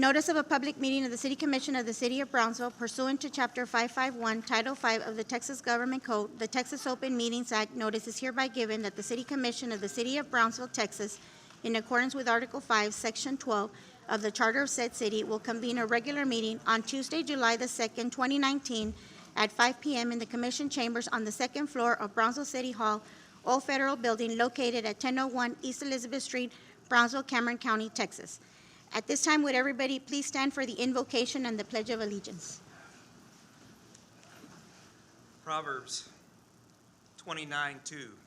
Notice of a public meeting of the City Commission of the City of Brownsville pursuant to Chapter 551, Title 5 of the Texas Government Code, the Texas Open Meetings Act, notice is hereby given that the City Commission of the City of Brownsville, Texas, in accordance with Article 5, Section 12 of the Charter of said city, will convene a regular meeting on Tuesday, July the 2nd, 2019, at 5 p.m. in the Commission Chambers on the second floor of Brownsville City Hall, Old Federal Building, located at 1001 East Elizabeth Street, Brownsville, Cameron County, Texas. At this time, would everybody please stand for the invocation and the Pledge of Allegiance? Proverbs 29:2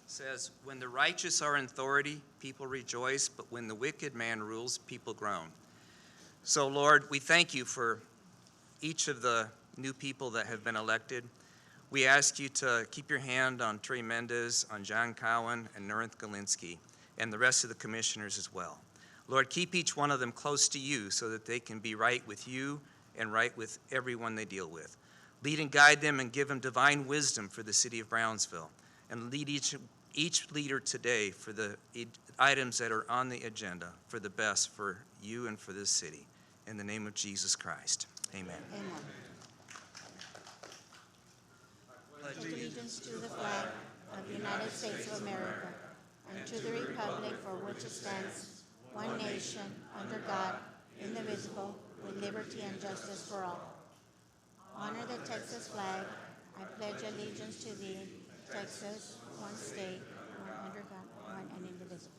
says, "When the righteous are in authority, people rejoice, but when the wicked man rules, people groan." So, Lord, we thank you for each of the new people that have been elected. We ask you to keep your hand on Trey Mendez, on John Cowan, and Nurinth Galinsky, and the rest of the commissioners as well. Lord, keep each one of them close to you so that they can be right with you and right with everyone they deal with. Lead and guide them and give them divine wisdom for the city of Brownsville. And lead each leader today for the items that are on the agenda for the best for you and for this city. In the name of Jesus Christ, amen. Amen. Pledge allegiance to the flag of the United States of America and to the republic for which it stands, one nation, under God, indivisible, with liberty and justice for all. Honor the Texas flag. I pledge allegiance to thee, Texas, one state, one under God, one and indivisible.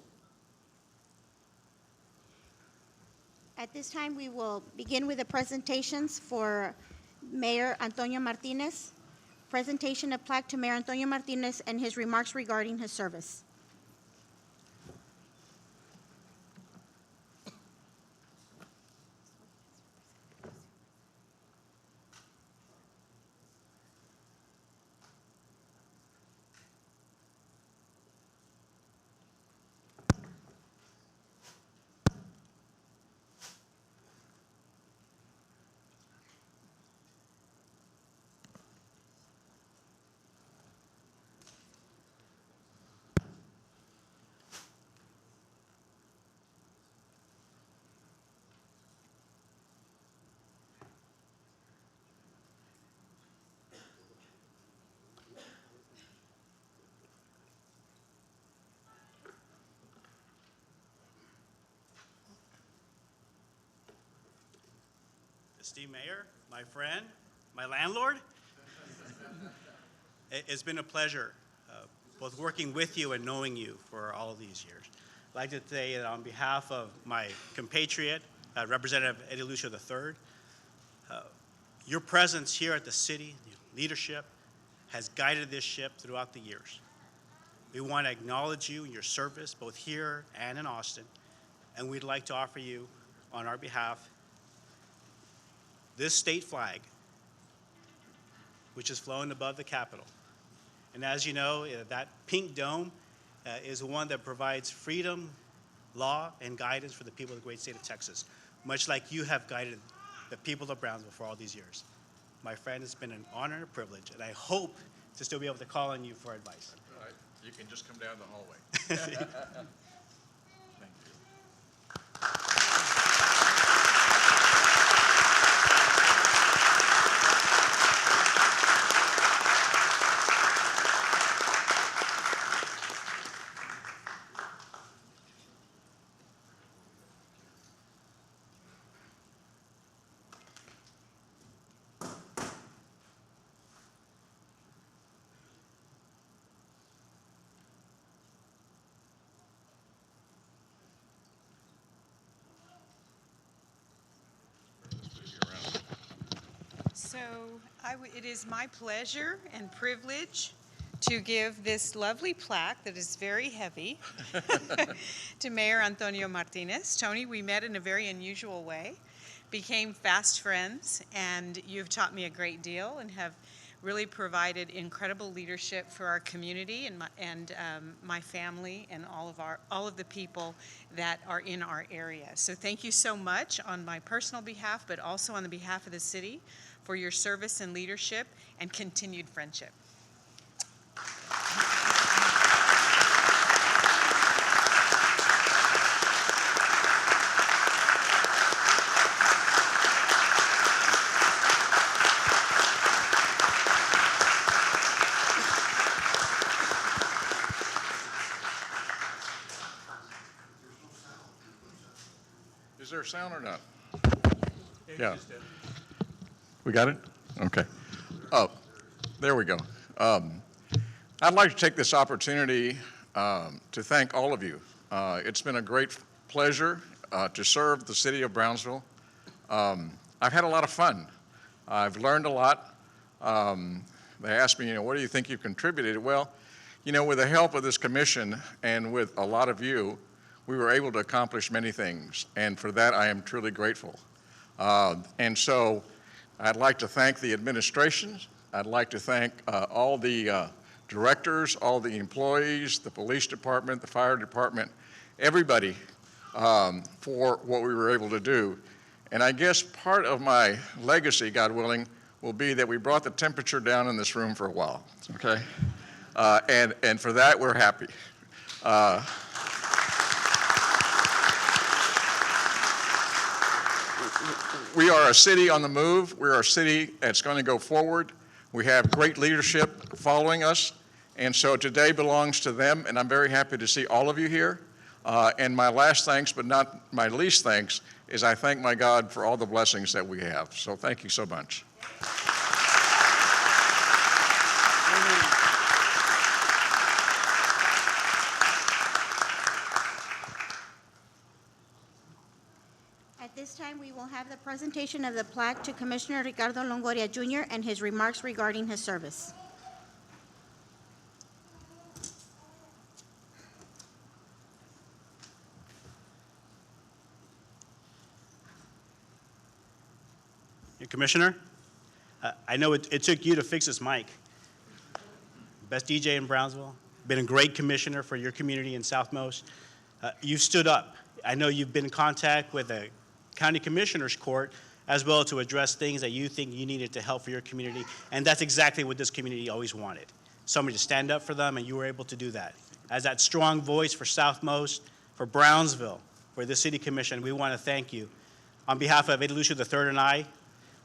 At this time, we will begin with the presentations for Mayor Antonio Martinez. Presentation of plaque to Mayor Antonio Martinez and his remarks regarding his service. Esteemed Mayor, my friend, my landlord, it's been a pleasure both working with you and knowing you for all of these years. I'd like to say that on behalf of my compatriot, Representative Eddie Lucio III, your presence here at the city, the leadership, has guided this ship throughout the years. We want to acknowledge you and your service both here and in Austin, and we'd like to offer you on our behalf this state flag, which is flown above the Capitol. And as you know, that pink dome is the one that provides freedom, law, and guidance for the people of the great state of Texas, much like you have guided the people of Brownsville for all these years. My friend, it's been an honor and a privilege, and I hope to still be able to call on you for advice. All right. You can just come down the hallway. Thank you. So it is my pleasure and privilege to give this lovely plaque that is very heavy to Mayor Antonio Martinez. Tony, we met in a very unusual way, became fast friends, and you've taught me a great deal and have really provided incredible leadership for our community and my family and all of the people that are in our area. So thank you so much on my personal behalf, but also on the behalf of the city, for your service and leadership and continued friendship. there sound or not? Yeah. We got it? Okay. Oh, there we go. I'd like to take this opportunity to thank all of you. It's been a great pleasure to serve the city of Brownsville. I've had a lot of fun. I've learned a lot. They asked me, what do you think you've contributed? Well, with the help of this commission and with a lot of you, we were able to accomplish many things, and for that I am truly grateful. And so I'd like to thank the administration. I'd like to thank all the directors, all the employees, the police department, the fire department, everybody for what we were able to do. And I guess part of my legacy, God willing, will be that we brought the temperature down in this room for a while, okay? And for that, we're happy. We are a city on the move. We're a city that's going to go forward. We have great leadership following us, and so today belongs to them, and I'm very happy to see all of you here. And my last thanks, but not my least thanks, is I thank my God for all the blessings that we have. So thank you so much. At this time, we will have the presentation of the plaque to Commissioner Ricardo Longoria Jr. and his remarks regarding his service. Commissioner, I know it took you to fix this mic. Best DJ in Brownsville, been a great commissioner for your community in Southmost. You've stood up. I know you've been in contact with the county commissioner's court as well to address things that you think you needed to help for your community, and that's exactly what this community always wanted. Somebody to stand up for them, and you were able to do that. As that strong voice for Southmost, for Brownsville, for the City Commission, we want to thank you. On behalf of Eddie Lucio III and I,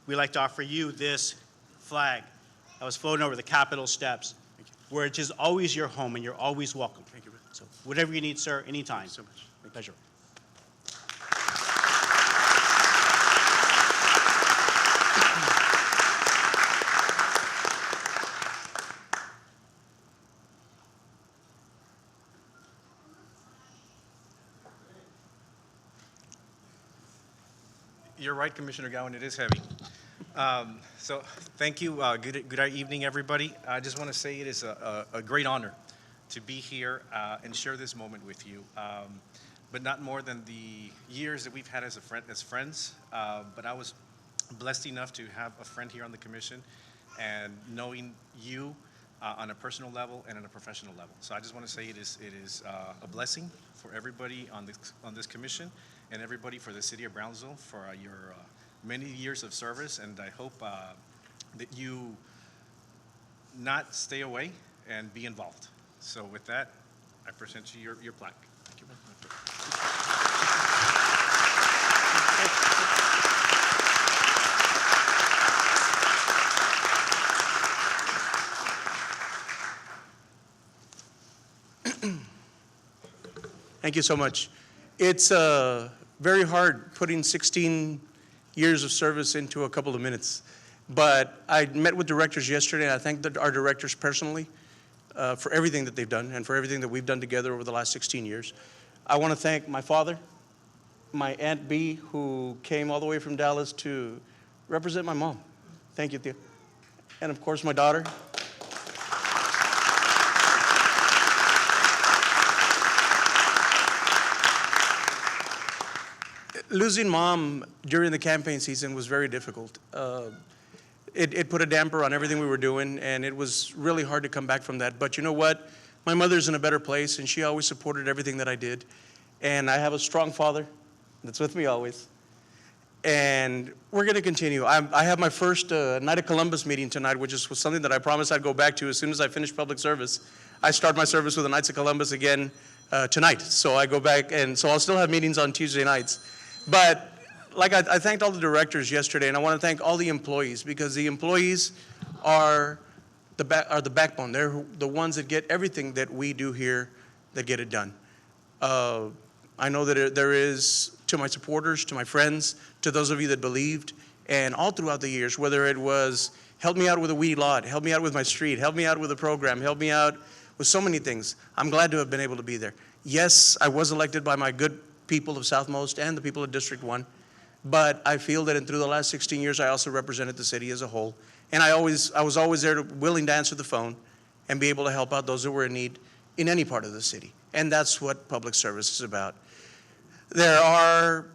we'd like to offer you this flag that was floating over the Capitol steps, where it is always your home and you're always welcome. Thank you. So whatever you need, sir, anytime. Thank you so much. My pleasure. You're right, Commissioner Gowan, it is heavy. So thank you. Good evening, everybody. I just want to say it is a great honor to be here and share this moment with you. But not more than the years that we've had as friends. But I was blessed enough to have a friend here on the commission and knowing you on a personal level and on a professional level. So I just want to say it is a blessing for everybody on this commission and everybody for the city of Brownsville for your many years of service, and I hope that you not stay away and be involved. So with that, I present you your plaque. Thank you very much. Thank you so much. It's very hard putting 16 years of service into a couple of minutes. But I met with directors yesterday, and I thank our directors personally for everything that they've done and for everything that we've done together over the last 16 years. I want to thank my father, my Aunt B, who came all the way from Dallas to represent my mom. Thank you, Tia. And of course, my daughter. Losing Mom during the campaign season was very difficult. It put a damper on everything we were doing, and it was really hard to come back from that. But you know what? My mother's in a better place, and she always supported everything that I did. And I have a strong father that's with me always. And we're going to continue. I have my first Night of Columbus meeting tonight, which is something that I promised I'd go back to as soon as I finish public service. I start my service with the Knights of Columbus again tonight. So I go back, and so I'll still have meetings on Tuesday nights. But like I thanked all the directors yesterday, and I want to thank all the employees, because the employees are the backbone. They're the ones that get everything that we do here, that get it done. I know that there is, to my supporters, to my friends, to those of you that believed, and all throughout the years, whether it was help me out with a weed lot, help me out with my street, help me out with a program, help me out with so many things. I'm glad to have been able to be there. Yes, I was elected by my good people of Southmost and the people of District 1, but I feel that through the last 16 years, I also represented the city as a whole. And I was always there, willing to answer the phone and be able to help out those that were in need in any part of the city. And that's what public service is about. There are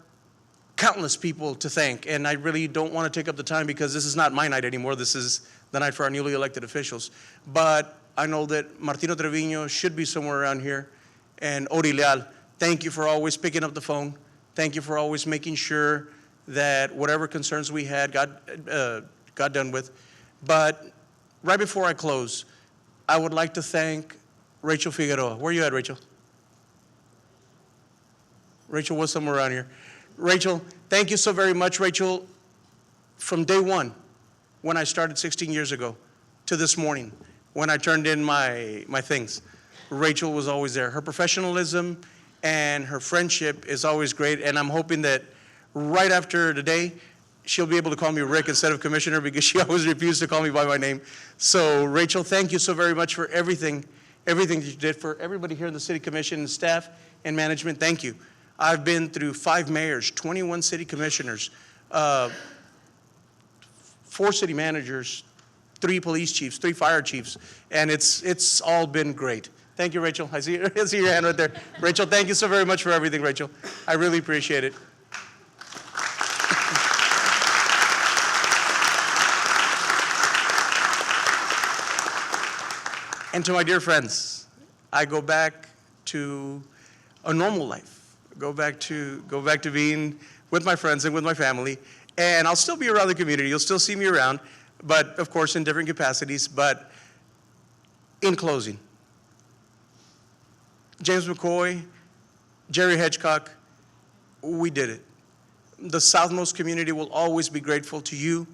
countless people to thank, and I really don't want to take up the time because this is not my night anymore. This is the night for our newly elected officials. But I know that Martino Trevino should be somewhere around here, and Ori Leal, thank you for always picking up the phone. Thank you for always making sure that whatever concerns we had got done with. But right before I close, I would like to thank Rachel Figueroa. Where are you at, Rachel? Rachel was somewhere around here. Rachel, thank you so very much, Rachel. From day one, when I started 16 years ago, to this morning, when I turned in my things, Rachel was always there. Her professionalism and her friendship is always great, and I'm hoping that right after today, she'll be able to call me Rick instead of Commissioner because she always refused to call me by my name. So, Rachel, thank you so very much for everything that you did for everybody here in the City Commission and staff and management. Thank you. I've been through 5 mayors, 21 city commissioners, 4 city managers, 3 police chiefs, 3 fire chiefs, and it's all been great. Thank you, Rachel. I see your hand right there. Rachel, thank you so very much for everything, Rachel. I really appreciate it. And to my dear friends, I go back to a normal life. Go back to being with my friends and with my family, and I'll still be around the community. You'll still see me around, but of course in different capacities. But in closing, James McCoy, Jerry Hedgecock, we did it. The Southmost community will always be grateful to you,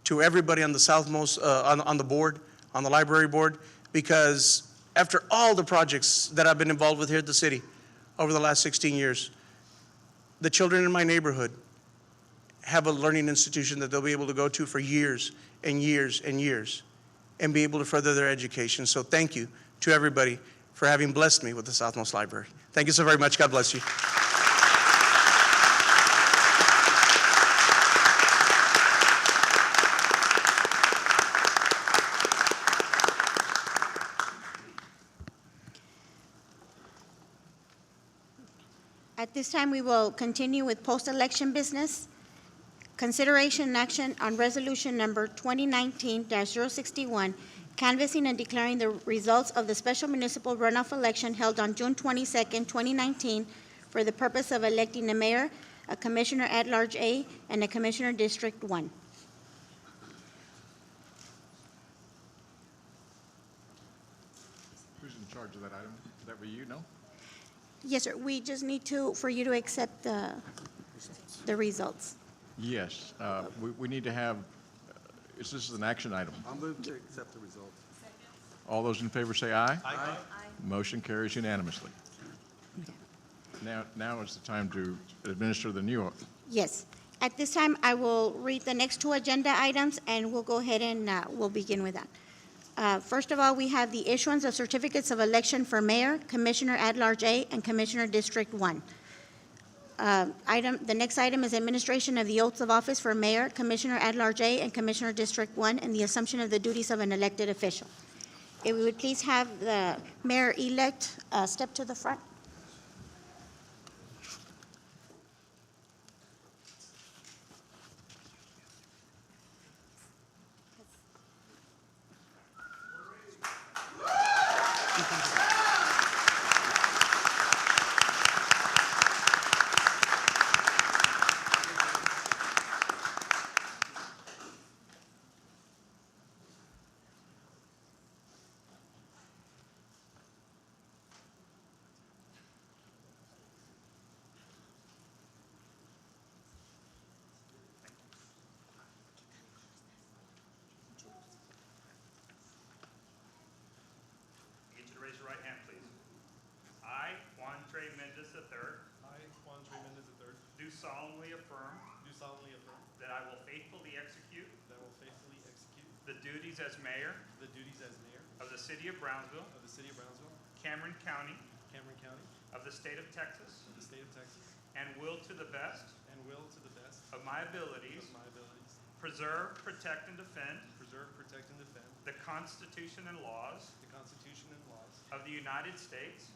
to everybody on the Southmost, on the board, on the library board, because after all the projects that I've been involved with here at the city over the last 16 years, the children in my neighborhood have a learning institution that they'll be able to go to for years and years and years and be able to further their education. So thank you to everybody for having blessed me with the Southmost Library. Thank you so very much. God bless you. At this time, we will continue with post-election business. Consideration and action on resolution number 2019-061, canvassing and declaring the results of the special municipal runoff election held on June 22nd, 2019, for the purpose of electing a mayor, a commissioner at large A, and a commissioner District 1. Who's in charge of that item? Is that you, no? Yes, sir. We just need for you to accept the results. Yes, we need to have, this is an action item. I'll move to accept the results. All those in favor say aye. Aye. Motion carries unanimously. Now is the time to administer the new oath. Yes. At this time, I will read the next 2 agenda items, and we'll go ahead and we'll begin with that. First of all, we have the issuance of certificates of election for mayor, commissioner at large A, and commissioner District 1. The next item is administration of the oaths of office for mayor, commissioner at large A, and commissioner District 1, and the assumption of the duties of an elected official. If we would please have the mayor-elect step to the front. Raise your right hand, please. I, Juan Trey Mendes III, solemnly affirm that I will faithfully execute the duties as mayor of the city of Brownsville, Cameron County, of the state of Texas, and will to the best of my abilities preserve, protect, and defend the Constitution and laws of the United States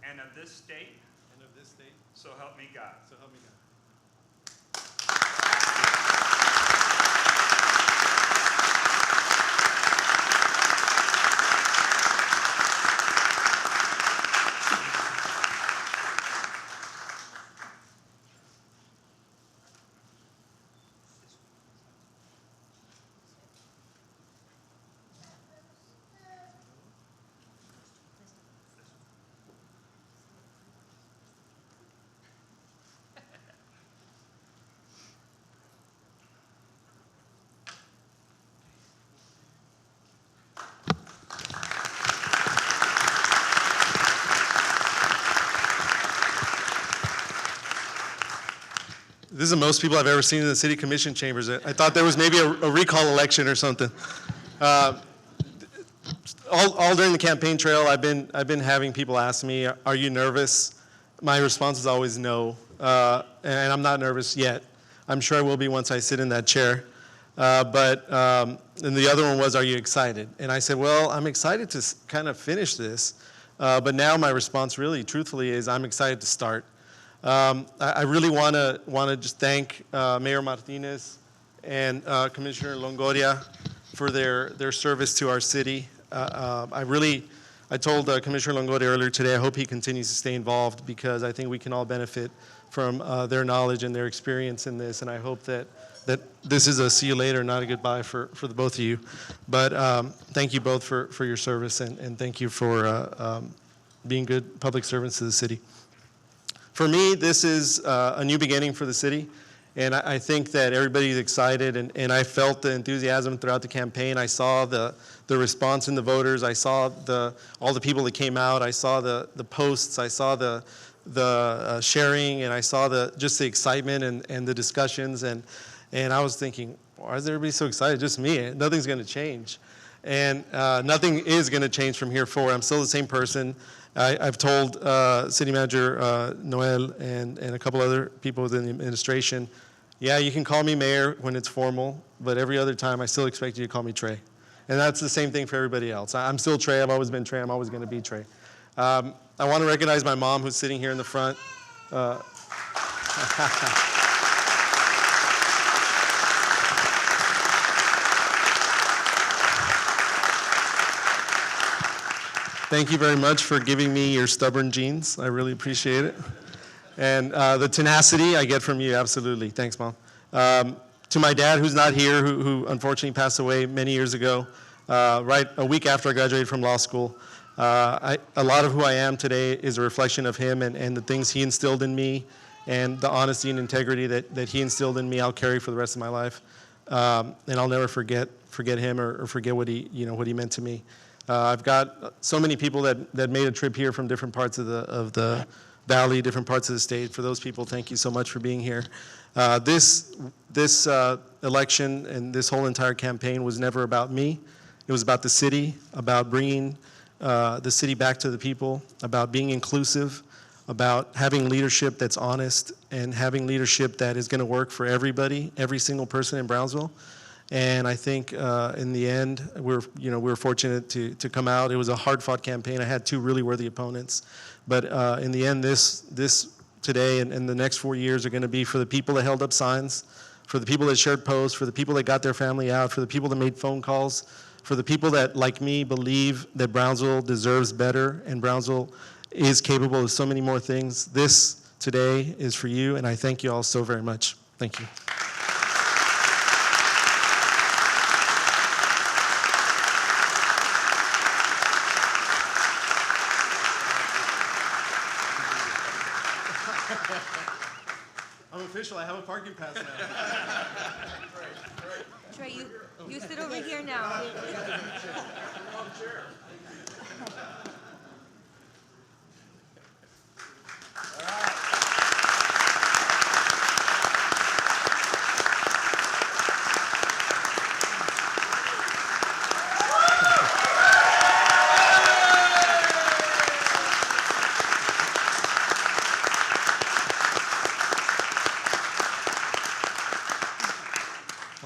and of this state, so help me God. This is the most people I've ever seen in the city commission chambers. I thought there was maybe a recall election or something. All during the campaign trail, I've been having people ask me, "Are you nervous?" My response is always no, and I'm not nervous yet. I'm sure I will be once I sit in that chair. And the other one was, "Are you excited?" And I said, "Well, I'm excited to kind of finish this, but now my response, really, truthfully, is I'm excited to start." I really want to just thank Mayor Martinez and Commissioner Longoria for their service to our city. I told Commissioner Longoria earlier today, I hope he continues to stay involved because I think we can all benefit from their knowledge and their experience in this, and I hope that this is a see you later, not a goodbye for the both of you. But thank you both for your service, and thank you for being good public servants to the city. For me, this is a new beginning for the city, and I think that everybody's excited, and I felt the enthusiasm throughout the campaign. I saw the response in the voters. I saw all the people that came out. I saw the posts. I saw the sharing, and I saw just the excitement and the discussions, and I was thinking, why is everybody so excited? Just me. Nothing's going to change, and nothing is going to change from here forward. I'm still the same person. I've told City Manager Noel and a couple other people within the administration, yeah, you can call me mayor when it's formal, but every other time I still expect you to call me Trey. And that's the same thing for everybody else. I'm still Trey. I've always been Trey. I'm always going to be Trey. I want to recognize my mom who's sitting here in the front. Thank you very much for giving me your stubborn genes. I really appreciate it. And the tenacity I get from you, absolutely. Thanks, Mom. To my dad, who's not here, who unfortunately passed away many years ago, right a week after I graduated from law school. A lot of who I am today is a reflection of him and the things he instilled in me and the honesty and integrity that he instilled in me I'll carry for the rest of my life. And I'll never forget him or forget what he meant to me. I've got so many people that made a trip here from different parts of the valley, different parts of the state. For those people, thank you so much for being here. This election and this whole entire campaign was never about me. It was about the city, about bringing the city back to the people, about being inclusive, about having leadership that's honest, and having leadership that is going to work for everybody, every single person in Brownsville. And I think in the end, we're fortunate to come out. It was a hard-fought campaign. I had two really worthy opponents. But in the end, this today and the next 4 years are going to be for the people that held up signs, for the people that shared posts, for the people that got their family out, for the people that made phone calls, for the people that, like me, believe that Brownsville deserves better and Brownsville is capable of so many more things. This today is for you, and I thank you all so very much. Thank you. I'm official. I have a parking pass now. Trey, you sit over here now.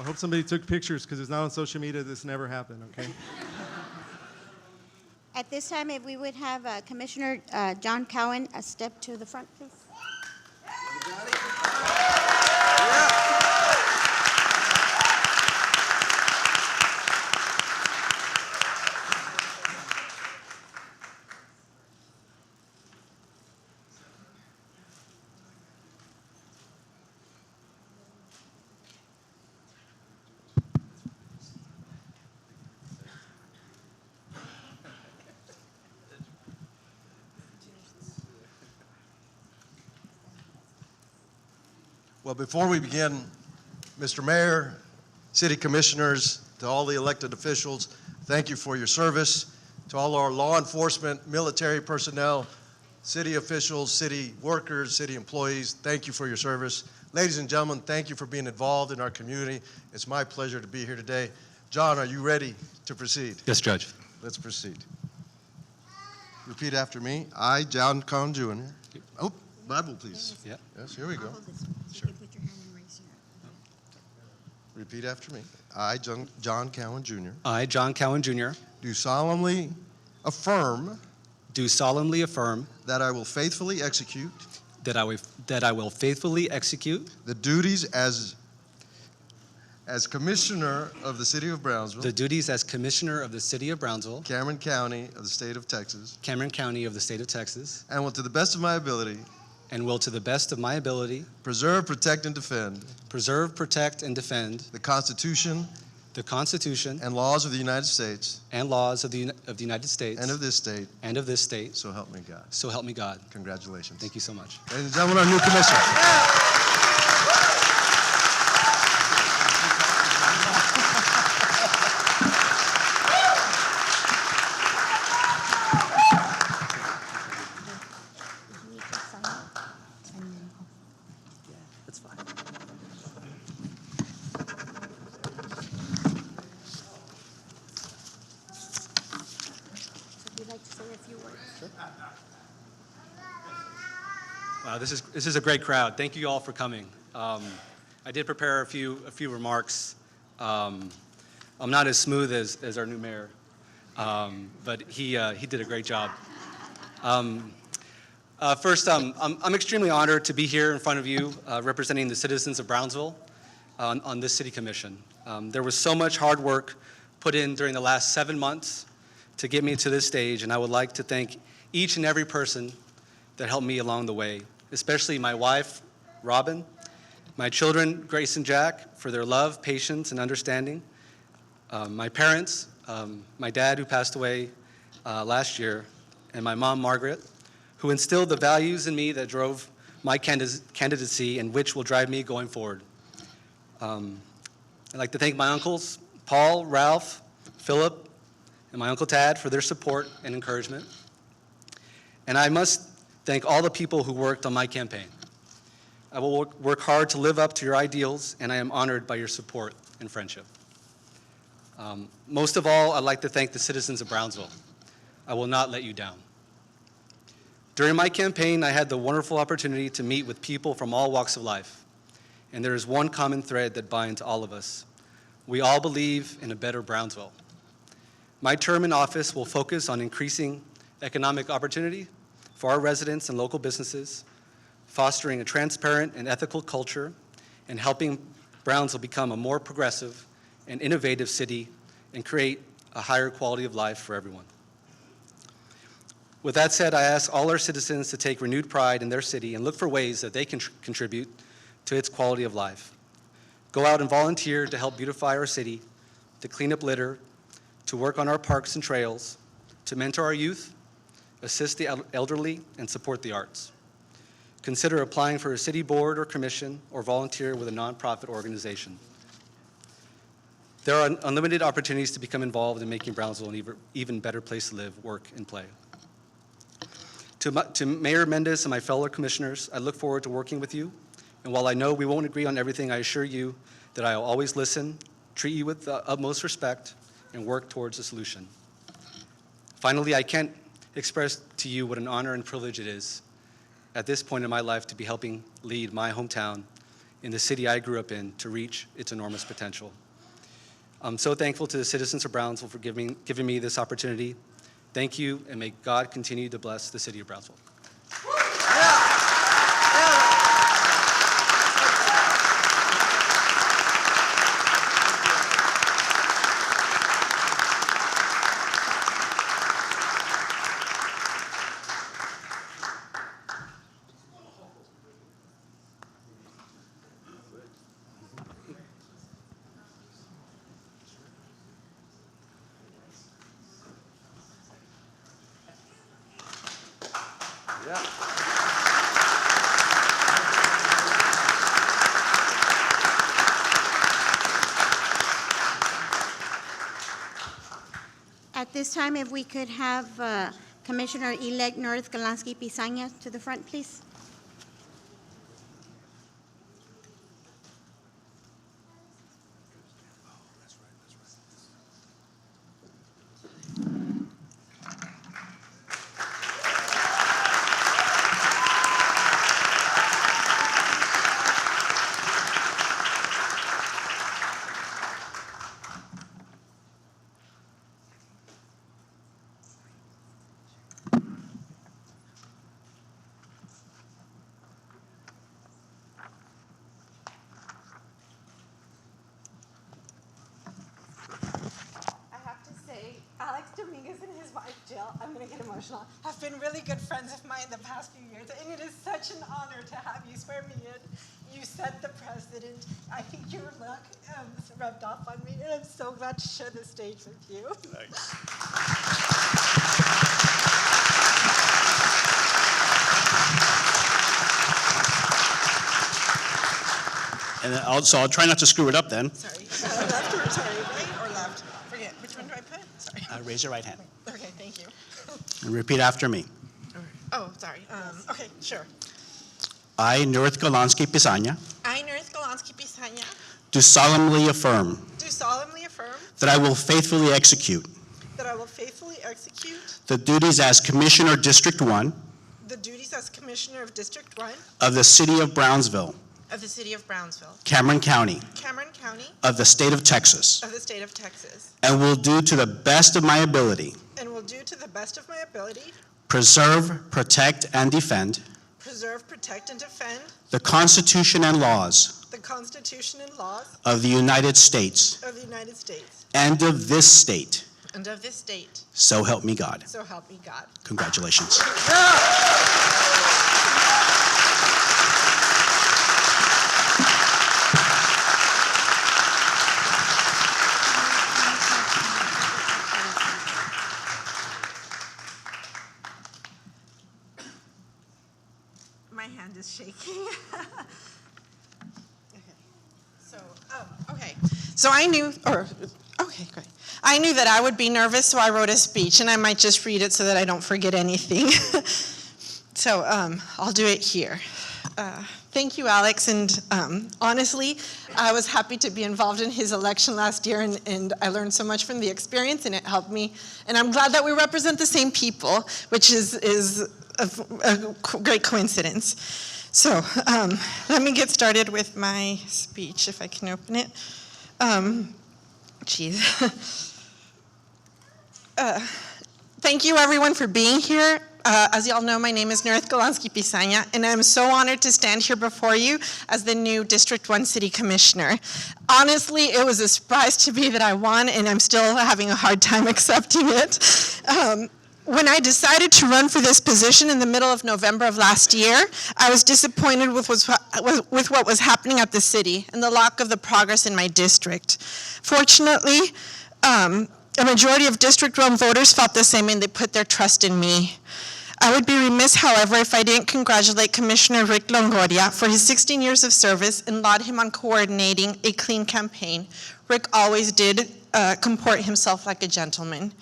I hope somebody took pictures because it's not on social media. This never happened, okay? At this time, if we would have Commissioner John Cowan step to the front, please. Well, before we begin, Mr. Mayor, City Commissioners, to all the elected officials, thank you for your service. To all our law enforcement, military personnel, city officials, city workers, city employees, thank you for your service. Ladies and gentlemen, thank you for being involved in our community. It's my pleasure to be here today. John, are you ready to proceed? Yes, Judge. Let's proceed. Repeat after me. I, John Cowan Jr. Oh, Bible, please. Yeah. Yes, here we go. Sure. You can put your hand and raise your hand. Repeat after me. I, John Cowan Jr. I, John Cowan Jr., Do solemnly affirm do solemnly affirm that I will faithfully execute that I will faithfully execute the duties as Commissioner of the City of Brownsville, the duties as Commissioner of the City of Brownsville, Cameron County of the State of Texas, Cameron County of the State of Texas, and will to the best of my ability and will to the best of my ability preserve, protect, and defend preserve, protect, and defend the Constitution the Constitution and laws of the United States and laws of the United States and of this state, and of this state. so help me God. So help me God. Congratulations. Thank you so much. Ladies and gentlemen, our new commissioner. You need to sign it. And then- That's fine. So if you'd like to say a few words. Wow, this is a great crowd. Thank you all for coming. I did prepare a few remarks. I'm not as smooth as our new mayor, but he did a great job. First, I'm extremely honored to be here in front of you, representing the citizens of Brownsville on this city commission. There was so much hard work put in during the last 7 months to get me to this stage, and I would like to thank each and every person that helped me along the way, especially my wife, Robin, my children, Grace and Jack, for their love, patience, and understanding, my parents, my dad who passed away last year, and my mom, Margaret, who instilled the values in me that drove my candidacy and which will drive me going forward. I'd like to thank my uncles, Paul, Ralph, Philip, and my Uncle Tad for their support and encouragement. And I must thank all the people who worked on my campaign. I will work hard to live up to your ideals, and I am honored by your support and friendship. Most of all, I'd like to thank the citizens of Brownsville. I will not let you down. During my campaign, I had the wonderful opportunity to meet with people from all walks of life, and there is one common thread that binds all of us. We all believe in a better Brownsville. My term in office will focus on increasing economic opportunity for our residents and local businesses, fostering a transparent and ethical culture, and helping Brownsville become a more progressive and innovative city and create a higher quality of life for everyone. With that said, I ask all our citizens to take renewed pride in their city and look for ways that they can contribute to its quality of life. Go out and volunteer to help beautify our city, to clean up litter, to work on our parks and trails, to mentor our youth, assist the elderly, and support the arts. Consider applying for a city board or commission or volunteer with a nonprofit organization. There are unlimited opportunities to become involved in making Brownsville an even better place to live, work, and play. To Mayor Mendez and my fellow commissioners, I look forward to working with you. And while I know we won't agree on everything, I assure you that I will always listen, treat you with the utmost respect, and work towards a solution. Finally, I can't express to you what an honor and privilege it is at this point in my life to be helping lead my hometown in the city I grew up in to reach its enormous potential. I'm so thankful to the citizens of Brownsville for giving me this opportunity. Thank you, and may God continue to bless the city of Brownsville. At this time, if we could have Commissioner-elect North Galansky Pisanya to the front, please. I'm going to get emotional, have been really good friends of mine the past few years, and it is such an honor to have you swear me in. You set the precedent. I think your luck rubbed off on me, and I'm so glad to share the stage with you. Thanks. And also, I'll try not to screw it up then. Sorry. Left or sorry, right or left? Forget. Which one do I put? Sorry. Raise your right hand. Okay, thank you. And repeat after me. Oh, sorry. Okay, sure. I, North Galansky Pisanya, I, North Galansky Pisanya, do solemnly affirm do solemnly affirm that I will faithfully execute that I will faithfully execute the duties as Commissioner District 1 the duties as Commissioner of District 1 of the City of Brownsville, of the City of Brownsville, Cameron County, Cameron County, of the State of Texas, of the State of Texas, and will do to the best of my ability and will do to the best of my ability preserve, protect, and defend preserve, protect, and defend the Constitution and laws the Constitution and laws of the United States of the United States and of this state. and of this state. So help me God. So help me God. Congratulations. My hand is shaking. Okay. So I knew, okay, great. I knew that I would be nervous, so I wrote a speech, and I might just read it so that I don't forget anything. So I'll do it here. Thank you, Alex, and honestly, I was happy to be involved in his election last year, and I learned so much from the experience, and it helped me. And I'm glad that we represent the same people, which is a great coincidence. So let me get started with my speech, if I can open it. Thank you, everyone, for being here. As you all know, my name is North Galansky Pisanya, and I'm so honored to stand here before you as the new District 1 City Commissioner. Honestly, it was a surprise to me that I won, and I'm still having a hard time accepting it. When I decided to run for this position in the middle of November of last year, I was disappointed with what was happening at the city and the lack of the progress in my district. Fortunately, a majority of District 1 voters felt the same, and they put their trust in me. I would be remiss, however, if I didn't congratulate Commissioner Rick Longoria for his 16 years of service and laud him on coordinating a clean campaign. Rick always did comport himself like a gentleman.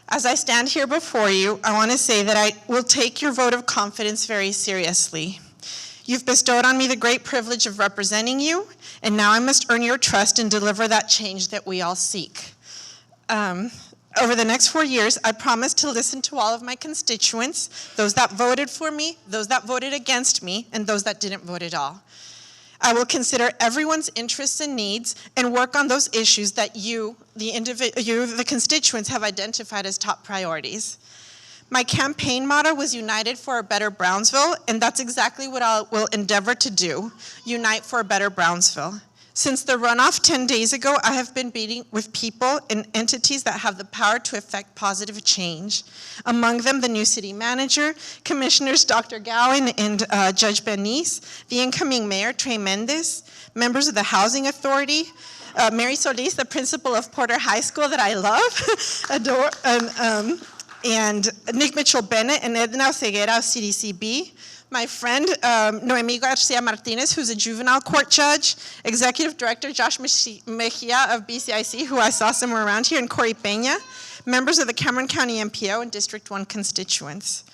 As I stand here before you, I want to say that I will take your vote of confidence very seriously. You've bestowed on me the great privilege of representing you, and now I must earn your trust and deliver that change that we all seek. Over the next 4 years, I promise to listen to all of my constituents, those that voted for me, those that voted against me, and those that didn't vote at all. I will consider everyone's interests and needs and work on those issues that you, the constituents, have identified as top priorities. My campaign motto was United for a Better Brownsville, and that's exactly what I will endeavor to do, unite for a better Brownsville. Since the runoff 10 days ago, I have been meeting with people and entities that have the power to effect positive change. Among them, the new city manager, Commissioners Dr. Gowan and Judge Bernice, the incoming mayor, Trey Mendez, members of the Housing Authority, Mary Solis, the principal of Porter High School that I love, adore, and Nick Mitchell-Bennett and Edna Ceguera of CDCB. My friend, Noemi Garcia Martinez, who's a juvenile court judge, Executive Director Josh Mejia of BCIC, who I saw somewhere around here, and Corey Peña, members of the Cameron County MPO and District 1 constituents.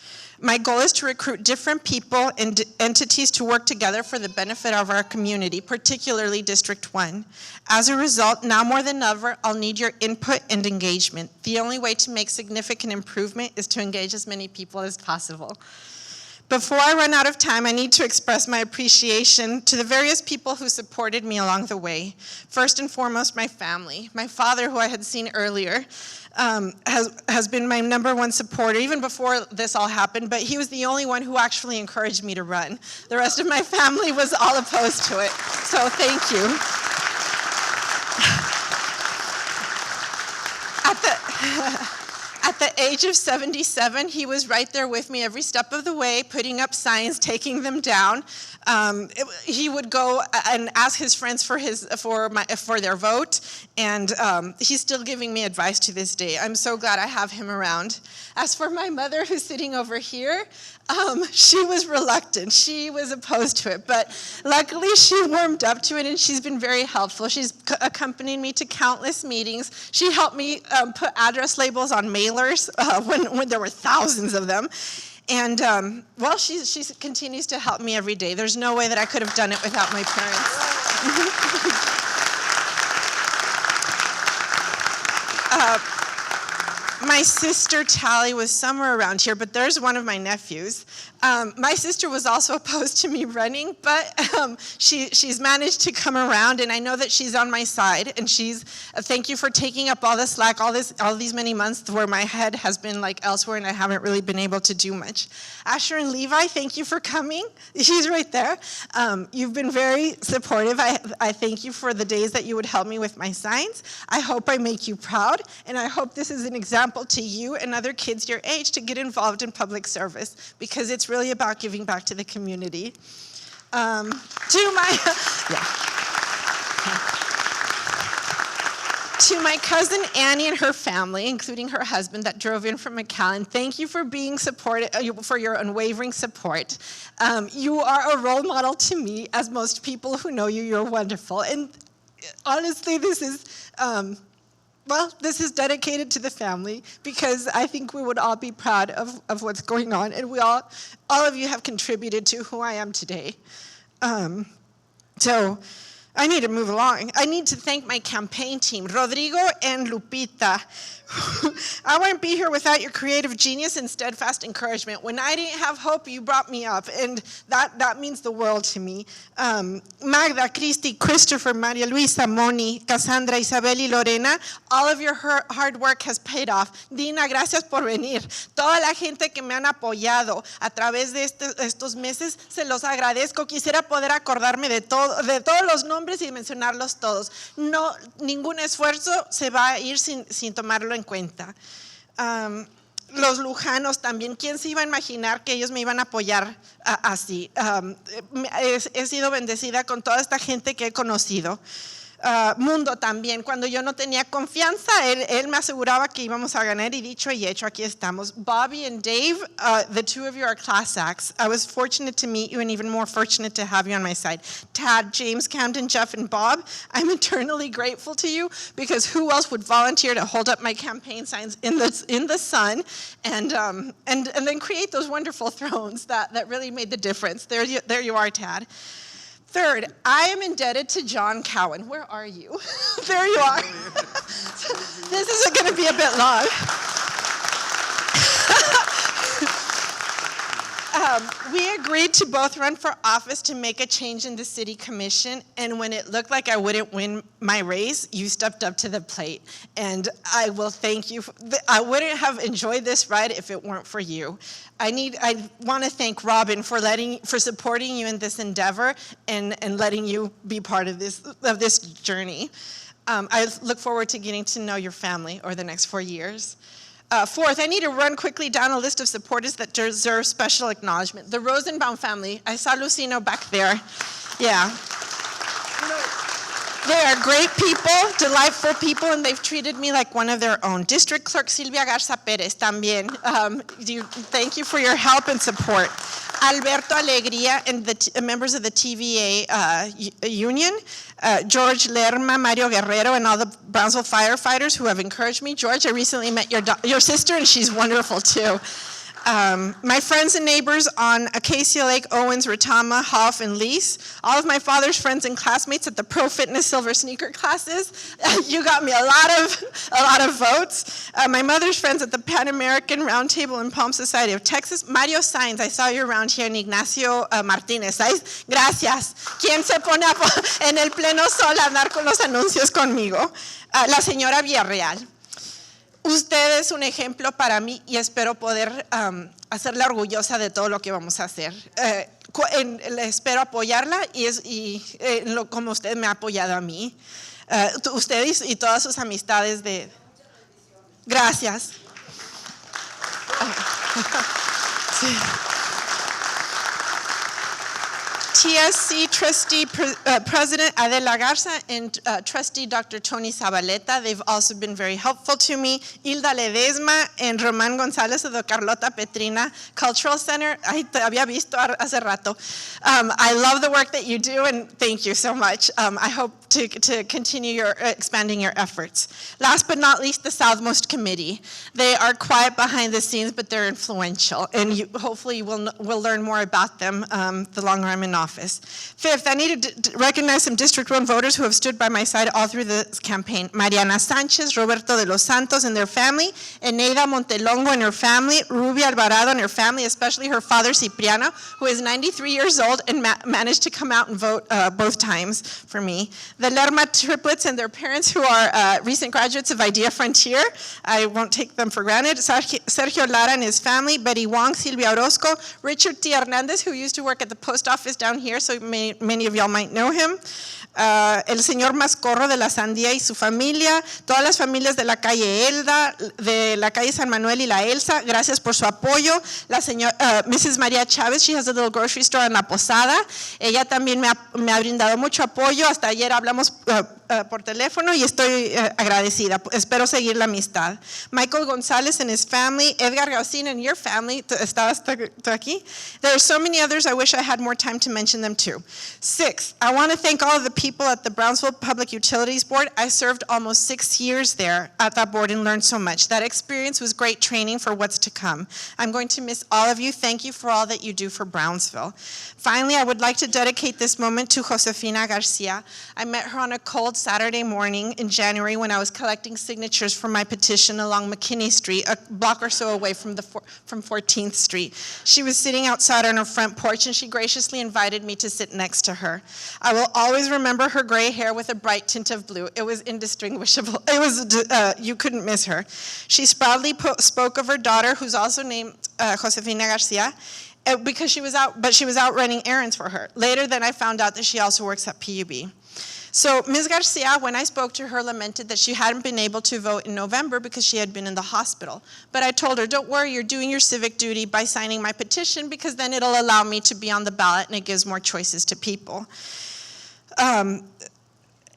My goal is to recruit different people and entities to work together for the benefit of our community, particularly District 1. As a result, now more than ever, I'll need your input and engagement. The only way to make significant improvement is to engage as many people as possible. Before I run out of time, I need to express my appreciation to the various people who supported me along the way. First and foremost, my family. My father, who I had seen earlier, has been my #1 supporter, even before this all happened, but he was the only one who actually encouraged me to run. The rest of my family was all opposed to it, so thank you. At the age of 77, he was right there with me every step of the way, putting up signs, taking them down. He would go and ask his friends for their vote, and he's still giving me advice to this day. I'm so glad I have him around. As for my mother, who's sitting over here, she was reluctant. She was opposed to it, but luckily she warmed up to it, and she's been very helpful. She's accompanied me to countless meetings. She helped me put address labels on mailers when there were thousands of them. And, well, she continues to help me every day. There's no way that I could have done it without my parents. My sister Tally was somewhere around here, but there's one of my nephews. My sister was also opposed to me running, but she's managed to come around, and I know that she's on my side. And thank you for taking up all the slack, all these many months where my head has been like elsewhere, and I haven't really been able to do much. Asher and Levi, thank you for coming. She's right there. You've been very supportive. I thank you for the days that you would help me with my signs. I hope I make you proud, and I hope this is an example to you and other kids your age to get involved in public service, because it's really about giving back to the community. To my cousin Annie and her family, including her husband that drove in from McAllen, thank you for being supported, for your unwavering support. You are a role model to me, as most people who know you, you're wonderful. And honestly, this is dedicated to the family, because I think we would all be proud of what's going on, and all of you have contributed to who I am today. So I need to move along. I need to thank my campaign team, Rodrigo and Lupita. I wouldn't be here without your creative genius and steadfast encouragement. When I didn't have hope, you brought me up, and that means the world to me. Magda, Christy, Christopher, Maria Luisa, Moni, Cassandra, Isabel y Lorena, all of your hard work has paid off. Dina, gracias por venir. Toda la gente que me han apoyado a través de estos meses, se los agradezco. Quisiera poder acordarme de todos los nombres y mencionarlos todos. No, ningún esfuerzo se va a ir sin tomarlo en cuenta. Los lujanos también, ¿quién se iba a imaginar que ellos me iban a apoyar así? He sido bendecida con toda esta gente que he conocido. Mundo también, cuando yo no tenía confianza, él me aseguraba que íbamos a ganar, y dicho y hecho, aquí estamos. Bobby and Dave, the two of you are class acts. I was fortunate to meet you, and even more fortunate to have you on my side. Tad, James, Camden, Jeff, and Bob, I'm eternally grateful to you, because who else would volunteer to hold up my campaign signs in the sun and then create those wonderful thrones that really made the difference. There you are, Tad. Third, I am indebted to John Cowan. Where are you? There you are. This isn't going to be a bit long. We agreed to both run for office to make a change in the city commission, and when it looked like I wouldn't win my race, you stepped up to the plate. And I will thank you. I wouldn't have enjoyed this ride if it weren't for you. I want to thank Robin for supporting you in this endeavor and letting you be part of this journey. I look forward to getting to know your family over the next 4 years. Fourth, I need to run quickly down a list of supporters that deserve special acknowledgement. The Rosenbaum family. I saw Lucino back there. Yeah. They are great people, delightful people, and they've treated me like one of their own. District Clerk Silvia Garza Perez también. Thank you for your help and support. Alberto Alegría and the members of the TVA union. George Lerma, Mario Guerrero, and all the Brownsville firefighters who have encouraged me. George, I recently met your sister, and she's wonderful too. My friends and neighbors on Acacia Lake, Owens, Retama, Hoff, and Lease. All of my father's friends and classmates at the Pro Fitness Silver Sneaker classes. You got me a lot of votes. My mother's friends at the Pan American Roundtable and Palm Society of Texas. Mario Sainz, I saw you around here, and Ignacio Martínez. Gracias. ¿Quién se pone en el pleno sol a andar con los anuncios conmigo? La señora Villarreal. Usted es un ejemplo para mí y espero poder hacerla orgullosa de todo lo que vamos a hacer. Espero apoyarla como usted me ha apoyado a mí. Ustedes y todas sus amistades de... Gracias. Sí. TSC Trustee President Adela Garza and Trustee Dr. Tony Zabaleta. They've also been very helpful to me. Hilda Ledesma and Román González of the Carlota Petrina Cultural Center. Ay, te había visto hace rato. I love the work that you do, and thank you so much. I hope to continue expanding your efforts. Last but not least, the Southmost Committee. They are quiet behind the scenes, but they're influential, and hopefully you will learn more about them the longer I'm in office. Fifth, I need to recognize some District 1 voters who have stood by my side all through the campaign. Mariana Sanchez, Roberto de los Santos and their family, Eneida Montelongo and her family, Ruby Alvarado and her family, especially her father Cipriano, who is 93 years old and managed to come out and vote both times for me. The Lerma triplets and their parents, who are recent graduates of Idea Frontier. I won't take them for granted. Sergio Lara and his family, Betty Wong, Silvia Orozco, Richard T. Hernandez, who used to work at the post office down here, so many of y'all might know him. El señor Mascorro de la Sandía y su familia, todas las familias de la calle Elda, de la calle San Manuel y la Elsa, gracias por su apoyo. La señora Mrs. María Chávez, she has a little grocery store en La Posada. Ella también me ha brindado mucho apoyo. Hasta ayer hablamos por teléfono y estoy agradecida. Espero seguir la amistad. Michael González and his family, Edgar Gaucin and your family, ¿estabas tú aquí? There are so many others, I wish I had more time to mention them too. Sixth, I want to thank all of the people at the Brownsville Public Utilities Board. I served almost 6 years there at that board and learned so much. That experience was great training for what's to come. I'm going to miss all of you. Thank you for all that you do for Brownsville. Finally, I would like to dedicate this moment to Josefina Garcia. I met her on a cold Saturday morning in January when I was collecting signatures for my petition along McKinney Street, a block or so away from 14th Street. She was sitting outside on her front porch, and she graciously invited me to sit next to her. I will always remember her gray hair with a bright tint of blue. It was indistinguishable. You couldn't miss her. She proudly spoke of her daughter, who's also named Josefina Garcia, because she was out running errands for her. Later, then I found out that she also works at PUB. So Ms. Garcia, when I spoke to her, lamented that she hadn't been able to vote in November because she had been in the hospital. But I told her, don't worry, you're doing your civic duty by signing my petition, because then it'll allow me to be on the ballot and it gives more choices to people.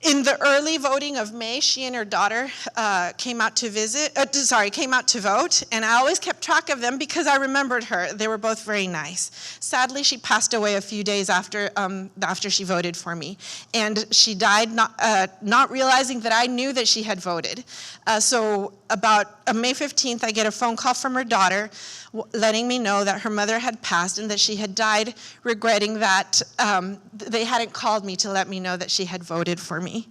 In the early voting of May, she and her daughter came out to vote, and I always kept track of them because I remembered her. They were both very nice. Sadly, she passed away a few days after she voted for me, and she died not realizing that I knew that she had voted. So about May 15th, I get a phone call from her daughter letting me know that her mother had passed and that she had died, regretting that they hadn't called me to let me know that she had voted for me.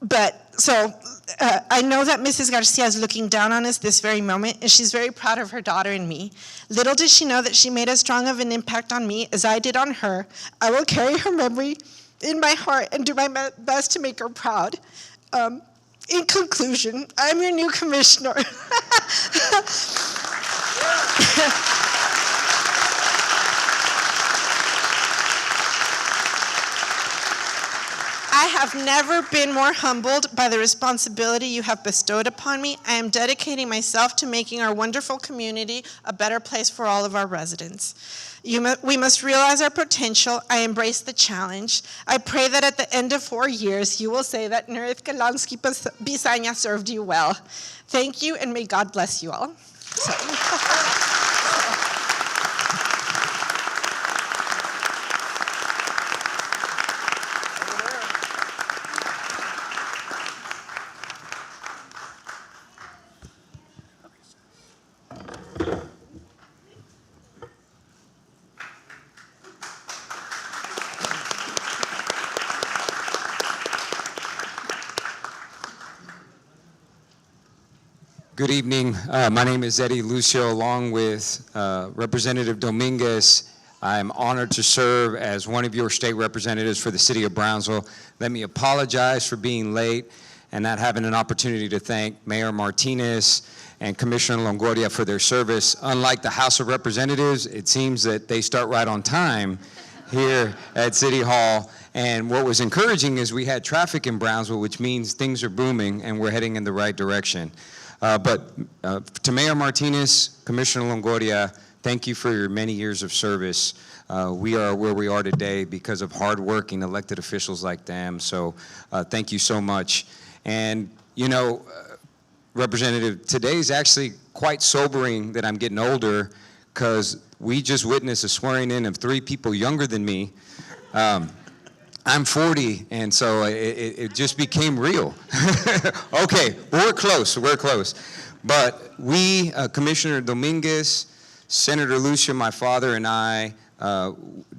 I know that Mrs. Garcia is looking down on us this very moment, and she's very proud of her daughter and me. Little does she know that she made as strong of an impact on me as I did on her. I will carry her memory in my heart and do my best to make her proud. In conclusion, I'm your new commissioner. I have never been more humbled by the responsibility you have bestowed upon me. I am dedicating myself to making our wonderful community a better place for all of our residents. We must realize our potential. I embrace the challenge. I pray that at the end of 4 years, you will say that Nerith Galansky Bisanya served you well. Thank you, and may God bless you all. Good evening. My name is Eddie Lucio, along with Representative Dominguez. I'm honored to serve as one of your state representatives for the city of Brownsville. Let me apologize for being late and not having an opportunity to thank Mayor Martinez and Commissioner Longoria for their service. Unlike the House of Representatives, it seems that they start right on time here at City Hall. And what was encouraging is we had traffic in Brownsville, which means things are booming and we're heading in the right direction. But to Mayor Martinez, Commissioner Longoria, thank you for your many years of service. We are where we are today because of hardworking elected officials like them, so thank you so much. And, you know, Representative, today is actually quite sobering that I'm getting older, because we just witnessed a swearing in of 3 people younger than me. I'm 40, and so it just became real. Okay, we're close, we're close. But we, Commissioner Dominguez, Senator Lucia, my father, and I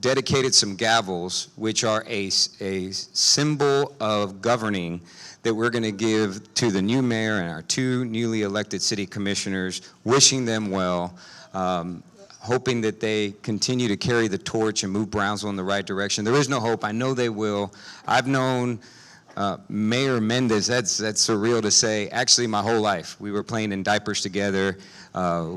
dedicated some gavels, which are a symbol of governing, that we're going to give to the new mayor and our 2 newly elected city commissioners, wishing them well. Hoping that they continue to carry the torch and move Brownsville in the right direction. There is no hope. I know they will. I've known Mayor Mendez, that's surreal to say, actually my whole life. We were playing in diapers together.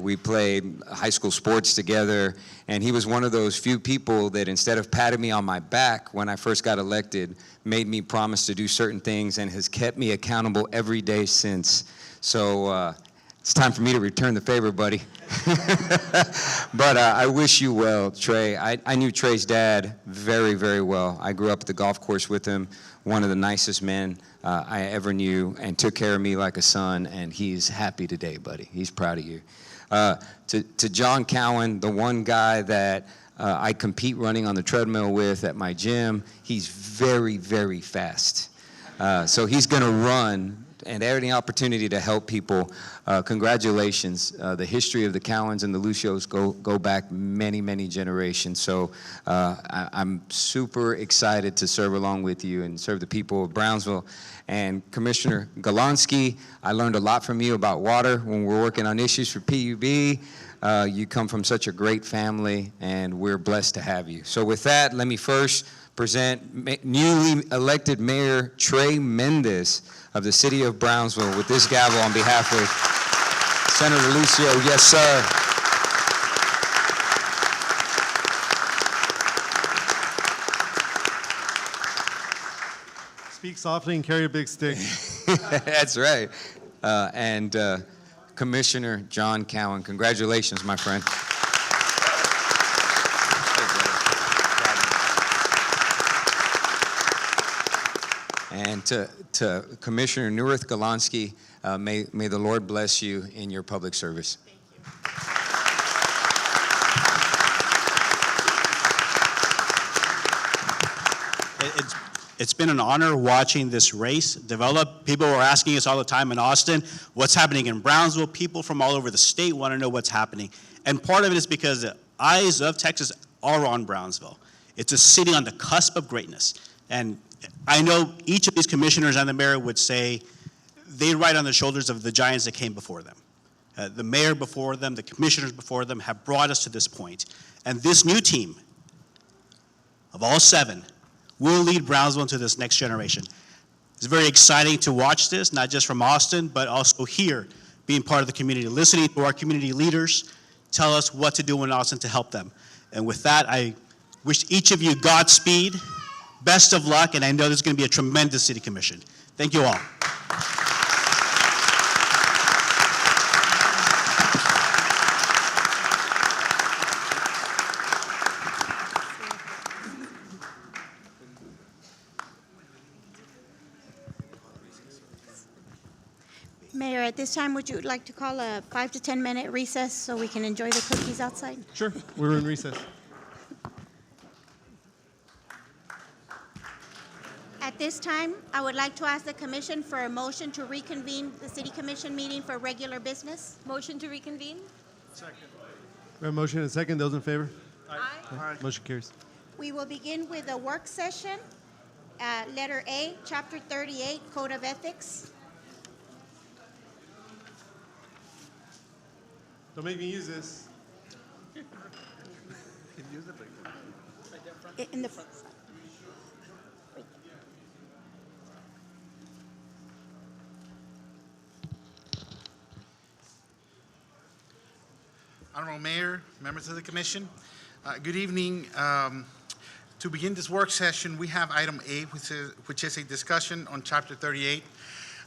We played high school sports together. And he was one of those few people that, instead of patting me on my back when I first got elected, made me promise to do certain things and has kept me accountable every day since. So it's time for me to return the favor, buddy. But I wish you well, Trey. I knew Trey's dad very, very well. I grew up at the golf course with him, one of the nicest men I ever knew, and took care of me like a son, and he's happy today, buddy. He's proud of you. To John Cowan, the one guy that I compete running on the treadmill with at my gym, he's very, very fast. So he's going to run and any opportunity to help people. Congratulations. The history of the Cowans and the Lucios go back many, many generations. So I'm super excited to serve along with you and serve the people of Brownsville. And Commissioner Galansky, I learned a lot from you about water when we're working on issues for PUB. You come from such a great family, and we're blessed to have you. So with that, let me first present newly elected Mayor Trey Mendez of the city of Brownsville with this gavel on behalf of Senator Lucio. Yes, sir. Speak softly and carry a big stick. That's right. And Commissioner John Cowan, congratulations, my friend. And to Commissioner Nerith Galansky, may the Lord bless you in your public service. It's been an honor watching this race develop. People are asking us all the time in Austin, what's happening in Brownsville? People from all over the state want to know what's happening. And part of it is because the eyes of Texas are on Brownsville. It's a city on the cusp of greatness. And I know each of these commissioners and the mayor would say they ride on the shoulders of the giants that came before them. The mayor before them, the commissioners before them have brought us to this point. And this new team of all 7 will lead Brownsville into this next generation. It's very exciting to watch this, not just from Austin, but also here, being part of the community, listening to our community leaders tell us what to do in Austin to help them. And with that, I wish each of you Godspeed, best of luck, and I know there's going to be a tremendous city commission. Thank you all. Mayor, at this time, would you like to call a 5 to 10 minute recess so we can enjoy the cookies outside? Sure, we're in recess. At this time, I would like to ask the commission for a motion to reconvene the city commission meeting for regular business. Motion to reconvene? We have a motion and a second. Those in favor? Aye. Motion carries. We will begin with a work session. Letter A, Chapter 38, Code of Ethics. Don't make me use this. In the front. Honorable Mayor, members of the Commission, good evening. To begin this work session, we have item A, which is a discussion on Chapter 38.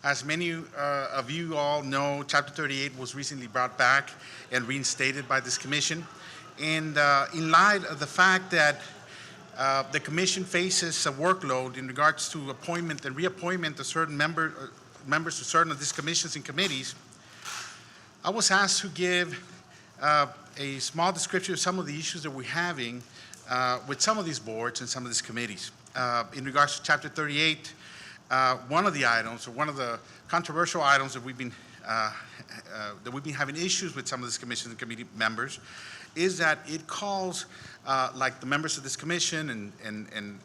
As many of you all know, Chapter 38 was recently brought back and reinstated by this Commission. And in light of the fact that the Commission faces a workload in regards to appointment and reappointment of certain members to certain of these commissions and committees, I was asked to give a small description of some of the issues that we're having with some of these boards and some of these committees. In regards to Chapter 38, one of the items, or one of the controversial items that we've been having issues with some of these commissions and committee members, is that it calls, like the members of this commission and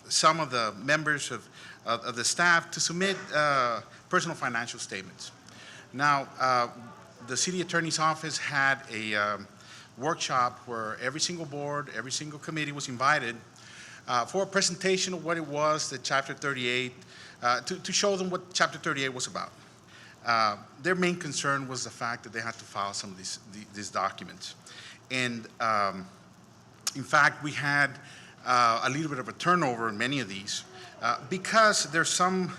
some of the members of the staff to submit personal financial statements. Now, the city attorney's office had a workshop where every single board, every single committee was invited for a presentation of what it was that Chapter 38, to show them what Chapter 38 was about. Their main concern was the fact that they had to file some of these documents. And in fact, we had a little bit of a turnover in many of these because there's some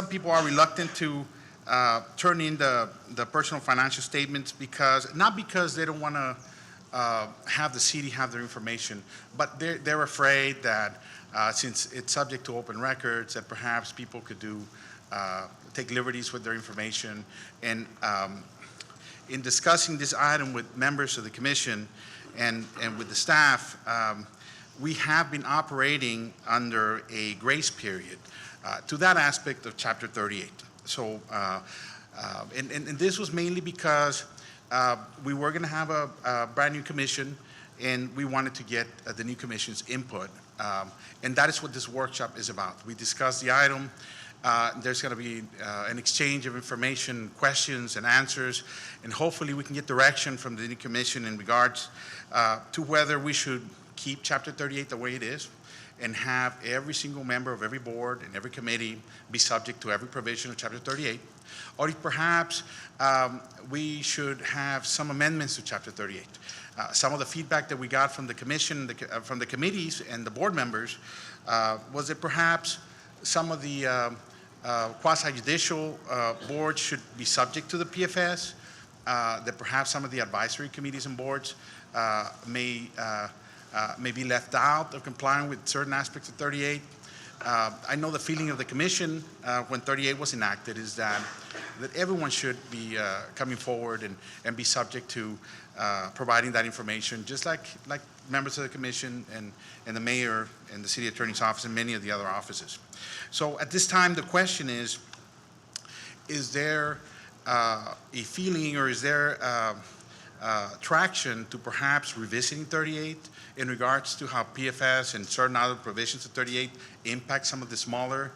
people are reluctant to turn in the personal financial statements not because they don't want to have the city have their information, but they're afraid that since it's subject to open records, that perhaps people could take liberties with their information. And in discussing this item with members of the commission and with the staff, we have been operating under a grace period to that aspect of Chapter 38. So, and this was mainly because we were going to have a brand new commission, and we wanted to get the new commission's input. And that is what this workshop is about. We discussed the item. There's going to be an exchange of information, questions and answers, and hopefully we can get direction from the new commission in regards to whether we should keep Chapter 38 the way it is and have every single member of every board and every committee be subject to every provision of Chapter 38, or if perhaps we should have some amendments to Chapter 38. Some of the feedback that we got from the commission, from the committees and the board members was that perhaps some of the quasi-judicial boards should be subject to the PFS, that perhaps some of the advisory committees and boards may be left out of complying with certain aspects of 38. I know the feeling of the commission when 38 was enacted is that everyone should be coming forward and be subject to providing that information, just like members of the commission and the mayor and the city attorney's office and many of the other offices. So at this time, the question is there a feeling, or is there traction to perhaps revisiting 38 in regards to how PFS and certain other provisions of 38 impact some of the smaller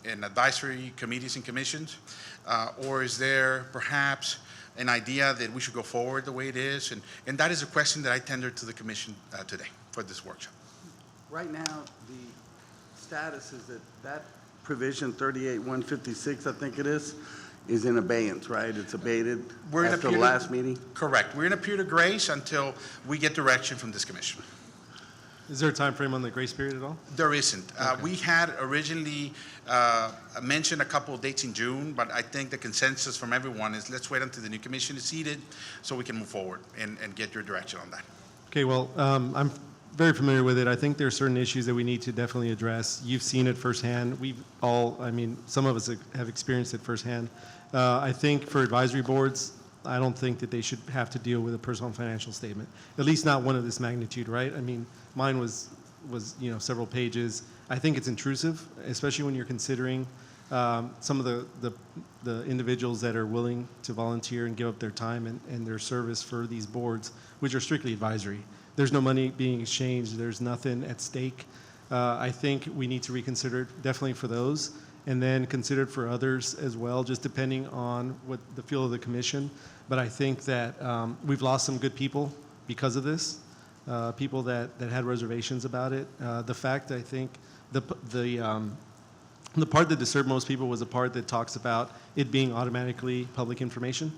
and advisory committees and commissions? Or is there perhaps an idea that we should go forward the way it is? And that is a question that I tendered to the commission today for this workshop. Right now, the status is that provision 38-156, I think it is in abeyance, right? It's abated after the last meeting? Correct. We're in a period of grace until we get direction from this commission. Is there a time frame on the grace period at all? There isn't. We had originally mentioned a couple of dates in June, but I think the consensus from everyone is let's wait until the new commission is seated so we can move forward and get your direction on that. Okay, well, I'm very familiar with it. I think there are certain issues that we need to definitely address. You've seen it firsthand. We've all, I mean, some of us have experienced it firsthand. I think for advisory boards, I don't think that they should have to deal with a personal financial statement, at least not one of this magnitude, right? I mean, mine was several pages. I think it's intrusive, especially when you're considering some of the individuals that are willing to volunteer and give up their time and their service for these boards, which are strictly advisory. There's no money being exchanged. There's nothing at stake. I think we need to reconsider it definitely for those, and then consider it for others as well, just depending on what the feel of the commission. But I think that we've lost some good people because of this, people that had reservations about it. The fact, I think, the part that disturbed most people was the part that talks about it being automatically public information.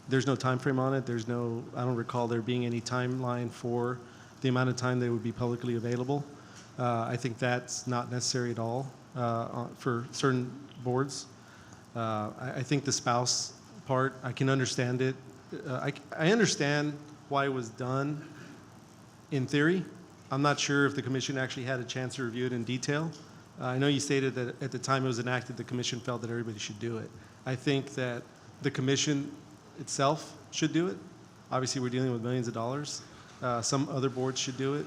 There's no time frame on it. There's no, I don't recall there being any timeline for the amount of time they would be publicly available. I think that's not necessary at all for certain boards. I think the spouse part, I can understand it. I understand why it was done in theory. I'm not sure if the commission actually had a chance to review it in detail. I know you stated that at the time it was enacted, the commission felt that everybody should do it. I think that the commission itself should do it. Obviously, we're dealing with millions of dollars. Some other boards should do it.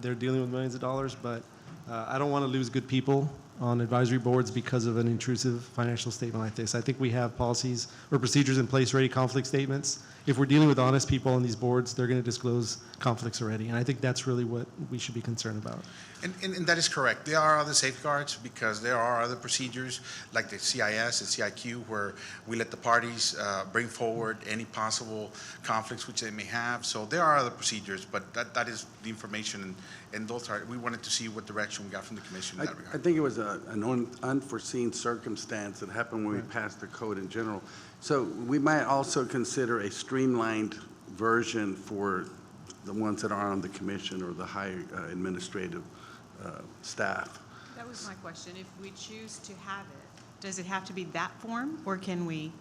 They're dealing with millions of dollars, but I don't want to lose good people on advisory boards because of an intrusive financial statement like this. I think we have policies or procedures in place already, conflict statements. If we're dealing with honest people on these boards, they're going to disclose conflicts already. And I think that's really what we should be concerned about. And that is correct. There are other safeguards because there are other procedures like the CIS and CIQ where we let the parties bring forward any possible conflicts which they may have. So there are other procedures, but that is the information, and those are, we wanted to see what direction we got from the commission in that regard. I think it was an unforeseen circumstance that happened when we passed the code in general. So we might also consider a streamlined version for the ones that are on the commission or the higher administrative staff. That was my question. If we choose to have it, does it have to be that form, or can we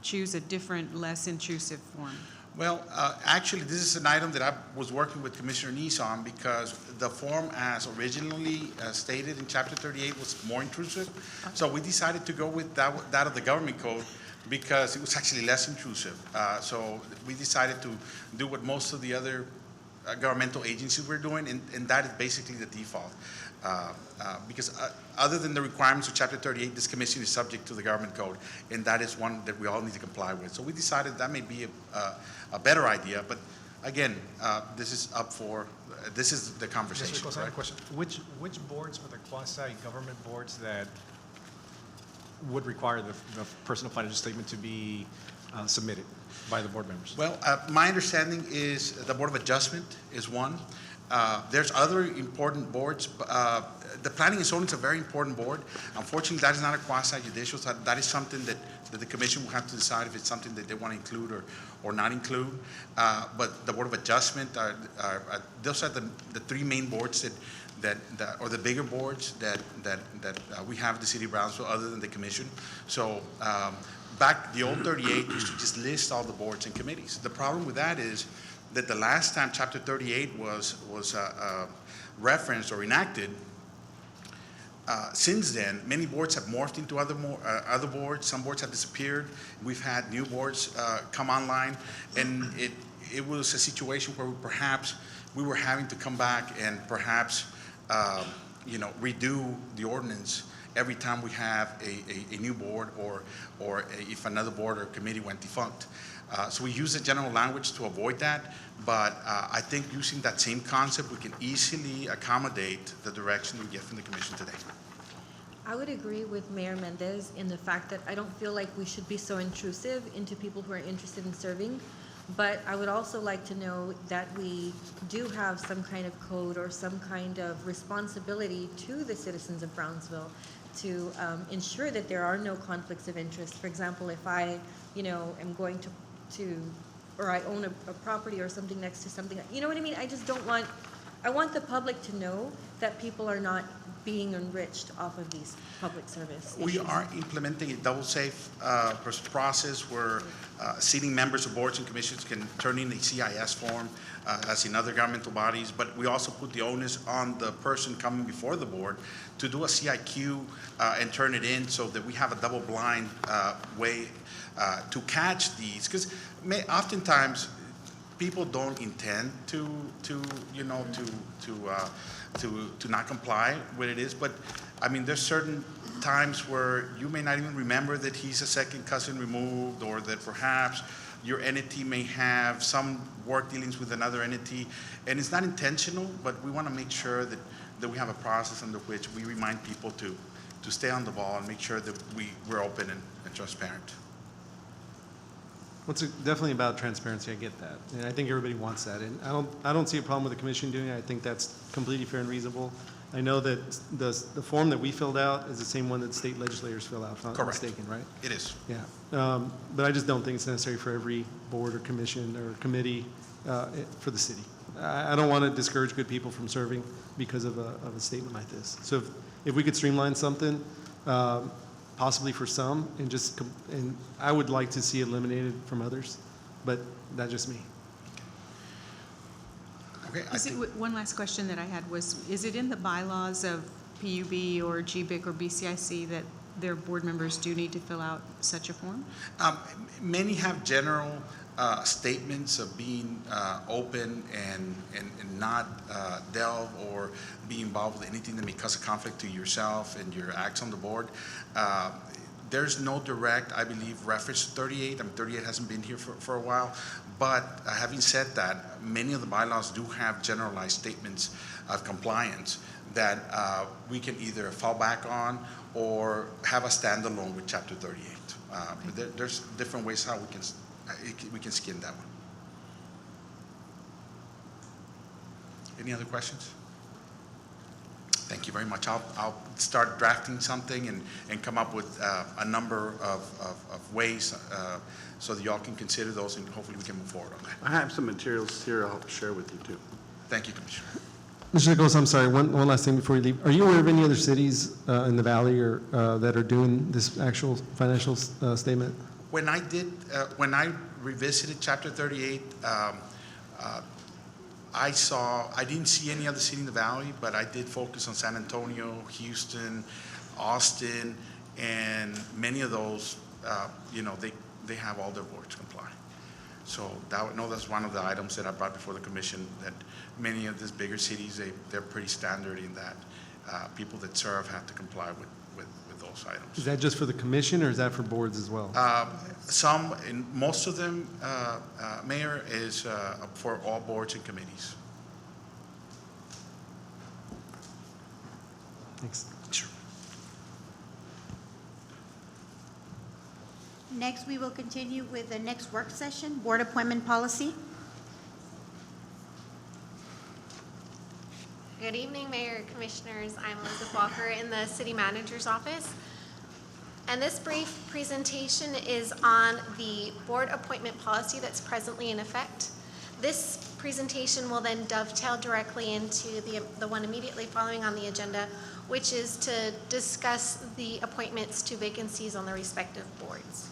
choose a different, less intrusive form? Well, actually, this is an item that I was working with Commissioner Neese on because the form as originally stated in Chapter 38 was more intrusive. So we decided to go with that of the government code because it was actually less intrusive. So we decided to do what most of the other governmental agencies were doing, and that is basically the default. Because other than the requirements of Chapter 38, this commission is subject to the government code, and that is one that we all need to comply with. So we decided that may be a better idea, but again, this is up for, this is the conversation. Mr. Nichols, I have a question. Which boards are the quasi-government boards that would require the personal financial statement to be submitted by the board members? Well, my understanding is the Board of Adjustment is one. There's other important boards. The Planning and Zoning is a very important board. Unfortunately, that is not a quasi-judicial. That is something that the commission will have to decide if it's something that they want to include or not include. But the Board of Adjustment, those are the three main boards or the bigger boards that we have in the city of Brownsville other than the commission. So back the old 38 used to just list all the boards and committees. The problem with that is that the last time Chapter 38 was referenced or enacted, since then, many boards have morphed into other boards. Some boards have disappeared. We've had new boards come online, and it was a situation where perhaps we were having to come back and perhaps redo the ordinance every time we have a new board or if another board or committee went defunct. So we use the general language to avoid that, but I think using that same concept, we can easily accommodate the direction we get from the commission today. I would agree with Mayor Mendez in the fact that I don't feel like we should be so intrusive into people who are interested in serving. But I would also like to know that we do have some kind of code or some kind of responsibility to the citizens of Brownsville to ensure that there are no conflicts of interest. For example, if I, am going to or I own a property or something next to something, you know what I mean? I want the public to know that people are not being enriched off of these public service issues. We are implementing a double safe process where sitting members of boards and commissions can turn in a CIS form as in other governmental bodies, but we also put the onus on the person coming before the board to do a CIQ and turn it in so that we have a double blind way to catch these. Because oftentimes people don't intend to not comply with it is, but I mean, there's certain times where you may not even remember that he's a second cousin removed, or that perhaps your entity may have some work dealings with another entity, and it's not intentional, but we want to make sure that we have a process under which we remind people to stay on the ball and make sure that we're open and transparent. Well, it's definitely about transparency. I get that, and I think everybody wants that. And I don't see a problem with the commission doing it. I think that's completely fair and reasonable. I know that the form that we filled out is the same one that state legislators fill out, if I'm not mistaken, right? It is. Yeah, but I just don't think it's necessary for every board or commission or committee for the city. I don't want to discourage good people from serving because of a statement like this. So if we could streamline something, possibly for some, and I would like to see it eliminated from others, but that's just me. Okay. One last question that I had was, is it in the bylaws of PUB or GBIC or BCIC that their board members do need to fill out such a form? Many have general statements of being open and not delve or be involved with anything that may cause a conflict to yourself and your acts on the board. There's no direct, I believe, reference to 38. I mean, 38 hasn't been here for a while. But having said that, many of the bylaws do have generalized statements of compliance that we can either fall back on or have a standalone with Chapter 38. There's different ways how we can skin that one. Any other questions? Thank you very much. I'll start drafting something and come up with a number of ways so that y'all can consider those, and hopefully we can move forward on that. I have some materials here I'll share with you too. Thank you, Commissioner. Mr. Nichols, I'm sorry, one last thing before you leave. Are you aware of any other cities in the valley or that are doing this actual financial statement? When I revisited Chapter 38, I didn't see any other city in the valley, but I did focus on San Antonio, Houston, Austin, and many of those, they have all their boards comply. So that's one of the items that I brought before the commission, that many of these bigger cities, they're pretty standard in that people that serve have to comply with those items. Is that just for the commission, or is that for boards as well? Most of them, Mayor, is for all boards and committees. Thanks. Sure. Next, we will continue with the next work session, board appointment policy. Good evening, Mayor, Commissioners. I'm Elizabeth Walker in the City Manager's Office. And this brief presentation is on the board appointment policy that's presently in effect. This presentation will then dovetail directly into the one immediately following on the agenda, which is to discuss the appointments to vacancies on the respective boards.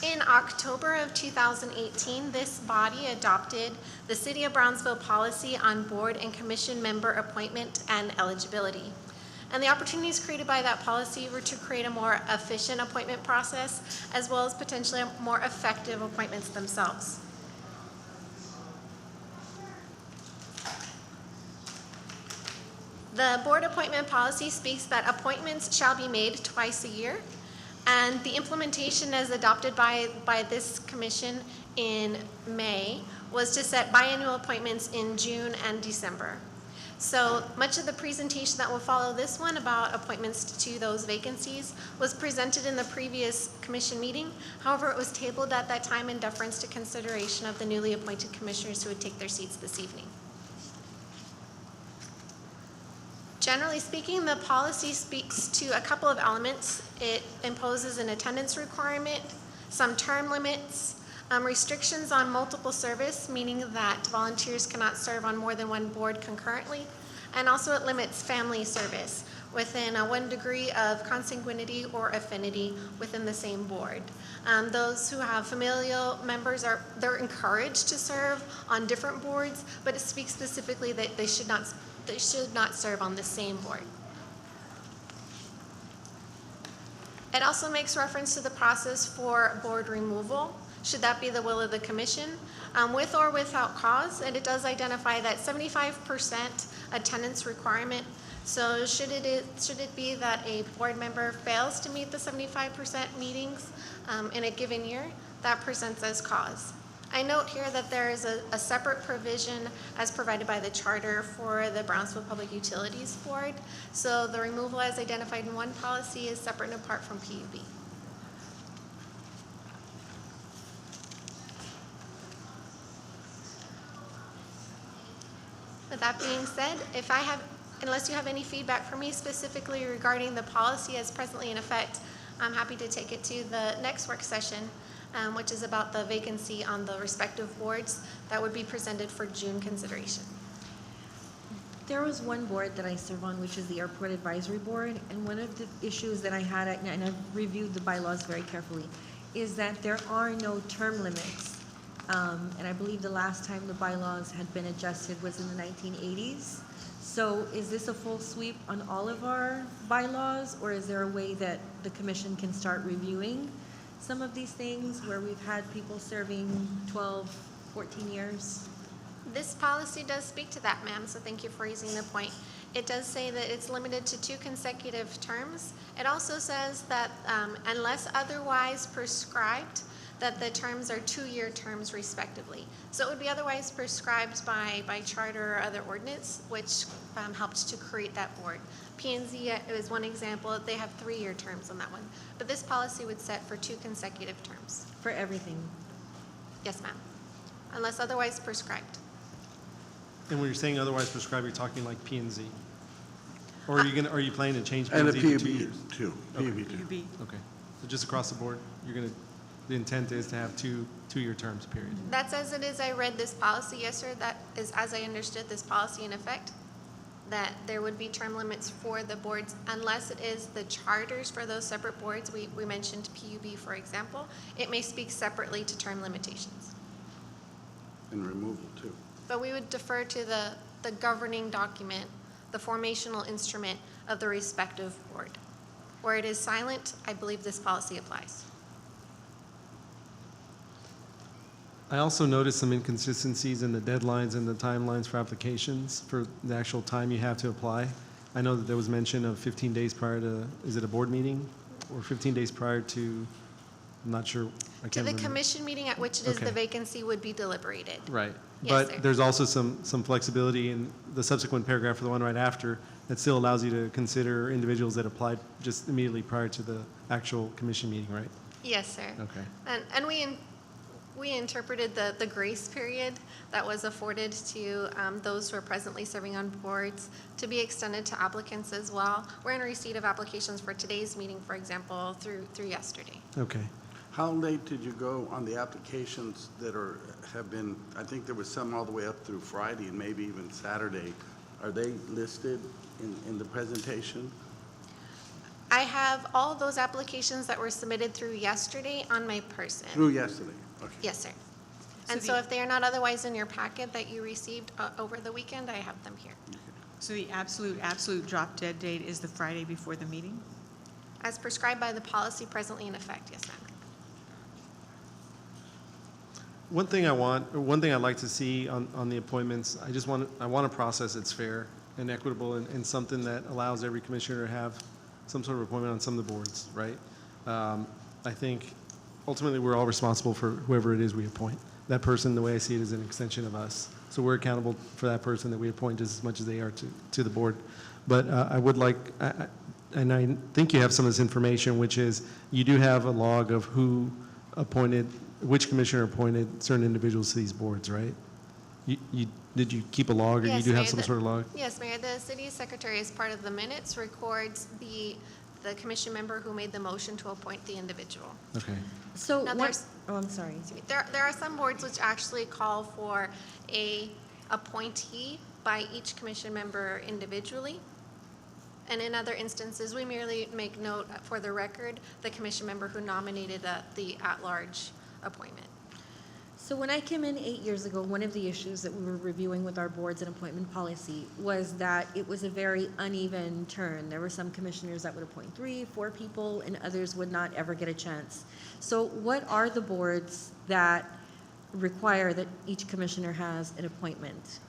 In October of 2018, this body adopted the City of Brownsville policy on board and commission member appointment and eligibility. And the opportunities created by that policy were to create a more efficient appointment process, as well as potentially more effective appointments themselves. The board appointment policy speaks that appointments shall be made twice a year, and the implementation as adopted by this commission in May was to set biannual appointments in June and December. So much of the presentation that will follow this one about appointments to those vacancies was presented in the previous commission meeting. However, it was tabled at that time in deference to consideration of the newly appointed commissioners who would take their seats this evening. Generally speaking, the policy speaks to a couple of elements. It imposes an attendance requirement, some term limits, restrictions on multiple service, meaning that volunteers cannot serve on more than one board concurrently, and also it limits family service within 1 degree of consanguinity or affinity within the same board. Those who have familial members they're encouraged to serve on different boards, but it speaks specifically that they should not serve on the same board. It also makes reference to the process for board removal, should that be the will of the commission, with or without cause, and it does identify that 75% attendance requirement. So should it be that a board member fails to meet the 75% meetings in a given year, that presents as cause. I note here that there is a separate provision as provided by the charter for the Brownsville Public Utilities Board. So the removal as identified in one policy is separate and apart from PUB. With that being said, unless you have any feedback for me specifically regarding the policy as presently in effect, I'm happy to take it to the next work session, which is about the vacancy on the respective boards that would be presented for June consideration. There was one board that I serve on, which is the Airport Advisory Board, and one of the issues that I had, and I've reviewed the bylaws very carefully, is that there are no term limits. And I believe the last time the bylaws had been adjusted was in the 1980s. So is this a full sweep on all of our bylaws, or is there a way that the commission can start reviewing some of these things where we've had people serving 12, 14 years? This policy does speak to that, ma'am, so thank you for raising the point. It does say that it's limited to 2 consecutive terms. It also says that unless otherwise prescribed, that the terms are 2-year terms respectively. So it would be otherwise prescribed by charter or other ordinance, which helped to create that board. P&Z is one example. They have 3-year terms on that one. But this policy would set for 2 consecutive terms. For everything? Yes, ma'am, unless otherwise prescribed. And when you're saying otherwise prescribed, you're talking like P&Z? Or are you planning to change And P&Z a to 2 years? PUB too. Okay. PUB too. Okay. So just across the board, the intent is to have 2-year terms, period. That's as it is. I read this policy, yes, sir. That is as I understood this policy in effect, that there would be term limits for the boards unless it is the charters for those separate boards. We mentioned PUB, for example. It may speak separately to term limitations. And removal too. But we would defer to the governing document, the formational instrument of the respective board. Where it is silent, I believe this policy applies. I also noticed some inconsistencies in the deadlines and the timelines for applications for the actual time you have to apply. I know that there was mention of 15 days prior to, is it a board meeting? Or 15 days prior to, I'm not sure, I can't To the remember. commission meeting at which it is Okay. the vacancy would be deliberated. Right. Yes, sir. But there's also some flexibility in the subsequent paragraph for the one right after that still allows you to consider individuals that applied just immediately prior to the actual commission meeting, right? Yes, sir. Okay. And we interpreted the grace period that was afforded to those who are presently serving on boards to be extended to applicants as well. We're in receipt of applications for today's meeting, for example, through yesterday. Okay. How late did you go on the applications that have been, I think there was some all the way up through Friday and maybe even Saturday. Are they listed in the presentation? I have all of those applications that were submitted through yesterday on my person. Through yesterday, okay. Yes, sir. And so if they are not otherwise in your packet that you received over the weekend, I have them here. So the absolute drop dead date is the Friday before the meeting? As prescribed by the policy presently in effect, yes, ma'am. One thing I'd like to see on the appointments, I want a process that's fair. and equitable and something that allows every commissioner to have some sort of appointment on some of the boards, right? I think ultimately we're all responsible for whoever it is we appoint. That person, the way I see it, is an extension of us. So we're accountable for that person that we appoint as much as they are to the board. But I would like, and I think you have some of this information, which is you do have a log of who appointed, which commissioner appointed certain individuals to these boards, right? Did you keep a log, or you Yes, do have Mayor, some sort of log? Yes, Mayor, the city secretary, as part of the minutes, records the commission member who made the motion to appoint the individual. Okay. So Now, what, there's- oh, I'm sorry. There are some boards which actually call for a appointee by each commission member individually. And in other instances, we merely make note for the record, the commission member who nominated the at-large appointment. So when I came in 8 years ago, one of the issues that we were reviewing with our boards and appointment policy was that it was a very uneven turn. There were some commissioners that would appoint 3, 4 people, and others would not ever get a chance. So what are the boards that require that each commissioner has an appointment?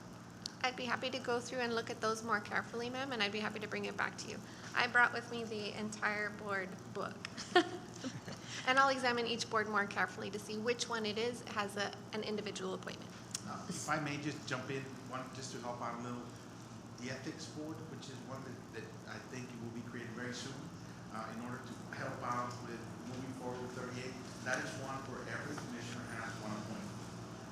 I'd be happy to go through and look at those more carefully, ma'am, and I'd be happy to bring it back to you. I brought with me the entire board book. And I'll examine each board more carefully to see which one it is has an individual appointment. If I may just jump in, just to help out a little, the ethics board, which is one that I think will be created very soon, in order to help out with moving forward with 38, that is one where every commissioner has one appointment.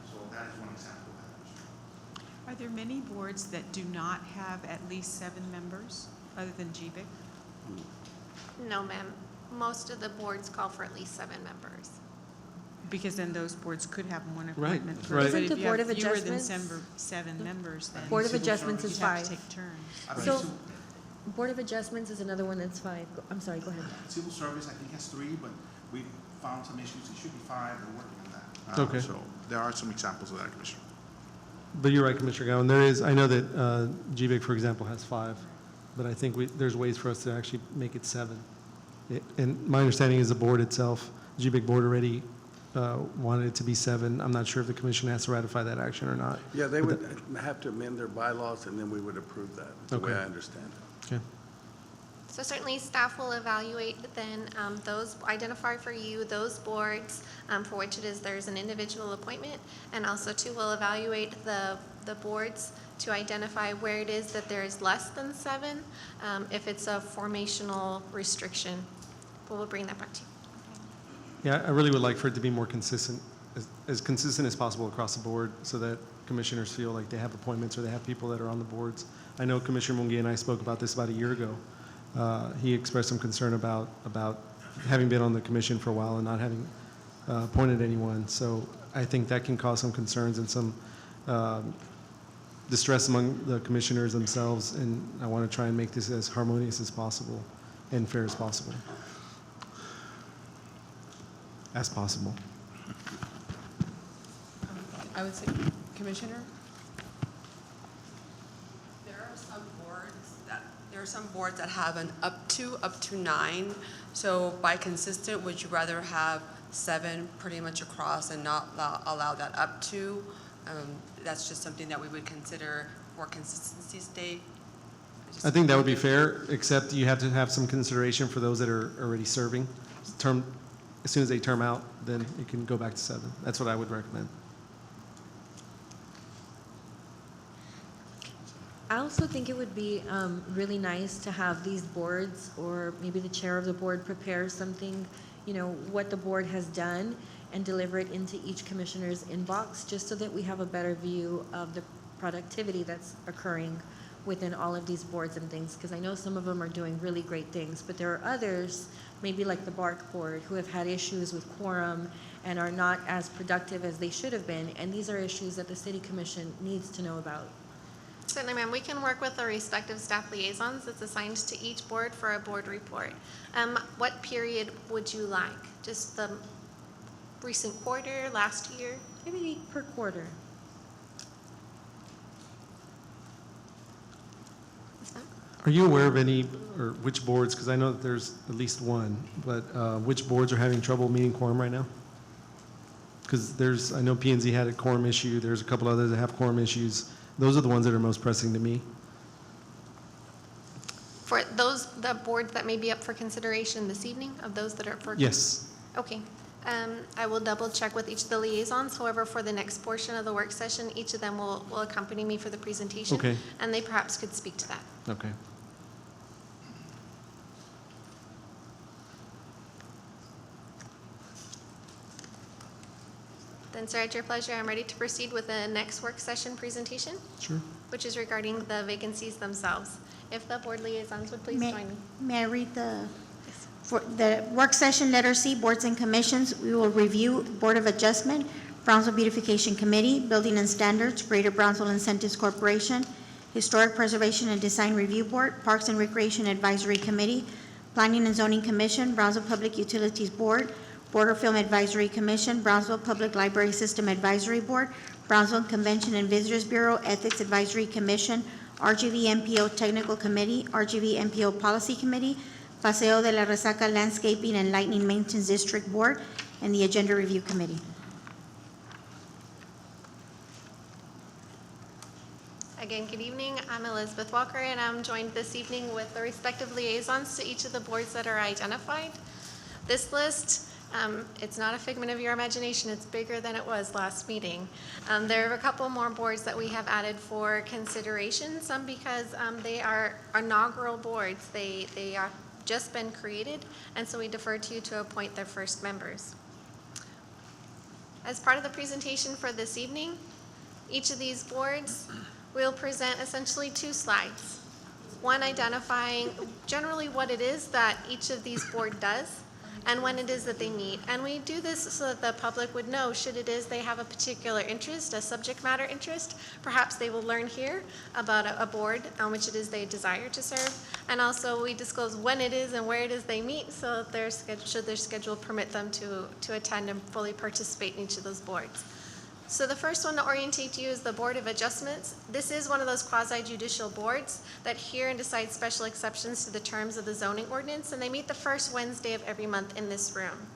So that is one example of that. Are there many boards that do not have at least 7 members, other than GBIC? No, ma'am. Most of the boards call for at least 7 members. Because then those boards could have one Right, appointment. right. Isn't But the if you Board have of fewer than Adjustments- 7 members, then Board of Civil Adjustments service, is you have 5. to take turns. I believe So, civil- Board of Adjustments is another one that's 5. I'm sorry, go ahead. Civil service, I think, has 3, but we found some issues. It should be 5. We're working on that. Okay. So there are some examples of that, Commissioner. But you're right, Commissioner Gowan. There is, I know that GBIC, for example, has 5, but I think there's ways for us to actually make it 7. And my understanding is the board itself, GBIC board already wanted it to be 7. I'm not sure if the commission has to ratify that action or not. Yeah, they But would have to amend their bylaws, and then we would approve that, the way Okay. I understand it. Okay. So certainly staff will evaluate then those, identify for you those boards for which it is there's an individual appointment, and also too will evaluate the boards to identify where it is that there is less than 7, if it's a formational restriction. But we'll bring that back to you. Yeah, I really would like for it to be more consistent, as consistent as possible across the board, so that commissioners feel like they have appointments or they have people that are on the boards. I know Commissioner Munguia and I spoke about this about a year ago. He expressed some concern about having been on the commission for a while and not having appointed anyone. So I think that can cause some concerns and some distress among the commissioners themselves, and I want to try and make this as harmonious as possible and fair as possible. As possible. I would say, Commissioner? There are some boards that have an up to 9. So by consistent, would you rather have 7 pretty much across and not allow that up to? That's just something that we would consider for consistency's sake. I think that would be fair, except you have to have some consideration for those that are already serving. As soon as they term out, then you can go back to 7. That's what I would recommend. I also think it would be really nice to have these boards, or maybe the chair of the board prepare something, what the board has done, and deliver it into each commissioner's inbox, just so that we have a better view of the productivity that's occurring within all of these boards and things, because I know some of them are doing really great things, but there are others, maybe like the BARC board, who have had issues with quorum and are not as productive as they should have been, and these are issues that the City Commission needs to know about. Certainly, ma'am. We can work with the respective staff liaisons that's assigned to each board for a board report. What period would you like? Just the recent quarter, last year? Maybe per quarter. Are you aware of any, or which boards, because I know that there's at least one, but which boards are having trouble meeting quorum right now? Because I know P and Z had a quorum issue, there's a couple others that have quorum issues. Those are the ones that are most pressing to me. For those, the boards that may be up for consideration this evening, of those that are for. Yes. Okay. I will double check with each of the liaisons. However, for the next portion of the work session, each of them will accompany me for the presentation. Okay. And they perhaps could speak to that. Okay. Then, sir, at your pleasure, I'm ready to proceed with the next work session presentation, Sure. which is regarding the vacancies themselves. If the board liaisons would please join me. May I read for the work session, letter C, boards and commissions? We will review Board of Adjustment, Brownsville Beautification Committee, Building and Standards, Greater Brownsville Incentives Corporation, Historic Preservation and Design Review Board, Parks and Recreation Advisory Committee, Planning and Zoning Commission, Brownsville Public Utilities Board, Border Film Advisory Commission, Brownsville Public Library System Advisory Board, Brownsville Convention and Visitors Bureau Ethics Advisory Commission, RGV MPO Technical Committee, RGV MPO Policy Committee, Paseo de la Resaca Landscaping and Lightning Maintenance District Board, and the Agenda Review Committee. Again, good evening. I'm Elizabeth Walker, and I'm joined this evening with the respective liaisons to each of the boards that are identified. This list, it's not a figment of your imagination. It's bigger than it was last meeting. There are a couple more boards that we have added for consideration, some because they are inaugural boards. They are just been created, and so we defer to you to appoint their first members. As part of the presentation for this evening, each of these boards will present essentially two slides. One identifying generally what it is that each of these board does and when it is that they meet. And we do this so that the public would know, should it is they have a particular interest, a subject matter interest, perhaps they will learn here about a board on which it is they desire to serve. And also we disclose when it is and where it is they meet, so that should their schedule permit them to attend and fully participate in each of those boards. So the first one to orientate you is the Board of Adjustments. This is one of those quasi-judicial boards that hear and decide special exceptions to the terms of the zoning ordinance, and they meet the first Wednesday of every month in this room.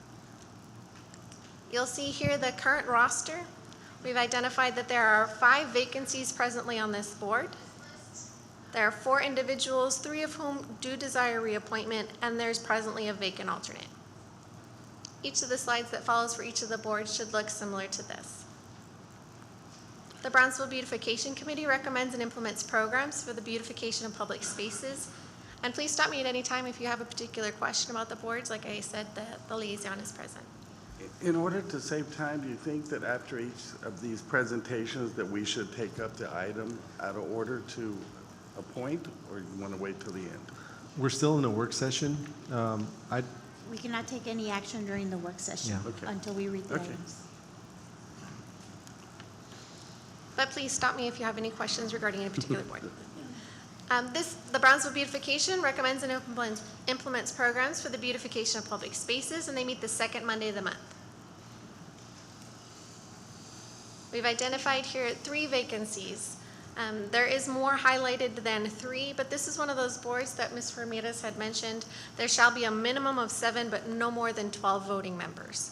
You'll see here the current roster. We've identified that there are 5 vacancies presently on this board. There are 4 individuals, 3 of whom do desire reappointment, and there's presently a vacant alternate. Each of the slides that follows for each of the boards should look similar to this. The Brownsville Beautification Committee recommends and implements programs for the beautification of public spaces. And please stop me at any time if you have a particular question about the boards. Like I said, the liaison is present. In order to save time, do you think that after each of these presentations that we should take up the item out of order to appoint, or you want to wait till the end? We're still in a work session. We cannot take any action during the work session until we read the items. But please stop me if you have any questions regarding any particular board. The Brownsville Beautification recommends and implements programs for the beautification of public spaces, and they meet the second Monday of the month. We've identified here 3 vacancies. There is more highlighted than 3, but this is one of those boards that Ms. Ramirez had mentioned. There shall be a minimum of 7, but no more than 12 voting members.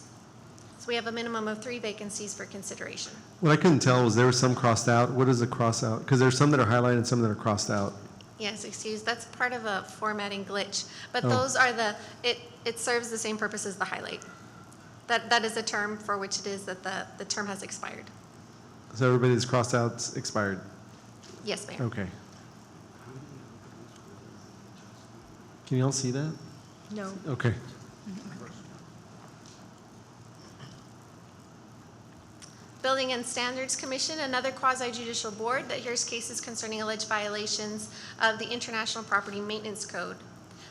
So we have a minimum of 3 vacancies for consideration. What I couldn't tell was there was some crossed out. What is a cross out? Because there's some that are highlighted and some that are crossed out. Yes, excuse, that's part of a formatting glitch. But those are it serves the same purpose as the highlight. That is a term for which it is that the term has expired. So everybody's crossed out expired? Yes, Mayor. Okay. Can you all see that? No. Okay. Building and Standards Commission, another quasi-judicial board that hears cases concerning alleged violations of the International Property Maintenance Code.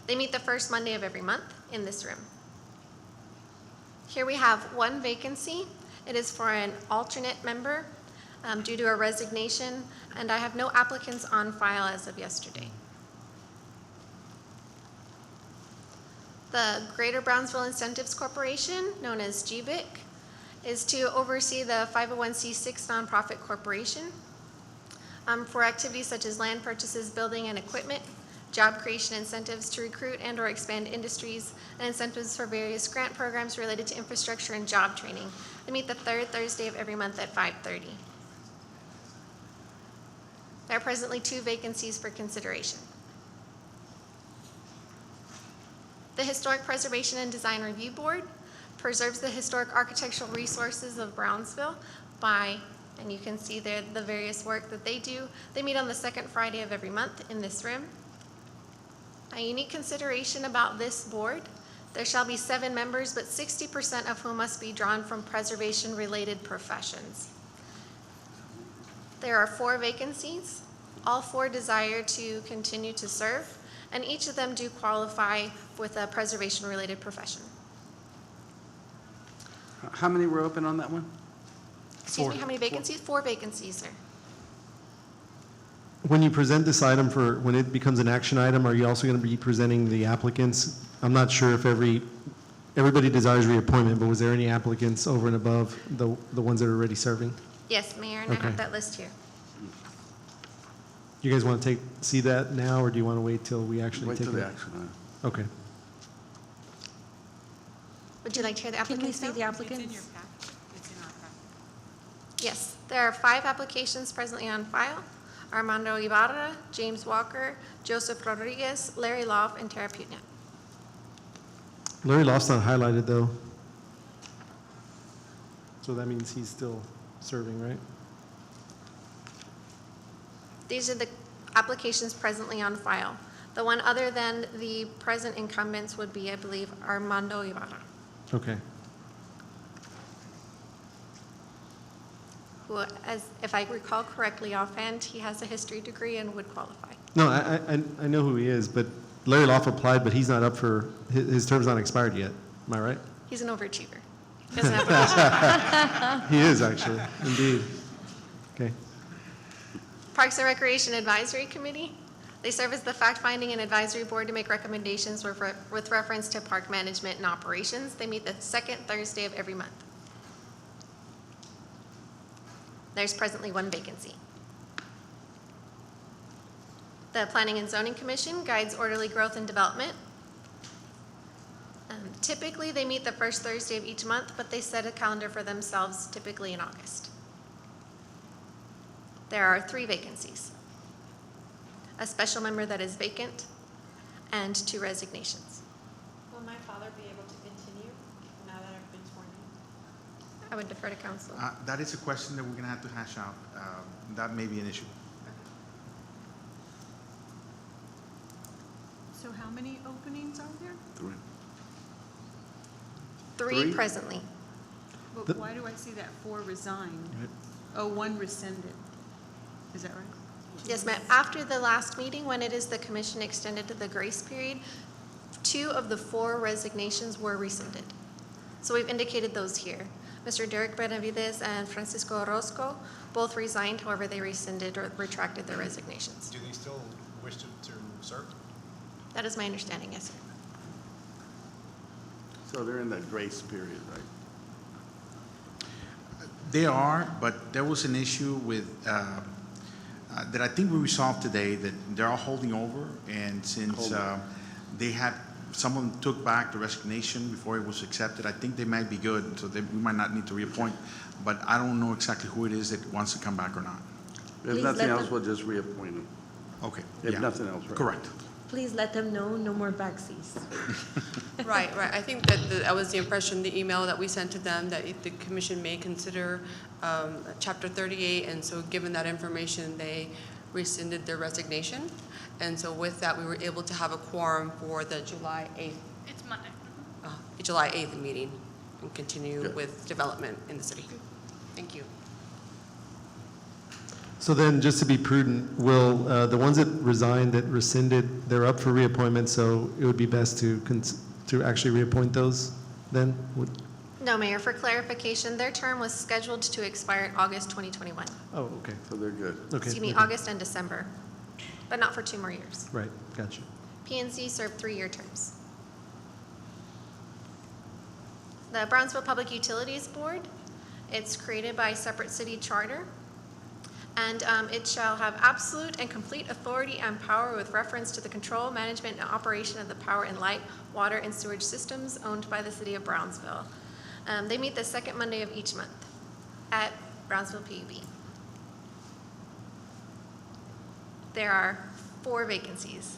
They meet the first Monday of every month in this room. Here we have 1 vacancy. It is for an alternate member due to a resignation, and I have no applicants on file as of yesterday. The Greater Brownsville Incentives Corporation, known as GBIC, is to oversee the 501c6 nonprofit corporation for activities such as land purchases, building and equipment, job creation incentives to recruit and or expand industries, and incentives for various grant programs related to infrastructure and job training. They meet the 3rd Thursday of every month at 5:30. There are presently 2 vacancies for consideration. The Historic Preservation and Design Review Board preserves the historic architectural resources of Brownsville by, and you can see there the various work that they do. They meet on the second Friday of every month in this room. A unique consideration about this board: there shall be 7 members, but 60% of whom must be drawn from preservation-related professions. There are 4 vacancies. All 4 desire to continue to serve, and each of them do qualify with a preservation-related profession. How many were open on that one? Excuse me, how many vacancies? 4 vacancies, sir. When you present this item when it becomes an action item, are you also going to be presenting the applicants? I'm not sure if everybody desires reappointment, but was there any applicants over and above the ones that are already serving? Yes, Mayor, and I Okay. have that list here. You guys want to see that now, or do you want to wait till we actually Wait take till it? the action item. Okay. Would you like to hear the Can we applicants see now? the applicants? Yes, there are 5 applications presently on file: Armando Ibarra, James Walker, Joseph Rodriguez, Larry Loff, and Tara Putnam. Larry Loft's not highlighted, though. So that means he's still serving, right? These are the applications presently on file. The one other than the present incumbents would be, I believe, Armando Ibarra, Okay. who, as if I recall correctly offhand, he has a history degree and would qualify. No, I know who he is, but Larry Loft applied, but he's not up for, his term's not expired yet. Am I right? He's an overachiever. He doesn't have He is, actually, indeed. Okay. Parks and Recreation Advisory Committee. They serve as the fact-finding and advisory board to make recommendations with reference to park management and operations. They meet the second Thursday of every month. There's presently 1 vacancy. The Planning and Zoning Commission guides orderly growth and development. Typically, they meet the first Thursday of each month, but they set a calendar for themselves, typically in August. There are 3 vacancies: a special member that is vacant, and 2 resignations. Will my father be able to continue now that I've been sworn in? I would defer to council. That is a question that we're going to have to hash out. That may be an issue. So how many openings are there? 3 3? presently. But why do I see that 4 resigned? Oh, 1 rescinded. Is that right? Yes, ma'am. After the last meeting, when it is the commission extended to the grace period, 2 of the 4 resignations were rescinded. So we've indicated those here. Mr. Derek Benavides and Francisco Orozco both resigned, however, they rescinded or retracted their resignations. Do they still wish to serve? That is my understanding, yes, sir. So they're in that grace period, right? They are, but there was an issue with, that I think we resolved today, that they're all holding over, and since they had, someone took back the resignation before it was accepted, I think they might be good, so we might not need to reappoint, but I don't know exactly who it is that wants to come back or not. If Please nothing let else, them- we'll just reappoint them. Okay. If yeah. nothing else, right? Correct. Please let them know, no more backseas. Right, right. I think that that was the impression, the email that we sent to them, that the commission may consider Chapter 38, and so given that information, they rescinded their resignation. And so with that, we were able to have a quorum for the July 8th. It's Monday. July 8th meeting and continue Good. with development in the city. Thank you. So then, just to be prudent, will, the ones that resigned, that rescinded, they're up for reappointment, so it would be best to actually reappoint those then? No, Mayor, for clarification, their term was scheduled to expire in August 2021. Oh, okay. So they're good. Okay. Excuse me, okay. August and December, but not for 2 more years. Right, gotcha. PNC served 3-year terms. The Brownsville Public Utilities Board, it's created by a separate city charter, and it shall have absolute and complete authority and power with reference to the control, management, and operation of the power and light, water, and sewage systems owned by the city of Brownsville. They meet the second Monday of each month at Brownsville PUB. There are 4 vacancies.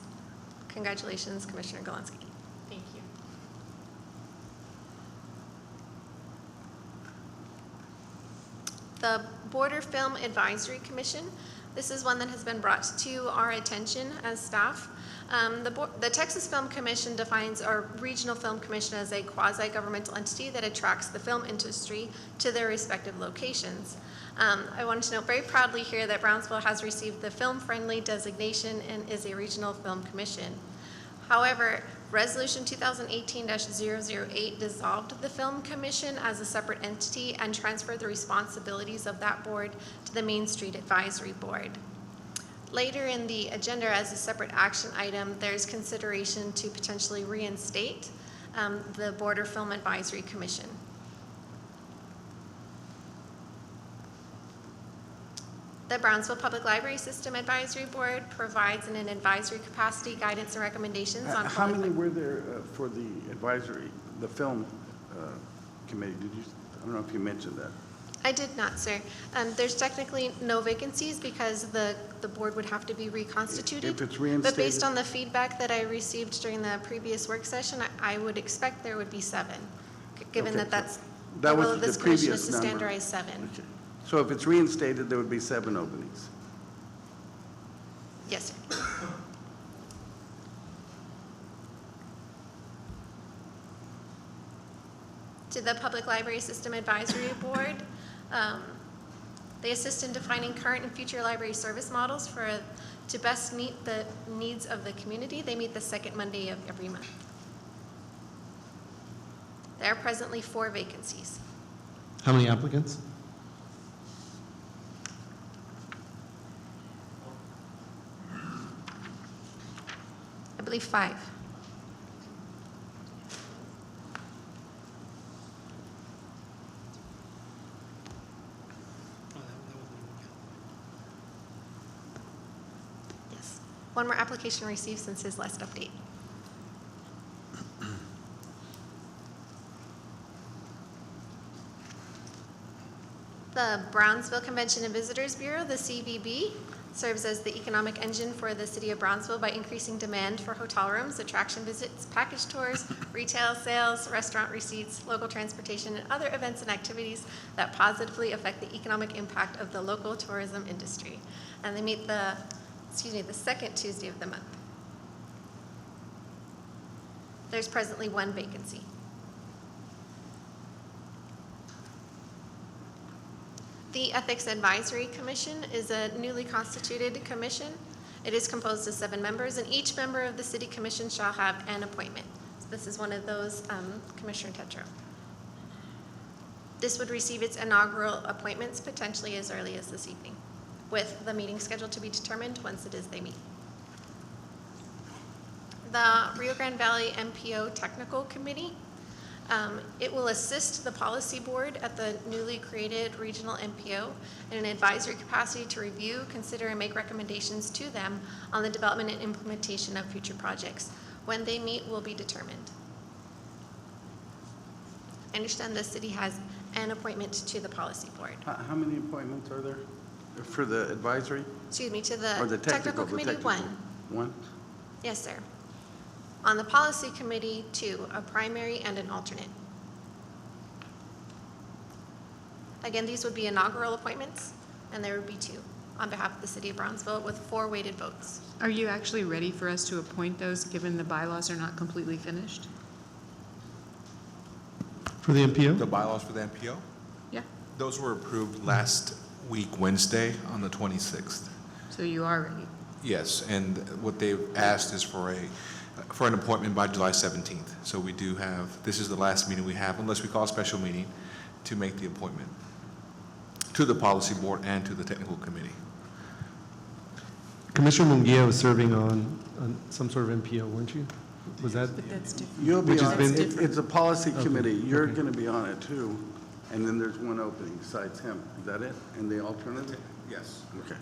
Congratulations, Commissioner Galinsky. Thank you. The Border Film Advisory Commission. This is one that has been brought to our attention as staff. The Texas Film Commission defines our Regional Film Commission as a quasi-governmental entity that attracts the film industry to their respective locations. I wanted to note very proudly here that Brownsville has received the film-friendly designation and is a regional film commission. However, Resolution 2018-008 dissolved the Film Commission as a separate entity and transferred the responsibilities of that board to the Main Street Advisory Board. Later in the agenda as a separate action item, there's consideration to potentially reinstate the Border Film Advisory Commission. The Brownsville Public Library System Advisory Board provides in an advisory capacity guidance and recommendations on How many were there for the advisory, the film committee? I don't know if you mentioned that. I did not, sir. There's technically no vacancies because the board would have to be reconstituted. If it's reinstated? But based on the feedback that I received during the previous work session, I would expect there would be 7, given Okay, that that's that the was will of the this commission previous is to number. standardize 7. Okay. So if it's reinstated, there would be 7 openings. Yes, sir. To the Public Library System Advisory Board, they assist in defining current and future library service models to best meet the needs of the community. They meet the second Monday of every month. There are presently 4 vacancies. How many applicants? I believe 5. Yes. 1 more application received since his last update. The Brownsville Convention and Visitors Bureau, the CVB, serves as the economic engine for the city of Brownsville by increasing demand for hotel rooms, attraction visits, package tours, retail sales, restaurant receipts, local transportation, and other events and activities that positively affect the economic impact of the local tourism industry. And they meet the second Tuesday of the month. There's presently 1 vacancy. The Ethics Advisory Commission is a newly constituted commission. It is composed of 7 members, and each member of the City Commission shall have an appointment. So this is one of those, Commissioner Tetreault. This would receive its inaugural appointments potentially as early as this evening, with the meeting scheduled to be determined once it is they meet. The Rio Grande Valley MPO Technical Committee. It will assist the policy board at the newly created regional MPO in an advisory capacity to review, consider, and make recommendations to them on the development and implementation of future projects. When they meet will be determined. I understand the city has an appointment to the policy board. How many appointments are there for the advisory? Excuse me, to Or the technical committee, 1. 1? Yes, sir. On the policy committee, 2, a primary and an alternate. Again, these would be inaugural appointments, and there would be 2 on behalf of the city of Brownsville with 4 weighted votes. Are you actually ready for us to appoint those, given the bylaws are not completely finished? For the MPO? The bylaws for the MPO? Yeah. Those were approved last week, Wednesday, on the 26th. So you are ready? Yes, and what they've asked is for an appointment by July 17th. So we do have, this is the last meeting we have, unless we call a special meeting, to make the appointment to the policy board and to the technical committee. Commissioner Munguia was serving on some sort of MPO, weren't you? Was that? But that's different. You'll be Which has on been- it. It's a policy Okay, committee. You're okay. going to be on it too. And then there's 1 opening besides him. Is that it? And the alternative? Yes. Okay.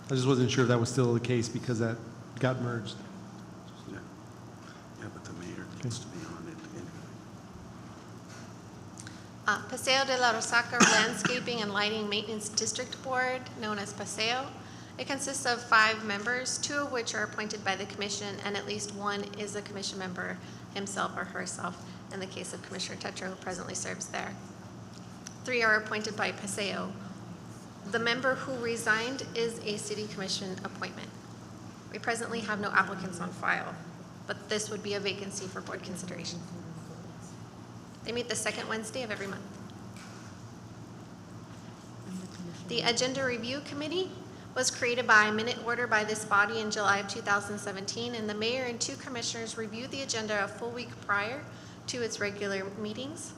I just wasn't sure if that was still the case because that got merged. Yeah. Yeah, but the mayor gets to be on it anyway. Paseo de la Rosaca Landscaping and Lighting Maintenance District Board, known as Paseo. It consists of 5 members, 2 of which are appointed by the commission, and at least 1 is a commission member himself or herself, in the case of Commissioner Tetreault, who presently serves there. 3 are appointed by Paseo. The member who resigned is a city commission appointment. We presently have no applicants on file, but this would be a vacancy for board consideration. They meet the second Wednesday of every month. The Agenda Review Committee was created by minute order by this body in July of 2017, and the mayor and 2 commissioners reviewed the agenda a full week prior to its regular meetings.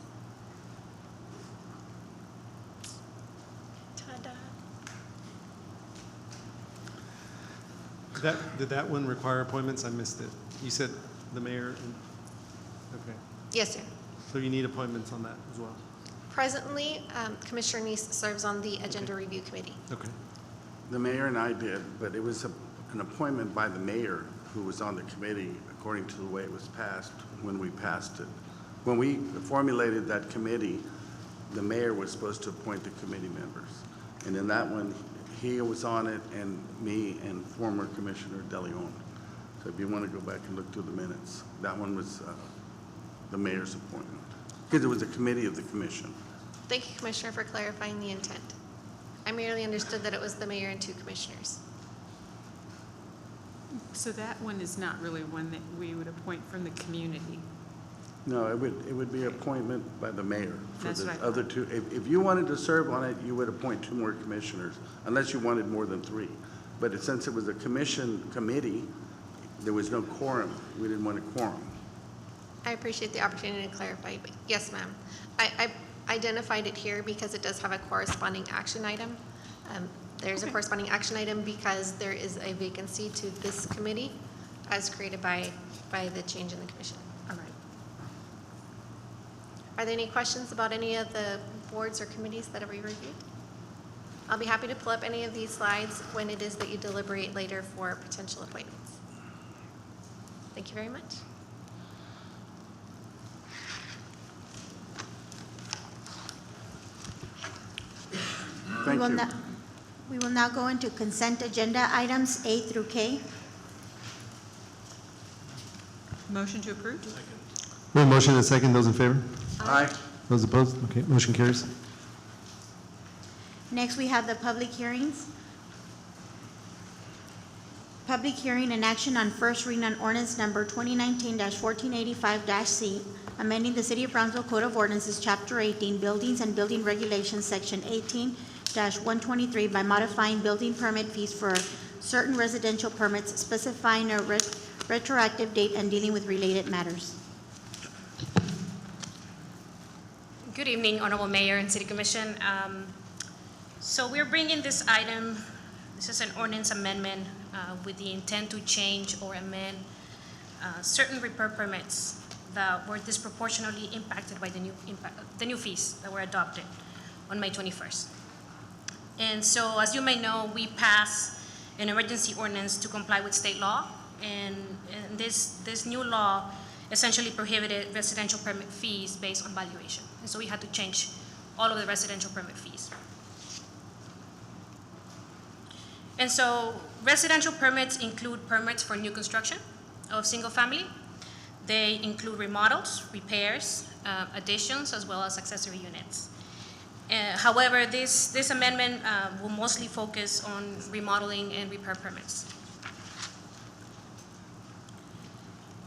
Ta-da. Did that one require appointments? I missed it. You said the mayor and, okay. Yes, sir. So you need appointments on that as well? Presently, Commissioner Neese serves on the Agenda Review Committee. Okay. The mayor and I did, but it was an appointment by the mayor who was on the committee according to the way it was passed when we passed it. When we formulated that committee, the mayor was supposed to appoint the committee members. And in that one, he was on it, and me and former Commissioner De Leon. So if you want to go back and look through the minutes, that one was the mayor's appointment, because it was a committee of the commission. Thank you, Commissioner, for clarifying the intent. I merely understood that it was the mayor and 2 commissioners. So that one is not really one that we would appoint from the community. No, it would be appointment by the mayor for That's the right. other 2. If you wanted to serve on it, you would appoint 2 more commissioners, unless you wanted more than 3. But since it was a commission committee, there was no quorum. We didn't want a quorum. I appreciate the opportunity to clarify, but yes, ma'am. I identified it here because it does have a corresponding action item. There's a corresponding action item because there is a vacancy to this committee as created by the change in the commission. All right. Are there any questions about any of the boards or committees that have we reviewed? I'll be happy to pull up any of these slides when it is that you deliberate later for potential appointments. Thank you very much. Thank you. We will now go into consent agenda items A through K. Motion to approve? We have a motion and a second. Those in favor? Aye. Those opposed? Okay, motion carries. Next, we have the public hearings. Public hearing and action on first reading on ordinance number 2019-1485-C, amending the City of Brownsville Code of Ordinances, Chapter 18, Buildings and Building Regulations, Section 18-123, by modifying building permit fees for certain residential permits, specifying a retroactive date, and dealing with related matters. Good evening, Honorable Mayor and City Commission. So we're bringing this item, this is an ordinance amendment with the intent to change or amend certain repair permits that were disproportionately impacted by the new fees that were adopted on May 21st. And so, as you may know, we passed an emergency ordinance to comply with state law, and this new law essentially prohibited residential permit fees based on valuation. And so we had to change all of the residential permit fees. And so residential permits include permits for new construction of single family. They include remodels, repairs, additions, as well as accessory units. However, this amendment will mostly focus on remodeling and repair permits.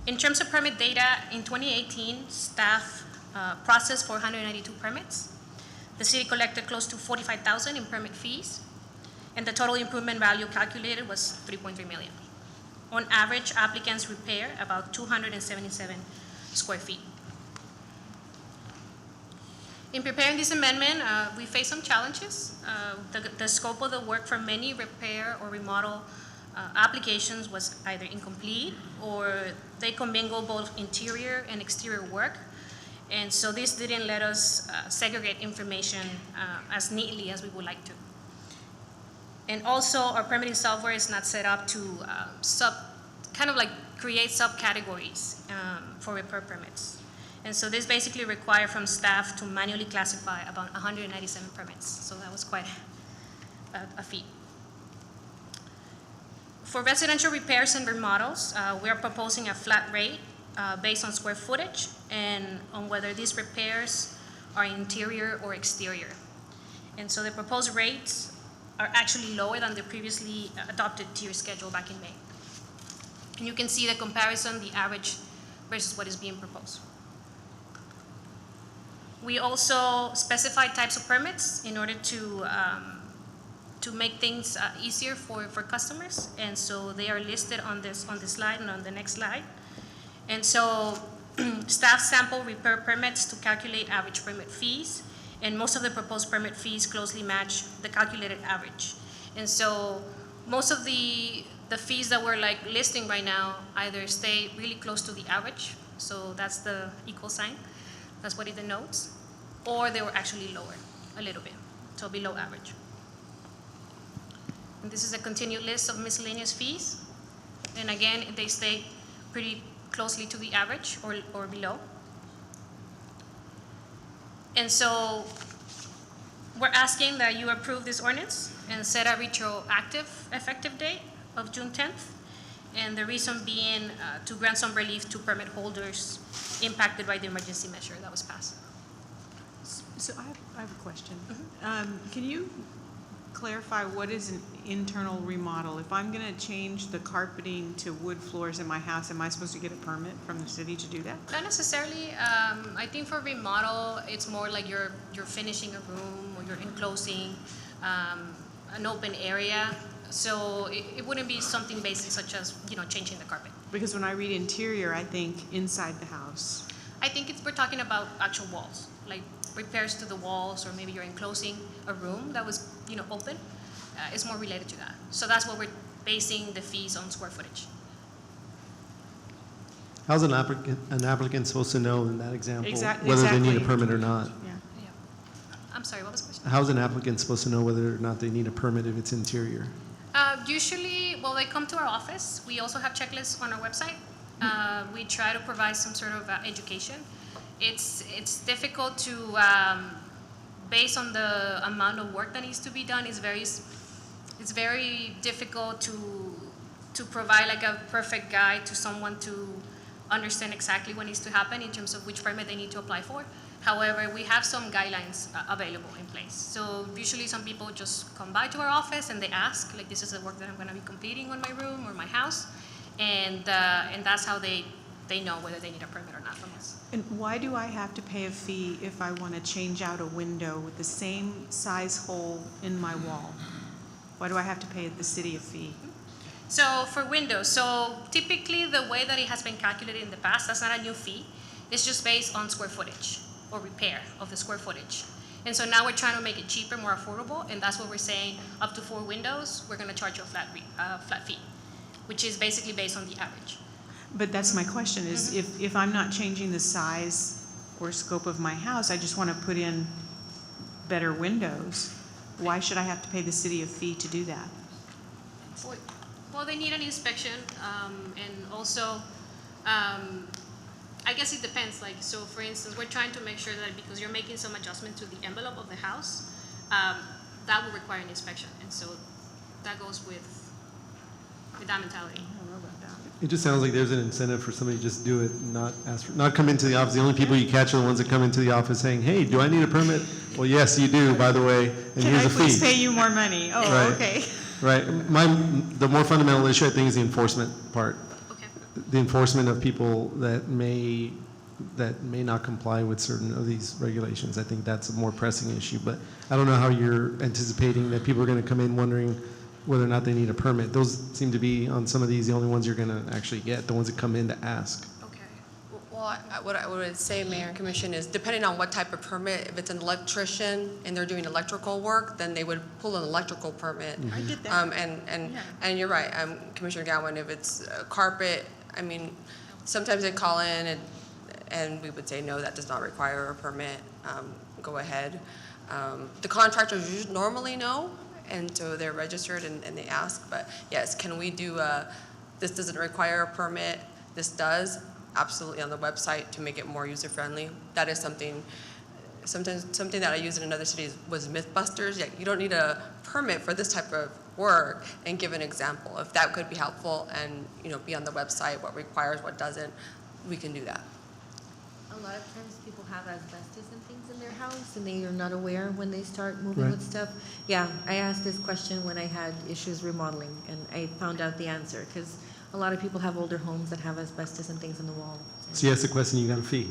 In terms of permit data, in 2018, staff processed 492 permits. The city collected close to $45,000 in permit fees, and the total improvement value calculated was $3.3 million. On average, applicants repair about 277 square feet. In preparing this amendment, we faced some challenges. The scope of the work for many repair or remodel applications was either incomplete or they commingle both interior and exterior work. And so this didn't let us segregate information as neatly as we would like to. And also, our permitting software is not set up to create subcategories for repair permits. And so this basically required from staff to manually classify about 197 permits. So that was quite a feat. For residential repairs and remodels, we are proposing a flat rate based on square footage and on whether these repairs are interior or exterior. And so the proposed rates are actually lower than the previously adopted tier schedule back in May. And you can see the comparison, the average versus what is being proposed. We also specified types of permits in order to make things easier for customers. And so they are listed on this slide and on the next slide. And so staff sample repair permits to calculate average permit fees. And most of the proposed permit fees closely match the calculated average. And so most of the fees that we're like listing right now either stay really close to the average, so that's the equal sign, that's what it denotes, or they were actually lower a little bit, so below average. And this is a continued list of miscellaneous fees, and again, they stay pretty closely to the average or below. And so we're asking that you approve this ordinance and set a retroactive effective date of June 10th. And the reason being to grant some relief to permit holders impacted by the emergency measure that was passed. So I have a question. Can you clarify what is an internal remodel? If I'm going to change the carpeting to wood floors in my house, am I supposed to get a permit from the city to do that? Not necessarily. I think for remodel, it's more like you're finishing a room or you're enclosing an open area. So it wouldn't be something basic such as, changing the carpet. Because when I read interior, I think inside the house. I think we're talking about actual walls, like repairs to the walls, or maybe you're enclosing a room that was, open. It's more related to that. So that's what we're basing the fees on square footage. How's an applicant supposed to know in that example Exactly. whether they need a permit or not? Yeah. I'm sorry, what was the question? How's an applicant supposed to know whether or not they need a permit if it's interior? Usually, they come to our office. We also have checklists on our website. We try to provide some sort of education. It's difficult to, based on the amount of work that needs to be done, it's very difficult to provide like a perfect guide to someone to understand exactly what needs to happen in terms of which permit they need to apply for. However, we have some guidelines available in place. So usually some people just come by to our office and they ask, like, this is the work that I'm going to be completing on my room or my house. And that's how they know whether they need a permit or not from us. And why do I have to pay a fee if I want to change out a window with the same size hole in my wall? Why do I have to pay the city a fee? So for windows, so typically the way that it has been calculated in the past, that's not a new fee. It's just based on square footage or repair of the square footage. And so now we're trying to make it cheaper, more affordable, and that's what we're saying, up to 4 windows, we're going to charge you a flat fee, which is basically based on the average. But that's my question is, if I'm not changing the size or scope of my house, I just want to put in better windows, why should I have to pay the city a fee to do that? Well, they need an inspection, and also, I guess it depends. Like, so for instance, we're trying to make sure that because you're making some adjustment to the envelope of the house, that will require an inspection. And so that goes with that mentality. It just sounds like there's an incentive for somebody to just do it and not ask for, not come into the office. The only people you catch are the ones that come into the office saying, hey, do I need a permit? Well, yes, you do, by the way, and Can here's I a fee. please pay you more money? Oh, Right. okay. Right. The more fundamental issue, I think, is the enforcement part. Okay. The enforcement of people that may not comply with certain of these regulations. I think that's a more pressing issue. But I don't know how you're anticipating that people are going to come in wondering whether or not they need a permit. Those seem to be, on some of these, the only ones you're going to actually get, the ones that come in to ask. Well, what I would say, Mayor and Commission, is depending on what type of permit, if it's an electrician and they're doing electrical work, then they would pull an electrical permit. I get that. And you're right, Commissioner Gowan, if it's carpet, I mean, sometimes they call in and we would say, no, that does not require a permit, go ahead. The contractors usually normally know, and so they're registered and they ask, but yes, can we do this doesn't require a permit, this does? Absolutely, on the website to make it more user-friendly. That is something that I use in another city was Mythbusters. Yeah, you don't need a permit for this type of work, and give an example. If that could be helpful and be on the website, what requires, what doesn't, we can do that. A lot of times people have asbestos and things in in their house and they are not aware when they start moving Right. with stuff? Yeah, I asked this question when I had issues remodeling, and I found out the answer, because a lot of people have older homes that have asbestos and things in the wall. So you asked the question, you got a fee.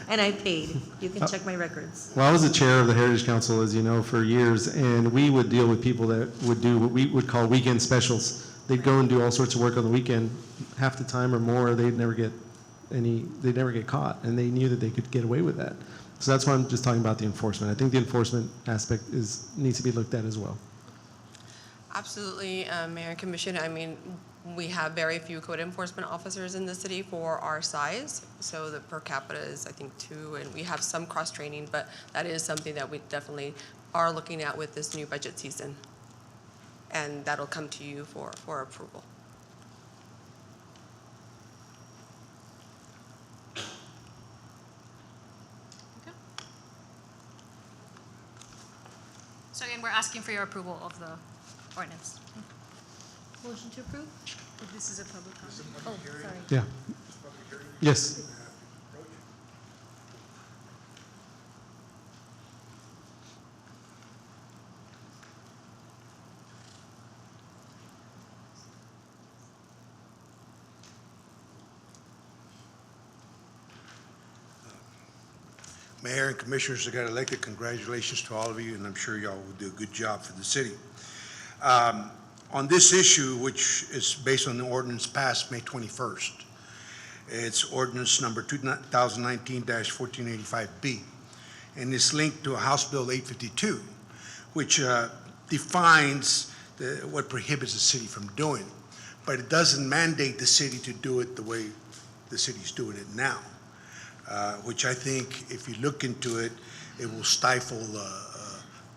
And I paid. You can check my records. Well, I was the chair of the Heritage Council, as you know, for years, and we would deal with people that would do what we would call weekend specials. They'd go and do all sorts of work on the weekend. Half the time or more, they'd never get caught, and they knew that they could get away with that. So that's why I'm just talking about the enforcement. I think the enforcement aspect needs to be looked at as well. Absolutely, Mayor and Commissioner. I mean, we have very few code enforcement officers in the city for our size. So the per capita is, I think, 2, and we have some cross-training, but that is something that we definitely are looking at with this new budget season. And that'll come to you for approval. So again, we're asking for your approval of the ordinance. Motion to approve? If this is a public comment. Oh, sorry. Yeah. Yes. Mayor and Commissioners that got elected, congratulations to all of you, and I'm sure y'all will do a good job for the city. On this issue, which is based on the ordinance passed May 21st, it's ordinance number 2019-1485B, and it's linked to House Bill 852, which defines what prohibits the city from doing, but it doesn't mandate the city to do it the way the city's doing it now. Which I think, if you look into it, it will stifle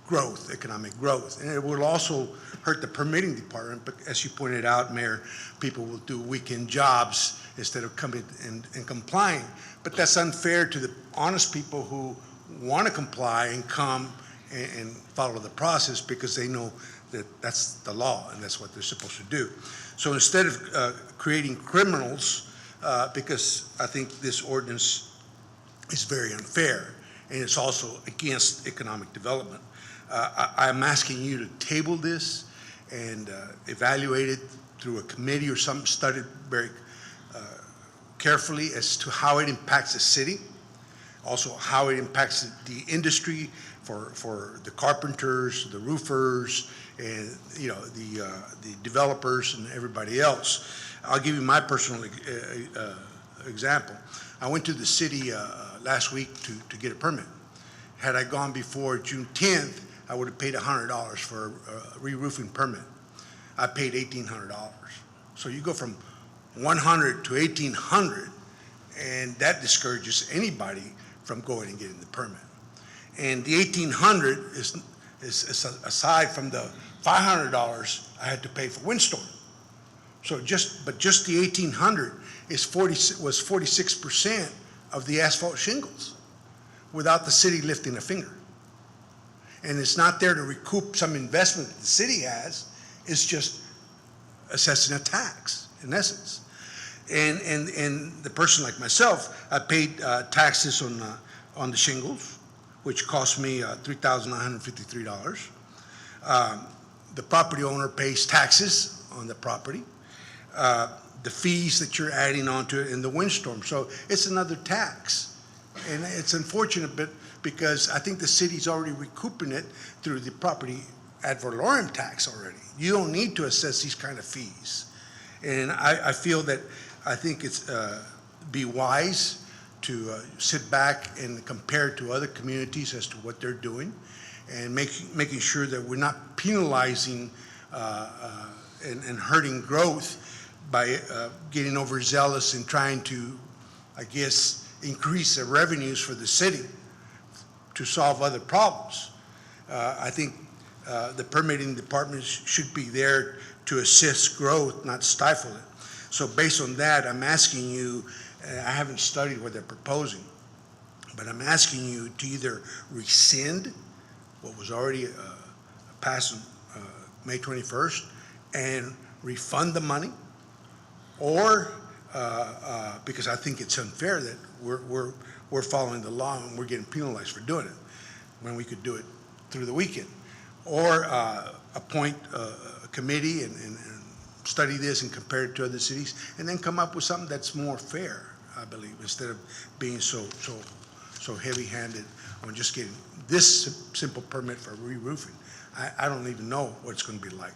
growth, economic growth. And it will also hurt the permitting department, but as you pointed out, Mayor, people will do weekend jobs instead of coming and complying. But that's unfair to the honest people who want to comply and come and follow the process, because they know that that's the law and that's what they're supposed to do. So instead of creating criminals, because I think this ordinance is very unfair, and it's also against economic development. I'm asking you to table this and evaluate it through a committee or something, studied very carefully as to how it impacts the city, also how it impacts the industry for the carpenters, the roofers, and the developers and everybody else. I'll give you my personal example. I went to the city last week to get a permit. Had I gone before June 10th, I would have paid $100 for a re-roofing permit. I paid $1,800. So you go from $100 to $1,800, and that discourages anybody from going and getting the permit. And the $1,800 is aside from the $500 I had to pay for windstorm. So just the $1,800 was 46% of the asphalt shingles without the city lifting a finger. And it's not there to recoup some investment that the city has, it's just assessing a tax, in essence. And the person like myself, I paid taxes on the shingles, which cost me $3,953. The property owner pays taxes on the property. The fees that you're adding onto it in the windstorm. So it's another tax. And it's unfortunate, but because I think the city's already recouping it through the property ad valorem tax already. You don't need to assess these kind of fees. And I feel that I think it's be wise to sit back and compare to other communities as to what they're doing, and making sure that we're not penalizing and hurting growth by getting overzealous and trying to, I guess, increase the revenues for the city to solve other problems. I think the permitting department should be there to assist growth, not stifle it. So based on that, I'm asking you, I haven't studied what they're proposing, but I'm asking you to either rescind what was already passed on May 21st and refund the money, or because I think it's unfair that we're we're following the law and we're getting penalized for doing it, when we could do it through the weekend. Or appoint a committee and study this and compare it to other cities, and then come up with something that's more fair, I believe, instead of being so heavy-handed on just getting this simple permit for re-roofing. I don't even know what it's going to be like.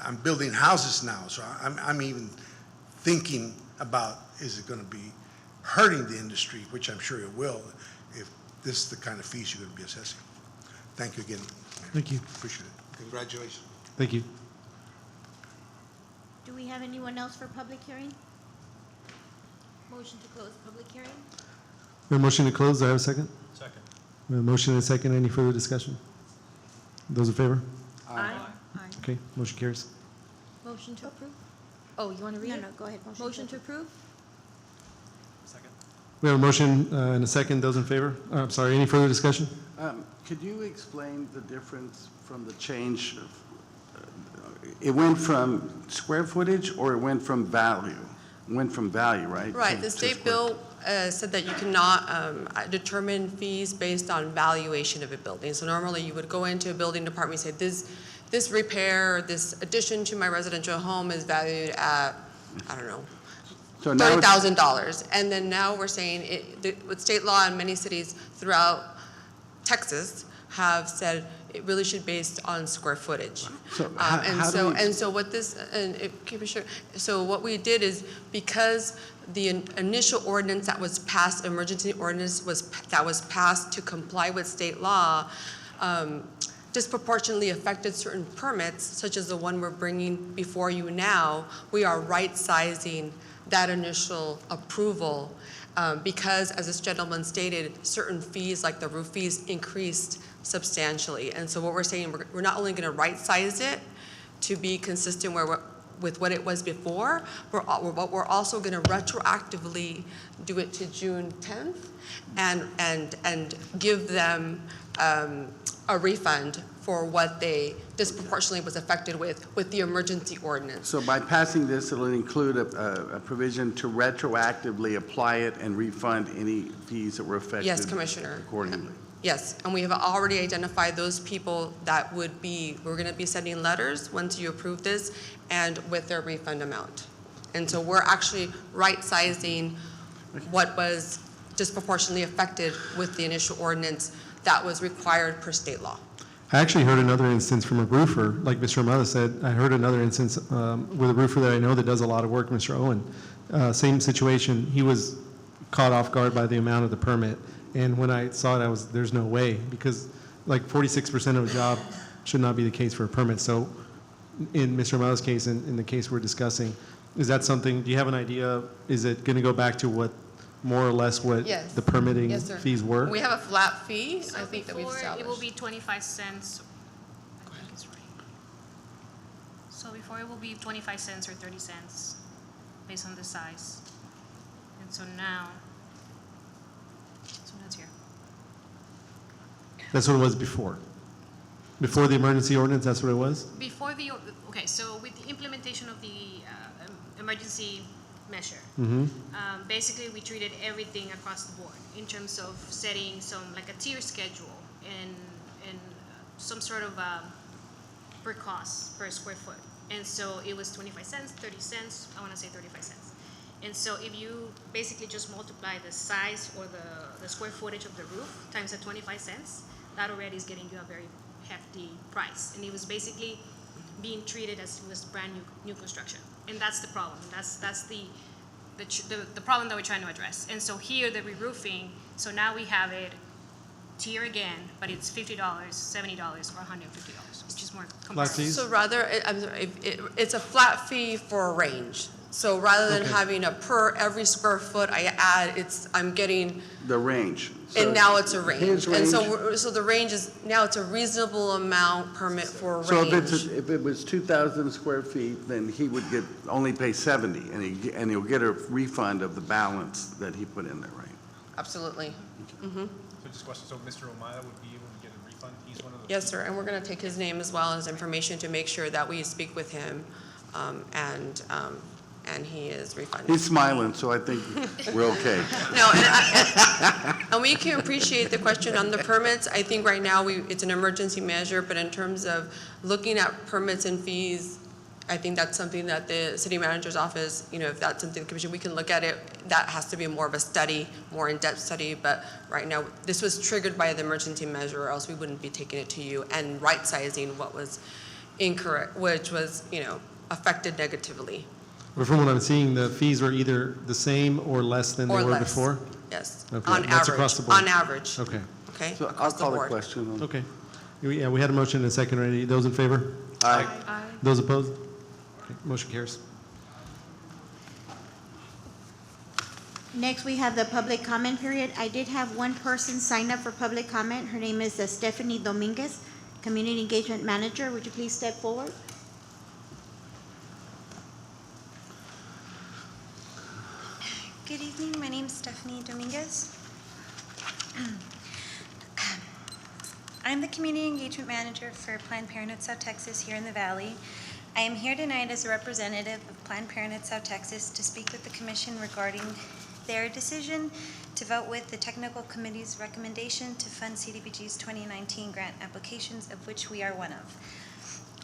I'm building houses now, so I'm even thinking about, is it going to be hurting the industry, which I'm sure it will, if this is the kind of fees you're going to be assessing. Thank you again. Thank you. Appreciate it. Congratulations. Thank you. Do we have anyone else for public hearing? Motion to close public hearing? We have a motion to close. Do I have a second? Second. We have a motion and a second. Any further discussion? Those in favor? Aye. Okay, motion carries. Motion to approve? Oh, you want to read No, it? no, go ahead. Motion to approve? Second. We have a motion and a second. Those in favor? I'm sorry, any further discussion? Could you explain the difference from the change of, it went from square footage or it went from value? It went from value, right? Right, To the state square. bill said that you cannot determine fees based on valuation of a building. So normally you would go into a building department and say, this repair, this addition to my residential home is valued at, I don't know, So now it's- $30,000. And then now we're saying, with state law in many cities throughout Texas have said it really should be based on square footage. So So what we did is, because the initial ordinance that was passed, emergency ordinance that was passed to comply with state law, disproportionately affected certain permits, such as the one we're bringing before you now, we are right-sizing that initial approval because, as this gentleman stated, certain fees, like the roof fees, increased substantially. And so what we're saying, we're not only going to right-size it to be consistent with what it was before, but we're also going to retroactively do it to June 10th and give them a refund for what they disproportionately was affected with the emergency ordinance. So by passing this, it'll include a provision to retroactively apply it and refund any fees that were affected. Yes, Commissioner. Accordingly. Yes, and we have already identified those people that we're going to be sending letters once you approve this and with their refund amount. And so we're actually right-sizing what was disproportionately affected with the initial ordinance that was required per state law. I actually heard another instance from a roofer, like Mr. Amada said. I heard another instance with a roofer that I know that does a lot of work, Mr. Owen. Same situation. He was caught off guard by the amount of the permit. And when I saw it, there's no way, because like 46% of a job should not be the case for a permit. So in Mr. Amada's case, in the case we're discussing, is that something, do you have an idea? Is it going to go back to what, more or less what Yes. the permitting Yes, sir. fees were? We have a flat fee, So I think, that we've before, established. it will be 25 cents. I think it's right. So before it will be 25 cents or 30 cents, based on the size. And so now, so that's here. That's what it was before. Before the emergency ordinance, that's what it was? Before the, okay, so with the implementation of the emergency measure, basically we treated everything across the board in terms of setting like a tier schedule and some sort of per cost per square foot. And so it was 25 cents, 30 cents, I want to say 35 cents. And so if you basically just multiply the size or the square footage of the roof times the 25 cents, that already is getting you a very hefty price. And it was basically being treated as it was brand new construction. And that's the problem. That's the problem that we're trying to address. And so here, the re-roofing, so now we have it tier again, but it's $50, $70, or $150, which is more comparable. So rather, it's a flat fee for a range. So rather than having a per every square foot I add, I'm getting, The range. and now it's a range. His And range- so the range is, now it's a reasonable amount permit for a So range. if it was 2,000 square feet, then he would only pay 70, and he'll get a refund of the balance that he put in there, right? Absolutely. Mhm. So just a question, so Mr. Omada would be able to get a refund? He's one of the. Yes, sir, and we're going to take his name as well as information to make sure that we speak with him and and he is refunding. He's smiling, so I think we're okay. No, and we can appreciate the question on the permits. I think right now it's an emergency measure, but in terms of looking at permits and fees, I think that's something that the city manager's office, if that's something the commission, we can look at it. That has to be more of a study, more in-depth study, but right now, this was triggered by the emergency measure, or else we wouldn't be taking it to you and right-sizing what was incorrect, which was, affected negatively. But from what I'm seeing, the fees were either the same or less than they Or were less. before? Yes, Okay, on that's across average, the board. on average. Okay. Okay, So I'll across the call the board. question. Okay. Yeah, we had a motion and a second already. Those in favor? Aye. Those opposed? Okay, motion carries. Next, we have the public comment period. I did have one person sign up for public comment. Her name is Stephanie Dominguez, Community Engagement Manager. Would you please step forward? Good evening, my name is Stephanie Dominguez. I'm the Community Engagement Manager for Planned Parenthood South Texas here in the Valley. I am here tonight as a representative of Planned Parenthood South Texas to speak with the Commission regarding their decision to vote with the Technical Committee's recommendation to fund CDBG's 2019 grant applications, of which we are one of.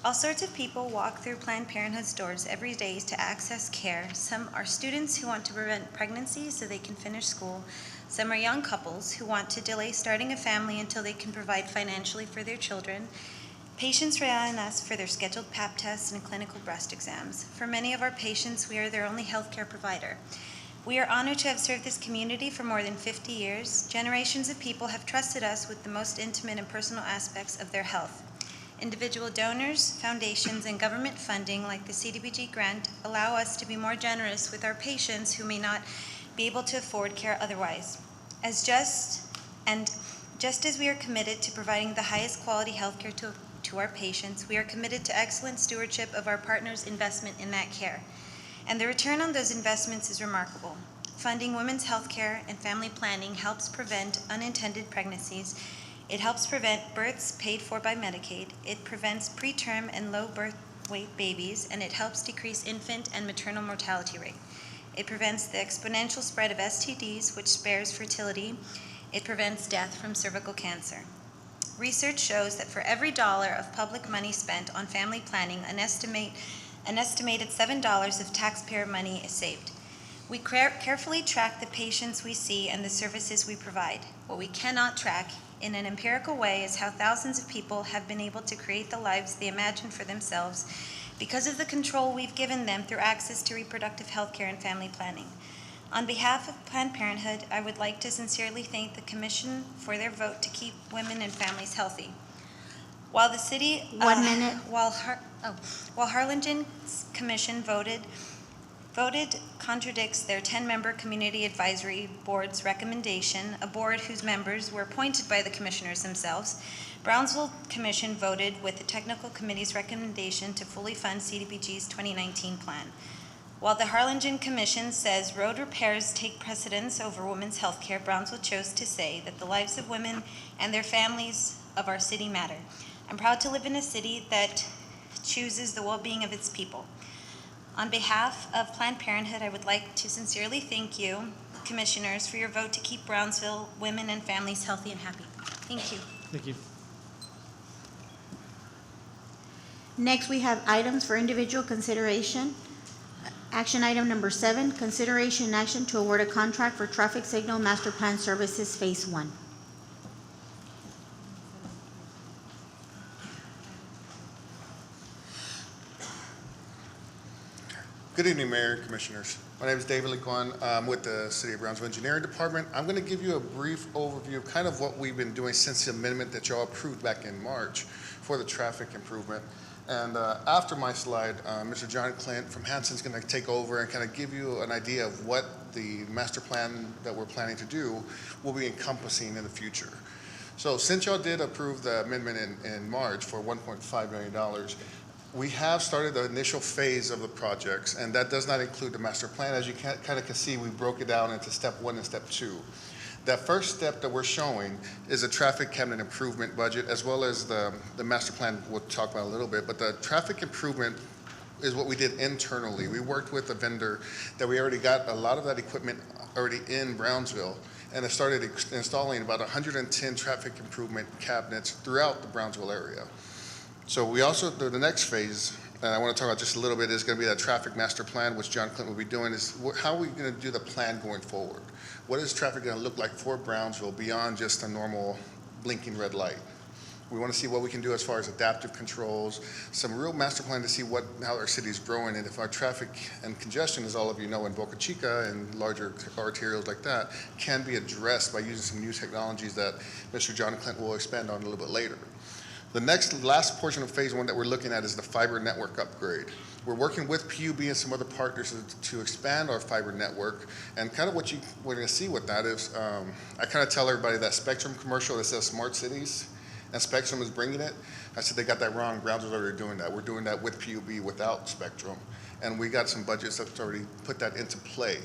All sorts of people walk through Planned Parenthood's doors every day to access care. Some are students who want to prevent pregnancy so they can finish school. Some are young couples who want to delay starting a family until they can provide financially for their children. Patients rely on us for their scheduled Pap tests and clinical breast exams. For many of our patients, we are their only healthcare provider. We are honored to have served this community for more than 50 years. Generations of people have trusted us with the most intimate and personal aspects of their health. Individual donors, foundations, and government funding like the CDBG grant allow us to be more generous with our patients who may not be able to afford care otherwise. Just as we are committed to providing the highest quality healthcare to our patients, we are committed to excellent stewardship of our partners' investment in that care. And the return on those investments is remarkable. Funding women's healthcare and family planning helps prevent unintended pregnancies. It helps prevent births paid for by Medicaid. It prevents preterm and low birth weight babies, and it helps decrease infant and maternal mortality rate. It prevents the exponential spread of STDs, which spares fertility. It prevents death from cervical cancer. Research shows that for every dollar of public money spent on family planning, an estimated $7 of taxpayer money is saved. We carefully track the patients we see and the services we provide. What we cannot track in an empirical way is how thousands of people have been able to create the lives they imagine for themselves because of the control we've given them through access to reproductive health care and family planning. On behalf of Planned Parenthood, I would like to sincerely thank the Commission for their vote to keep women and families healthy. While the city, while Harlingen's Commission voted contradicts their 10-member Community Advisory Board's recommendation, a board whose members were appointed by the commissioners themselves. Brownsville Commission voted with the Technical Committee's recommendation to fully fund CDBG's 2019 plan. While the Harlingen Commission says road repairs take precedence over women's health care, Brownsville chose to say that the lives of women and their families of our city matter. I'm proud to live in a city that chooses the well-being of its people. On behalf of Planned Parenthood, I would like to sincerely thank you, commissioners, for your vote to keep Brownsville women and families healthy and happy. Thank you. Thank you. Next, we have items for individual consideration. Action item number 7, consideration and action to award a contract for traffic signal master plan services phase 1. Good evening, Mayor and Commissioners. My name is David Lequan. I'm with the City of Brownsville Engineering Department. I'm going to give you a brief overview of kind of what we've been doing since the amendment that y'all approved back in March for the traffic improvement. And after my slide, Mr. John Clint from Hanson is going to take over and kind of give you an idea of what the master plan that we're planning to do will be encompassing in the future. So since y'all did approve the amendment in March for $1.5 million, we have started the initial phase of the projects, and that does not include the master plan. As you kind of can see, we broke it down into step 1 and step 2. That first step that we're showing is a traffic cabinet improvement budget, as well as the master plan we'll talk about a little bit. But the traffic improvement is what we did internally. We worked with a vendor that we already got a lot of that equipment already in Brownsville, and have started installing about 110 traffic improvement cabinets throughout the Brownsville area. So we also, the next phase, and I want to talk about just a little bit, is going to be that traffic master plan, which John Clinton will be doing, is how are we going to do the plan going forward? What is traffic going to look like for Brownsville beyond just a normal blinking red light? We want to see what we can do as far as adaptive controls, some real master plan to see how our city is growing, and if our traffic and congestion, as all of you know, in Boca Chica and larger arterials like that, can be addressed by using some new technologies that Mr. John Clinton will expand on a little bit later. The last portion of phase one that we're looking at is the fiber network upgrade. We're working with PUB and some other partners to expand our fiber network, and kind of what we're going to see with that is, I kind of tell everybody that Spectrum commercial that says smart cities, and Spectrum is bringing it. I said they got that wrong. Brownsville's already doing that. We're doing that with PUB without Spectrum, and we got some budgets that's already put that into play.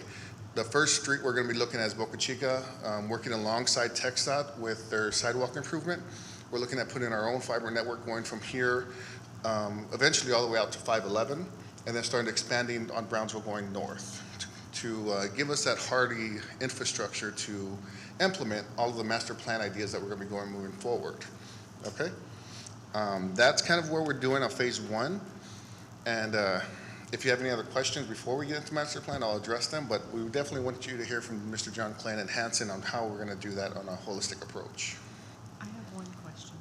The first street we're going to be looking at is Boca Chica, working alongside TxDOT with their sidewalk improvement. We're looking at putting our own fiber network going from here, eventually all the way out to 511, and then starting expanding on Brownsville going north to give us that hardy infrastructure to implement all of the master plan ideas that we're going to be moving forward. Okay, that's kind of where we're doing on phase one. And if you have any other questions before we get into master plan, I'll address them. But we definitely want you to hear from Mr. John Clinton and Hanson on how we're going to do that on a holistic approach. I have one question.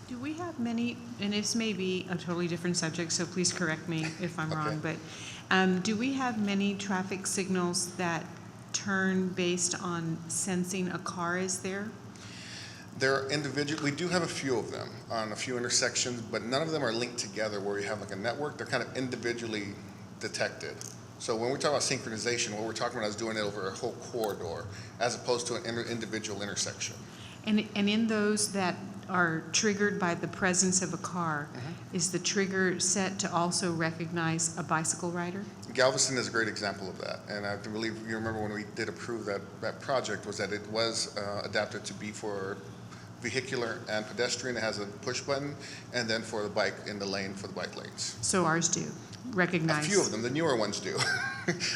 Do we have many, and this may be a totally different subject, so please correct me if I'm wrong, but do we have many traffic signals that turn based on sensing a car is there? They're individual. We do have a few of them on a few intersections, but none of them are linked together where you have like a network. They're kind of individually detected. So when we talk about synchronization, what we're talking about is doing it over a whole corridor as opposed to an individual intersection. And in those that are triggered by the presence of a car, is the trigger set to also recognize a bicycle rider? Galveston is a great example of that. And I believe you remember when we did approve that project was that it was adapted to be for vehicular and pedestrian. It has a push button, and then for the bike in the lane for the bike lanes. So ours do recognize? A few of them, the newer ones do.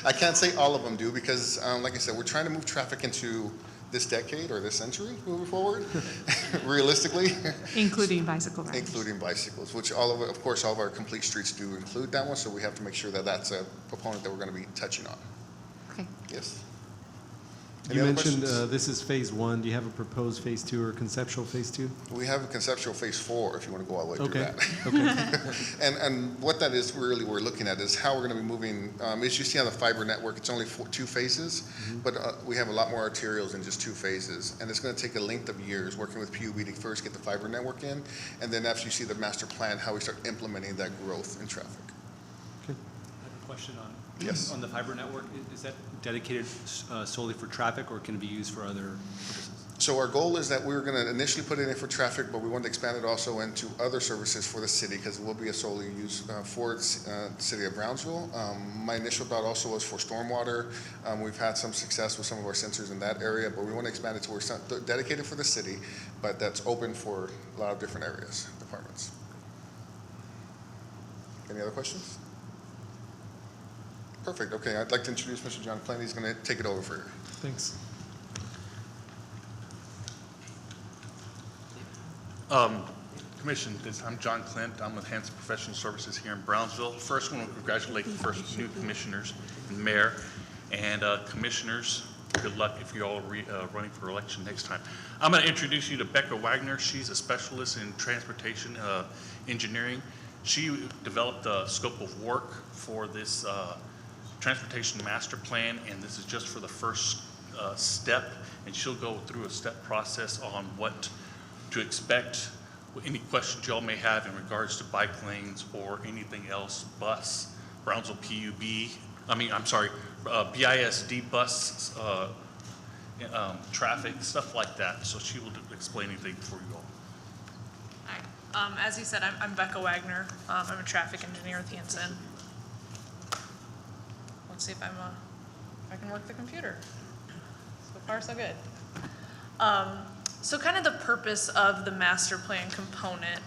I can't say all of them do because, like I said, we're trying to move traffic into this decade or this century moving forward, realistically. Including bicycle riders. Including bicycles, which of course, all of our complete streets do include that one, so we have to make sure that that's a component that we're going to be touching on. Okay. Yes. You mentioned this is phase one. Do you have a proposed phase two or conceptual phase two? We have a conceptual phase 4 if you want to go all the way through that. Okay. And what that is really we're looking at is how we're going to be moving. As you see on the fiber network, it's only 2 phases, but we have a lot more arterials in just 2 phases. And it's going to take a length of years working with PUB to first get the fiber network in, and then after you see the master plan, how we start implementing that growth in traffic. I have a question on Yes. on the fiber network. Is that dedicated solely for traffic, or can it be used for other purposes? So our goal is that we were going to initially put it in for traffic, but we want to expand it also into other services for the city because it will be a solely used for the city of Brownsville. My initial thought also was for stormwater. We've had some success with some of our sensors in that area, but we want to expand it to where it's not dedicated for the city, but that's open for a lot of different areas, departments. Any other questions? Perfect. Okay, I'd like to introduce Mr. John Clinton. He's going to take it over for you. Thanks. Commission, I'm John Clint. I'm with Hanson Professional Services here in Brownsville. First, I want to congratulate the first new commissioners and mayor. And commissioners, good luck if you're all running for election next time. I'm going to introduce you to Becca Wagner. She's a specialist in transportation engineering. She developed the scope of work for this transportation master plan, and this is just for the first step. And she'll go through a step process on what to expect, any questions y'all may have in regards to bike lanes or anything else, bus, Brownsville PUB, BISD bus, traffic, stuff like that. So she will explain anything for you all. Hi. As you said, I'm Becca Wagner. I'm a traffic engineer with Hanson. Let's see if I can work the computer. So far, so good. So kind of the purpose of the master plan component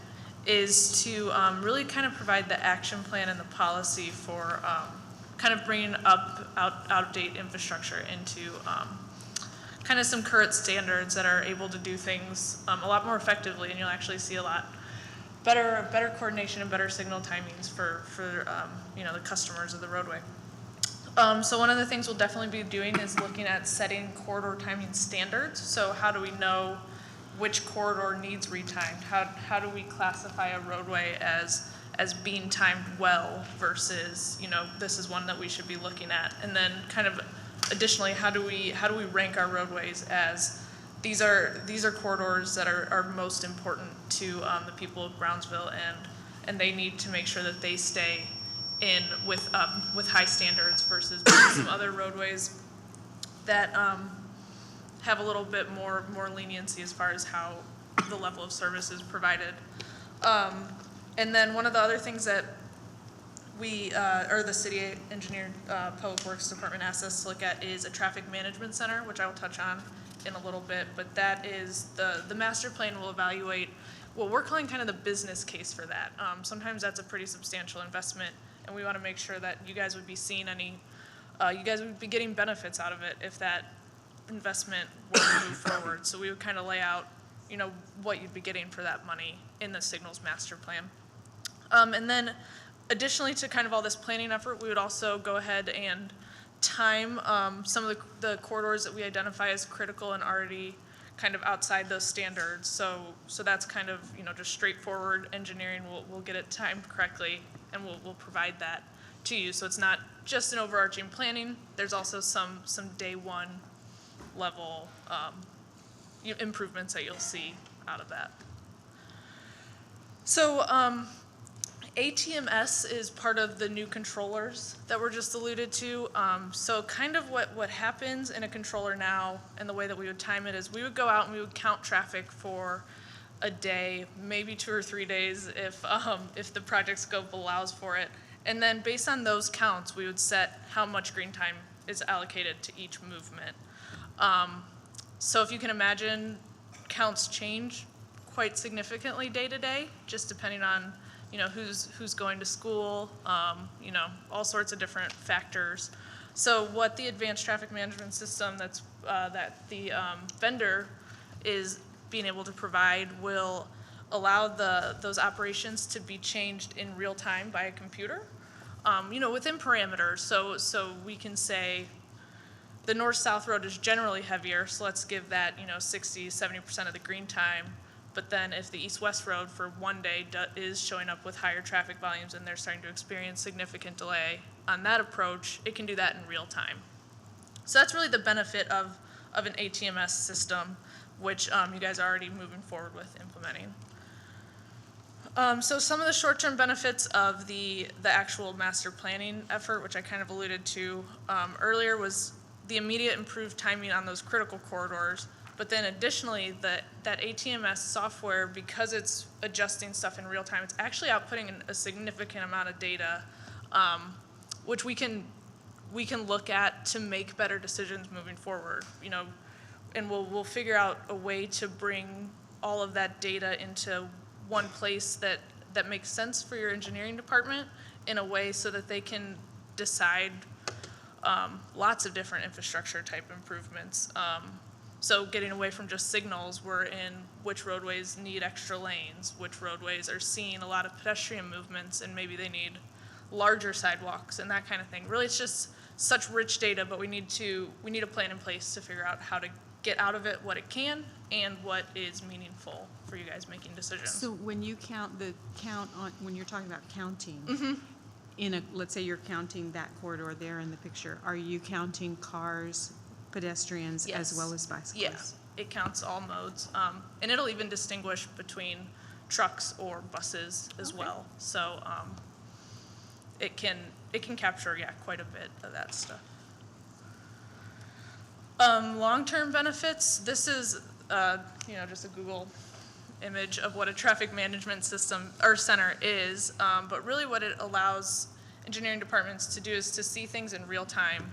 is to really kind of provide the action plan and the policy for kind of bringing out-of-date infrastructure into kind of some current standards that are able to do things a lot more effectively, and you'll actually see a lot better coordination and better signal timings for the customers of the roadway. So one of the things we'll definitely be doing is looking at setting corridor timing standards. So how do we know which corridor needs retimed? How do we classify a roadway as being timed well versus, this is one that we should be looking at? And then kind of additionally, how do we rank our roadways as these are corridors that are most important to the people of Brownsville, and they need to make sure that they stay in with high standards versus some other roadways that have a little bit more leniency as far as how the level of service is provided. And then one of the other things that the city engineer public works department asked us to look at is a traffic management center, which I will touch on in a little bit, but that is the master plan will evaluate what we're calling kind of the business case for that. Sometimes that's a pretty substantial investment, and we want to make sure that you guys would be seeing you guys would be getting benefits out of it if that investment were to move forward. So we would kind of lay out, what you'd be getting for that money in the signals master plan. And then additionally to kind of all this planning effort, we would also go ahead and time some of the corridors that we identify as critical and already kind of outside those standards. So that's kind of, just straightforward engineering. We'll get it timed correctly, and we'll provide that to you. So it's not just an overarching planning. There's also some day one level improvements that you'll see out of that. So ATMS is part of the new controllers that were just alluded to. So kind of what happens in a controller now, and the way that we would time it is we would go out and we would count traffic for a day, maybe 2 or 3 days if the project scope allows for it. And then based on those counts, we would set how much green time is allocated to each movement. So if you can imagine, counts change quite significantly day to day, just depending on who's going to school, all sorts of different factors. So what the advanced traffic management system that the vendor is being able to provide will allow those operations to be changed in real time by a computer, within parameters. So we can say the north-south road is generally heavier, so let's give that 60, 70% of the green time. But then if the east-west road for one day is showing up with higher traffic volumes and they're starting to experience significant delay on that approach, it can do that in real time. So that's really the benefit of an ATMS system, which you guys are already moving forward with implementing. So some of the short-term benefits of the actual master planning effort, which I kind of alluded to earlier, was the immediate improved timing on those critical corridors. But then additionally, that ATMS software, because it's adjusting stuff in real time, it's actually outputting a significant amount of data, which we can look at to make better decisions moving forward. And we'll figure out a way to bring all of that data into one place that makes sense for your engineering department in a way so that they can decide lots of different infrastructure type improvements. So getting away from just signals, we're in which roadways need extra lanes, which roadways are seeing a lot of pedestrian movements and maybe they need larger sidewalks and that kind of thing. Really, it's just such rich data, but we need a plan in place to figure out how to get out of it what it can and what is meaningful for you guys making decisions. So when you when you're talking about counting, let's say you're counting that corridor there in the picture, are you counting cars, pedestrians, Yes. as well as bicycles? Yeah, it counts all modes, and it'll even distinguish between trucks or buses as well. So it can capture quite a bit of that stuff. Long-term benefits. This is just a Google image of what a traffic management system or center is, but really what it allows engineering departments to do is to see things in real time.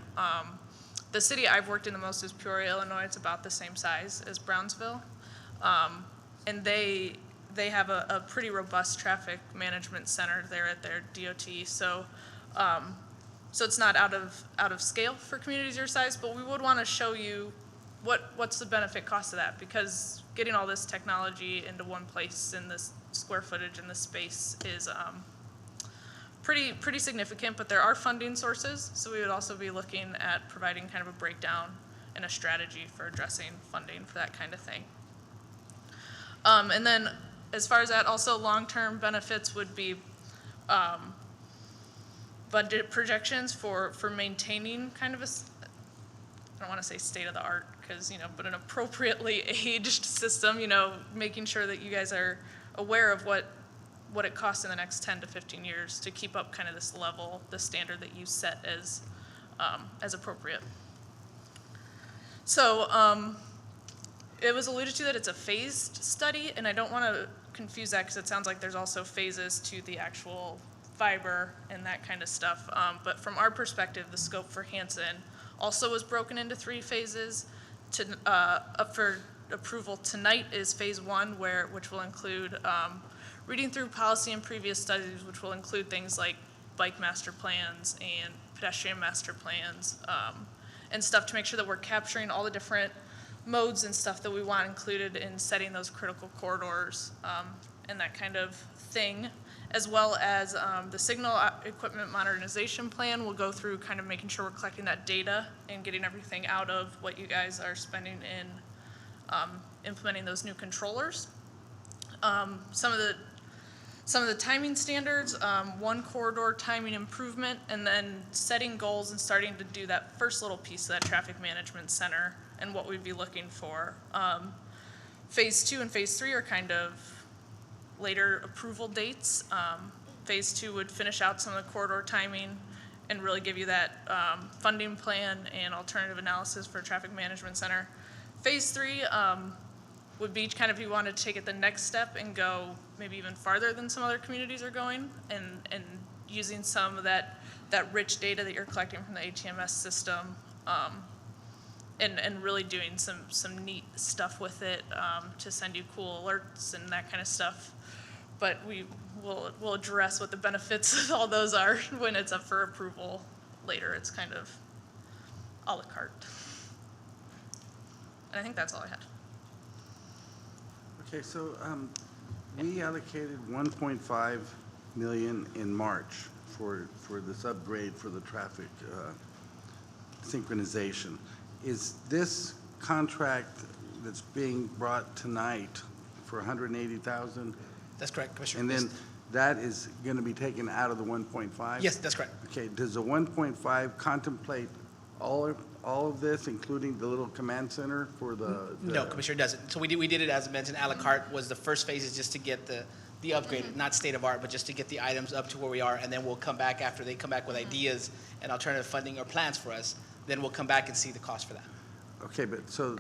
The city I've worked in the most is Peoria, Illinois. It's about the same size as Brownsville. And they they have a pretty robust traffic management center there at their DOT. So, so it's not out of scale for communities your size, but we would want to show you what's the benefit cost of that, because getting all this technology into one place in this square footage and this space is pretty significant, but there are funding sources, so we would also be looking at providing kind of a breakdown and a strategy for addressing funding for that kind of thing. And then as far as that, also long-term benefits would be budget projections for maintaining kind of I don't want to say state of the art, because, but an appropriately aged system, making sure that you guys are aware of what it costs in the next 10 to 15 years to keep up kind of this level, the standard that you set as appropriate. So it was alluded to that it's a phased study, and I don't want to confuse that because it sounds like there's also phases to the actual fiber and that kind of stuff. But from our perspective, the scope for Hanson also was broken into 3 phases. Up for approval tonight is phase 1, which will include reading through policy and previous studies, which will include things like bike master plans and pedestrian master plans, and stuff to make sure that we're capturing all the different modes and stuff that we want included in setting those critical corridors and that kind of thing, as well as the signal equipment modernization plan will go through kind of making sure we're collecting that data and getting everything out of what you guys are spending in implementing those new controllers. Some of the timing standards, 1 corridor timing improvement, and then setting goals and starting to do that first little piece of that traffic management center and what we'd be looking for. Phase 2 and phase 3 are kind of later approval dates. Phase 2 would finish out some of the corridor timing and really give you that funding plan and alternative analysis for a traffic management center. Phase 3 would be kind of if you wanted to take it the next step and go maybe even farther than some other communities are going, and using some of that rich data that you're collecting from the ATMS system, and really doing some neat stuff with it to send you cool alerts and that kind of stuff. But we'll address what the benefits of all those are when it's up for approval later. It's kind of a la carte. And I think that's all I had. Okay, so we allocated 1.5 million in March for this upgrade for the traffic synchronization. Is this contract that's being brought tonight for 180,000? That's correct, Commissioner. And then that is going to be taken out of the 1.5? Yes, that's correct. Okay, does the 1.5 contemplate all of this, including the little command center for the? No, Commissioner, it doesn't. So we did it, as mentioned, a la carte. Was the first phase is just to get the upgrade, not state of art, but just to get the items up to where we are, and then we'll come back after they come back with ideas and alternative funding or plans for us. Then we'll come back and see the cost for that. Okay, but so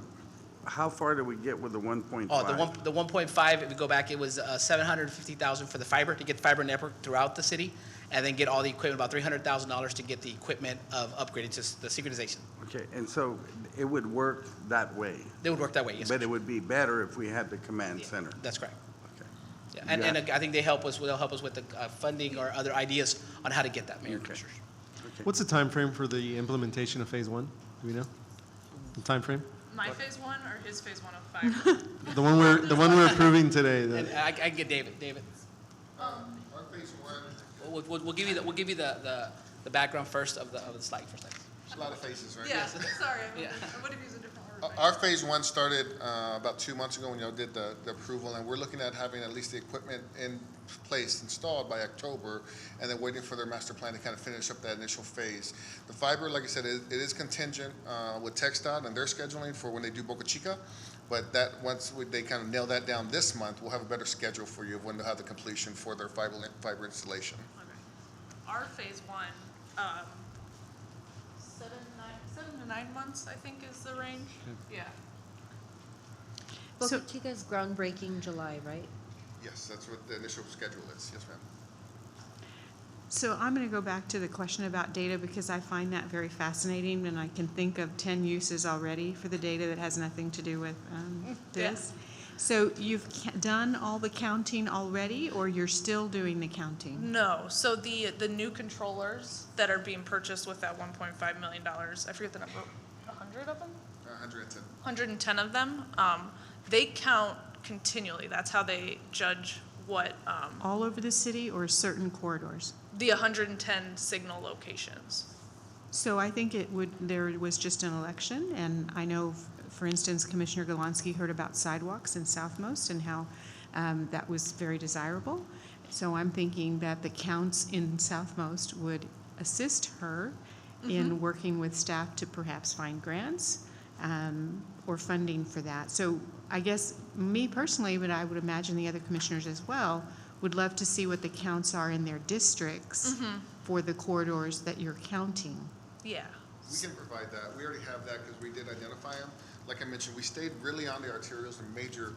how far did we get with the 1.5? Oh, the 1.5, if we go back, it was $750,000 for the fiber, to get the fiber network throughout the city, and then get all the equipment, about $300,000 to get the equipment of upgraded to the synchronization. Okay, and so it would work that way? It would work that way, yes. But it would be better if we had the command center? That's correct. Okay. Yeah, and I think they'll help us with the funding or other ideas on how to get that, Mayor and Commissioners. Okay. What's the time frame for the implementation of phase 1? Do we know? The time frame? My phase 1 or his phase 1 of fiber? The one we're approving today. And I can get David. Our phase 1, We'll give you the background first of the slide first. there's a lot of phases, right? Yeah, sorry, Yeah. I would have used a different word. Our phase 1 started about 2 months ago when did the approval, and we're looking at having at least the equipment in place, installed by October, and then waiting for their master plan to kind of finish up that initial phase. The fiber, like I said, it is contingent with TxDOT and their scheduling for when they do Boca Chica, but that once they kind of nail that down this month, we'll have a better schedule for you of when they'll have the completion for their fiber installation. Okay. Our phase 1, 7 to 9 months, I think, is the range. Yeah. Boca Chica's groundbreaking July, right? Yes, that's what the initial schedule is. Yes, ma'am. So I'm going to go back to the question about data because I find that very fascinating, and I can think of 10 uses already for the data that has nothing to do with this. So you've done all the counting already, or you're still doing the counting? No, so the new controllers that are being purchased with that $1.5 million, I forget the number, 100 of them? 110. 110 of them, they count continually. That's how they judge what, All over the city or certain corridors? the 110 signal locations. So I think there was just an election, and I know, for instance, Commissioner Galansky heard about sidewalks in Southmost and how that was very desirable. So I'm thinking that the counts in Southmost would assist her in working with staff to perhaps find grants or funding for that. So I guess me personally, but I would imagine the other commissioners as well, would love to see what the counts are in their districts for the corridors that you're counting. Yeah. We can provide that. We already have that because we did identify them. Like I mentioned, we stayed really on the arterials and major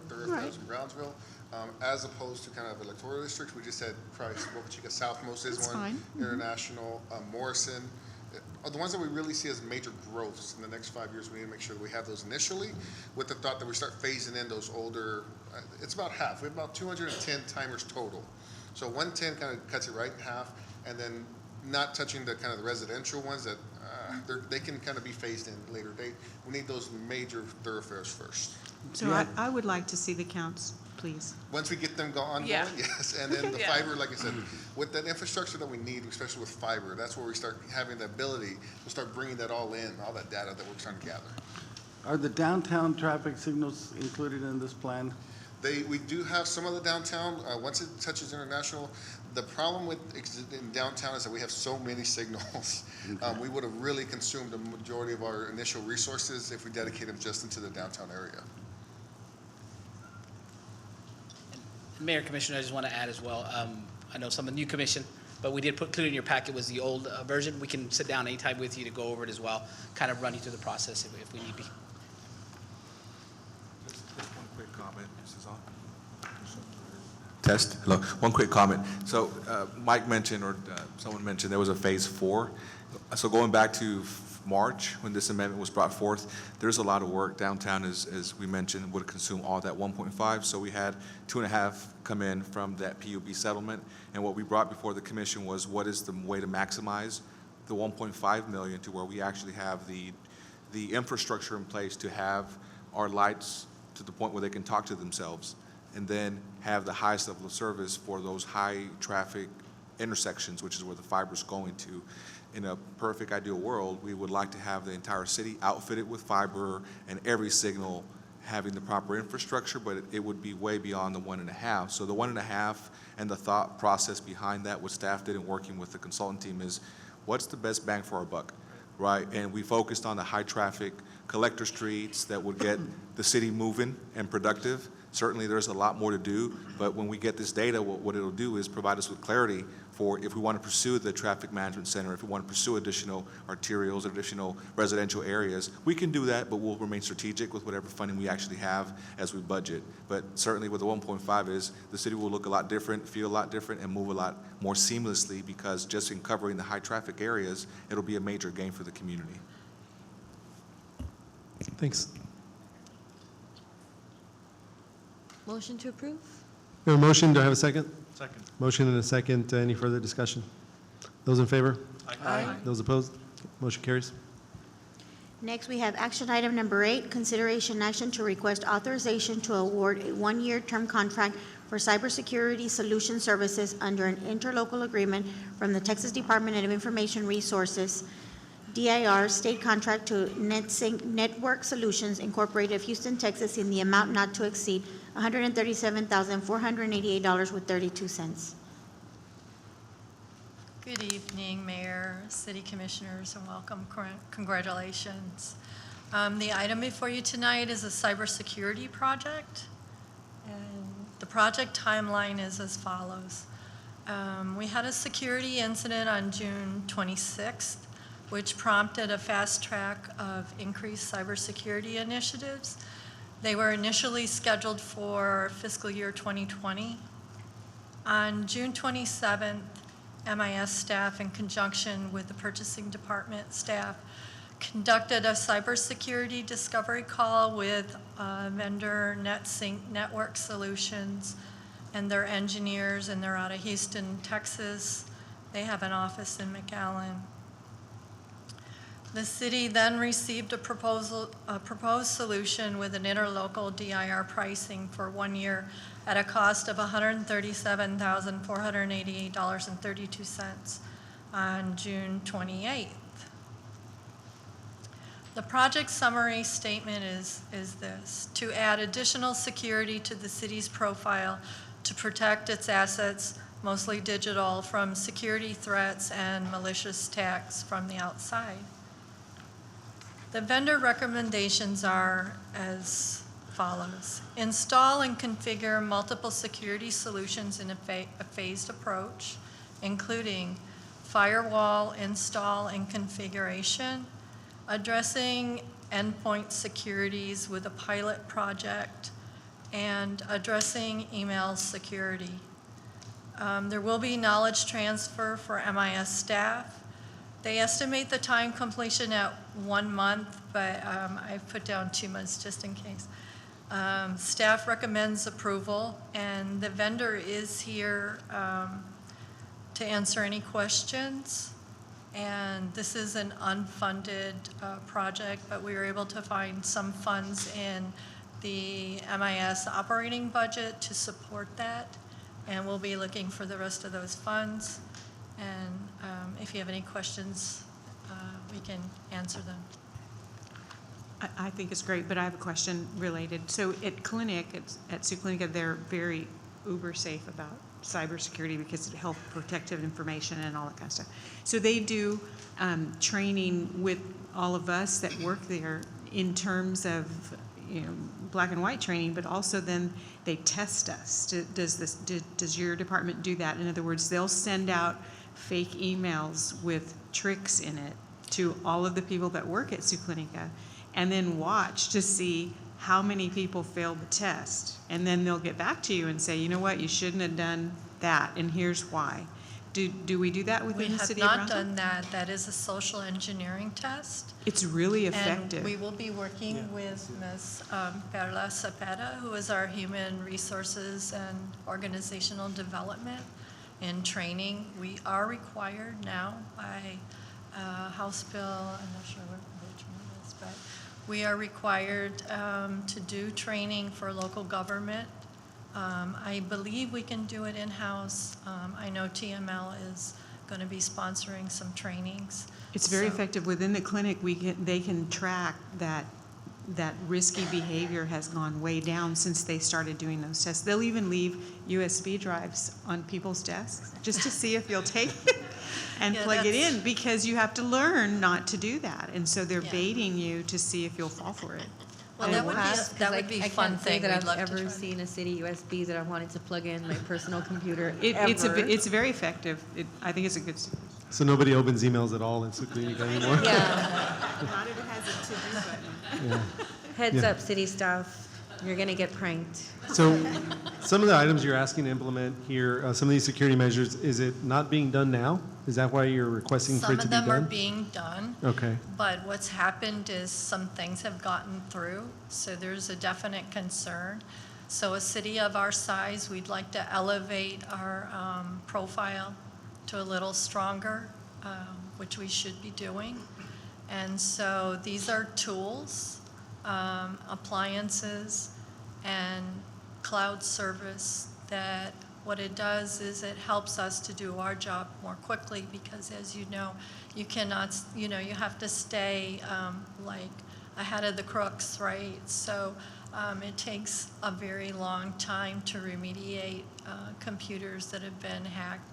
thoroughfares in Brownsville, as opposed to kind of electoral districts. We just said Price, Boca Chica, Southmost is That's one, fine. International, Morrison. The ones that we really see as major growths in the next 5 years, we need to make sure that we have those initially with the thought that we start phasing in those older, it's about half. We have about 210 timers total. So 110 kind of cuts it right in half, and then not touching the kind of the residential ones that they can kind of be phased in later date. We need those major thoroughfares first. So I would like to see the counts, please. Once we get them ongoing, yes, and then the fiber, like I said, with that infrastructure that we need, especially with fiber, that's where we start having the ability to start bringing that all in, all that data that we're trying to gather. Are the downtown traffic signals included in this plan? We do have some of the downtown, once it touches international. The problem with in downtown is that we have so many signals. We would have really consumed the majority of our initial resources if we dedicate them just into the downtown area. Mayor, Commissioner, I just want to add as well, I know some of the new commission, but we did put included in your packet was the old version. We can sit down anytime with you to go over it as well, kind of run you through the process if we need be. Just one quick comment. This is on. Test. Hello. One quick comment. So Mike mentioned, or someone mentioned, there was a phase 4. So going back to March, when this amendment was brought forth, there's a lot of work downtown, as we mentioned, would consume all that 1.5. So we had 2.5 come in from that PUB settlement. And what we brought before the commission was what is the way to maximize the 1.5 million to where we actually have the infrastructure in place to have our lights to the point where they can talk to themselves, and then have the highest level of service for those high traffic intersections, which is where the fiber's going to. In a perfect ideal world, we would like to have the entire city outfitted with fiber and every signal having the proper infrastructure, but it would be way beyond the 1.5. So the 1.5 and the thought process behind that, what staff did in working with the consultant team, is what's the best bang for our buck, right? And we focused on the high traffic collector streets that would get the city moving and productive. Certainly there's a lot more to do, but when we get this data, what it'll do is provide us with clarity for if we want to pursue the traffic management center, if we want to pursue additional arterials, additional residential areas, we can do that, but we'll remain strategic with whatever funding we actually have as we budget. But certainly with the 1.5 is, the city will look a lot different, feel a lot different, and move a lot more seamlessly, because just in covering the high traffic areas, it'll be a major gain for the community. Thanks. Motion to approve? We have a motion. Do I have a second? Second. Motion and a second. Any further discussion? Those in favor? Aye. Those opposed? Motion carries. Next, we have action item number 8, consideration action to request authorization to award a 1-year term contract for cybersecurity solution services under an interlocal agreement from the Texas Department of Information Resources, DIR, state contract to NetSync Network Solutions Incorporated of Houston, Texas, in the amount not to exceed $137,488.32. Good evening, Mayor, City Commissioners, and welcome. Congratulations. The item before you tonight is a cybersecurity project, and the project timeline is as follows. We had a security incident on June 26th, which prompted a fast track of increased cybersecurity initiatives. They were initially scheduled for fiscal year 2020. On June 27th, MIS staff, in conjunction with the purchasing department staff, conducted a cybersecurity discovery call with vendor NetSync Network Solutions and their engineers, and they're out of Houston, Texas. They have an office in McAllen. The city then received a proposed solution with an interlocal DIR pricing for 1 year at a cost of $137,488.32 on June 28th. The project summary statement is this: to add additional security to the city's profile to protect its assets, mostly digital, from security threats and malicious attacks from the outside. The vendor recommendations are as follows. Install and configure multiple security solutions in a phased approach, including firewall install and configuration, addressing endpoint securities with a pilot project, and addressing email security. There will be knowledge transfer for MIS staff. They estimate the time completion at 1 month, but I've put down 2 months just in case. Staff recommends approval, and the vendor is here to answer any questions. And this is an unfunded project, but we were able to find some funds in the MIS operating budget to support that, and we'll be looking for the rest of those funds. And if you have any questions, we can answer them. I think it's great, but I have a question related. So at clinic, at Sioux Clinic, they're very uber safe about cybersecurity because of health protective information and all that kind of stuff. So they do training with all of us that work there in terms of, black and white training, but also then they test us. Does your department do that? In other words, they'll send out fake emails with tricks in it to all of the people that work at Sioux Clinica, and then watch to see how many people failed the test. And then they'll get back to you and say, you know what, you shouldn't have done that, and here's why. Do we do that within the city of We have not Brownsville? done that. That is a social engineering test. It's really effective. And we will be working with Ms. Perla Cepeda, who is our Human Resources and Organizational Development in training. We are required now by House Bill, I'm not sure which one it is, but we are required to do training for local government. I believe we can do it in-house. I know TML is going to be sponsoring some trainings. It's very effective. Within the clinic, they can track that risky behavior has gone way down since they started doing those tests. They'll even leave USB drives on people's desks just to see if you'll take it and plug it in, because you have to learn not to do that. And so they're baiting you to see if you'll fall for it. Well, that would be a fun thing. that We'd love I've to ever try. seen a city USB that I wanted to plug in my personal computer. It's very effective. I think it's a good. So nobody opens emails at all in Sioux Clinica anymore? Yeah. Not if it has a to-do button. Yeah. Heads up, city staff, you're gonna get pranked. So some of the items you're asking to implement here, some of these security measures, is it not being done now? Is that why you're requesting for Some it to of be them are done? being done. Okay. But what's happened is some things have gotten through, so there's a definite concern. So a city of our size, we'd like to elevate our profile to a little stronger, which we should be doing. And so these are tools, appliances, and cloud service that what it does is it helps us to do our job more quickly, because as you know, you cannot, you have to stay like ahead of the crooks, right? So it takes a very long time to remediate computers that have been hacked.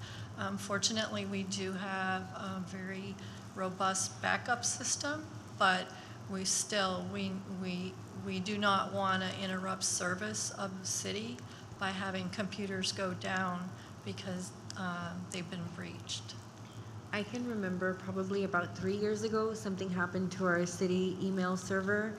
Fortunately, we do have a very robust backup system, but we still, we do not want to interrupt service of the city by having computers go down because they've been breached. I can remember probably about 3 years ago, something happened to our city email server,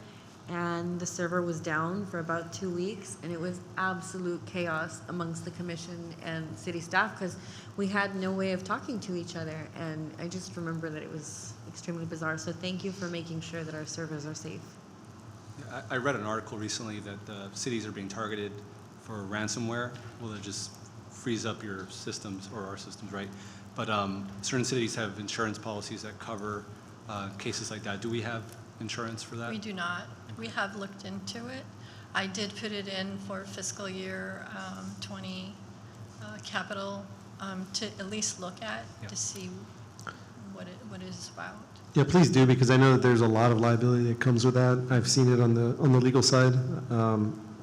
and the server was down for about 2 weeks, and it was absolute chaos amongst the commission and city staff because we had no way of talking to each other. And I just remember that it was extremely bizarre. So thank you for making sure that our servers are safe. I read an article recently that cities are being targeted for ransomware. Well, it just frees up your systems or our systems, right? But certain cities have insurance policies that cover cases like that. Do we have insurance for that? We do not. We have looked into it. I did put it in for fiscal year 20 capital to at least look at to see what it is about. Yeah, please do, because I know that there's a lot of liability that comes with that. I've seen it on the legal side.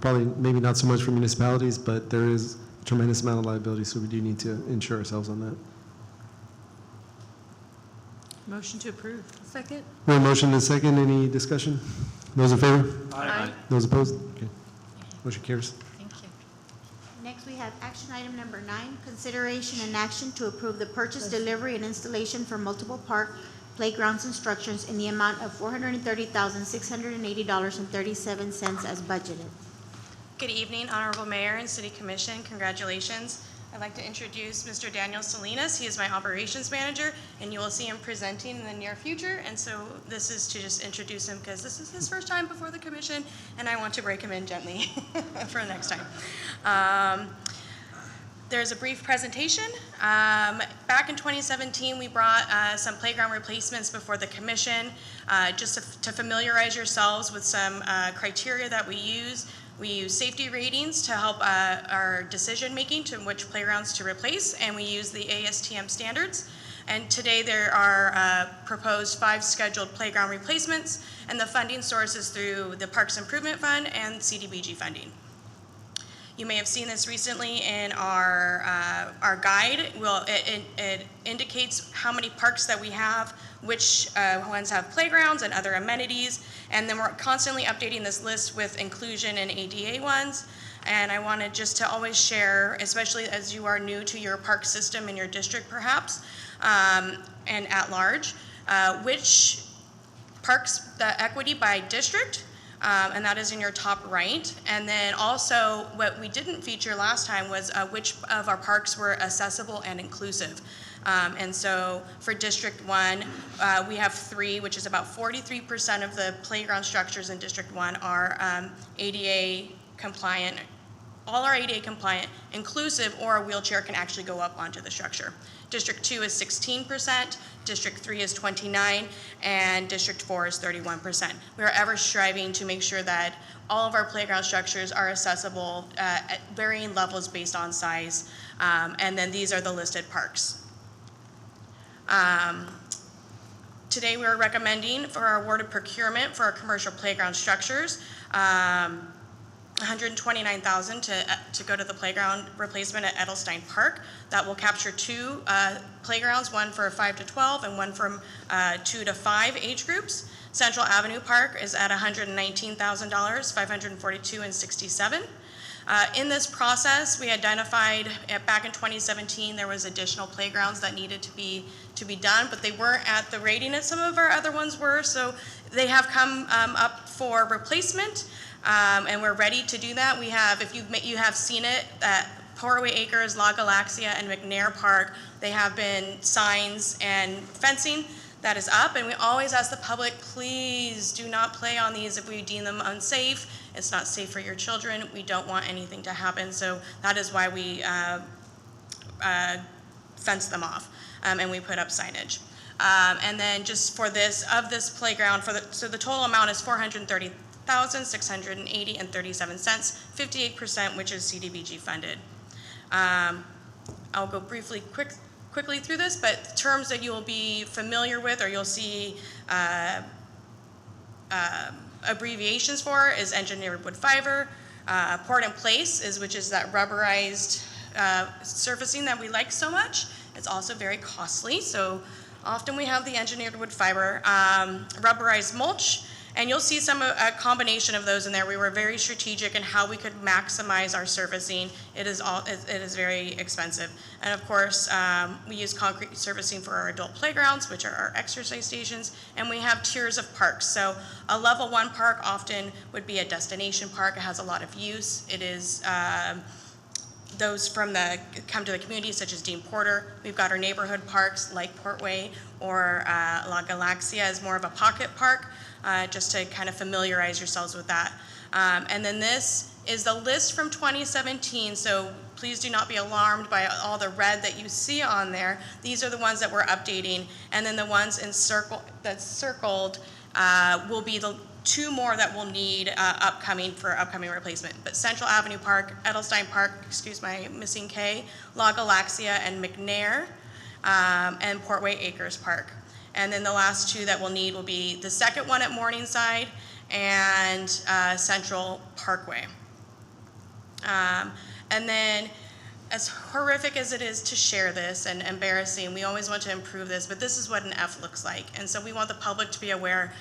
Probably maybe not so much for municipalities, but there is a tremendous amount of liability, so we do need to insure ourselves on that. Motion to approve. Second? We have a motion and a second. Any discussion? Those in favor? Aye. Those opposed? Okay. Motion carries. Thank you. Next, we have action item number 9, consideration and action to approve the purchase, delivery, and installation for multiple park playgrounds and structures in the amount of $430,680.37 as budgeted. Good evening, Honorable Mayor and City Commission. Congratulations. I'd like to introduce Mr. Daniel Salinas. He is my operations manager, and you will see him presenting in the near future. And so this is to just introduce him because this is his first time before the commission, and I want to break him in gently for next time. There's a brief presentation. Back in 2017, we brought some playground replacements before the commission just to familiarize yourselves with some criteria that we use. We use safety ratings to help our decision making to which playgrounds to replace, and we use the ASTM standards. And today there are proposed 5 scheduled playground replacements, and the funding source is through the Parks Improvement Fund and CDBG funding. You may have seen this recently in our guide. It indicates how many parks that we have, which ones have playgrounds and other amenities, and then we're constantly updating this list with inclusion and ADA ones. And I wanted just to always share, especially as you are new to your park system in your district perhaps, and at large, which parks, the equity by district, and that is in your top right. And then also what we didn't feature last time was which of our parks were accessible and inclusive. And so for District 1, we have 3, which is about 43% of the playground structures in District 1 are ADA compliant. All are ADA compliant, inclusive, or a wheelchair can actually go up onto the structure. District 2 is 16%, District 3 is 29%, and District 4 is 31%. We are ever striving to make sure that all of our playground structures are accessible at varying levels based on size, and then these are the listed parks. Today we are recommending for our awarded procurement for our commercial playground structures, $129,000 to go to the playground replacement at Edelstein Park. That will capture 2 playgrounds, one for 5 to 12 and one from 2 to 5 age groups. Central Avenue Park is at $119,000, $542.67. In this process, we identified back in 2017 there was additional playgrounds that needed to be done, but they weren't at the rating that some of our other ones were. So they have come up for replacement. And we're ready to do that. We have, if you have seen it, at Portaway Acres, La Galaxia, and McNair Park, they have been signs and fencing that is up. And we always ask the public, please do not play on these if we deem them unsafe. It's not safe for your children. We don't want anything to happen. So that is why we fence them off and we put up signage. And then just for this playground, so the total amount is $430,680.37, 58%, which is CDBG funded. I'll go quickly through this, but terms that you will be familiar with or you'll see abbreviations for is engineered wood fiber. Poured in place which is that rubberized surfacing that we like so much. It's also very costly, so often we have the engineered wood fiber. Rubberized mulch, and you'll see a combination of those in there. We were very strategic in how we could maximize our surfacing. It is very expensive. And of course, we use concrete surfacing for our adult playgrounds, which are our exercise stations, and we have tiers of parks. So a level 1 park often would be a destination park. It has a lot of use. It is those come to the community, such as Dean Porter. We've got our neighborhood parks like Portway or La Galaxia as more of a pocket park, just to kind of familiarize yourselves with that. And then this is the list from 2017, so please do not be alarmed by all the red that you see on there. These are the ones that we're updating, and then the ones that's circled will be the 2 more that we'll need upcoming replacement. But Central Avenue Park, Edelstein Park, excuse my missing K, La Galaxia and McNair, and Portway Acres Park. And then the last 2 that we'll need will be the second one at Morningside and Central Parkway. And then, as horrific as it is to share this and embarrassing, we always want to improve this, but this is what an F looks like. And so we want the public to be aware.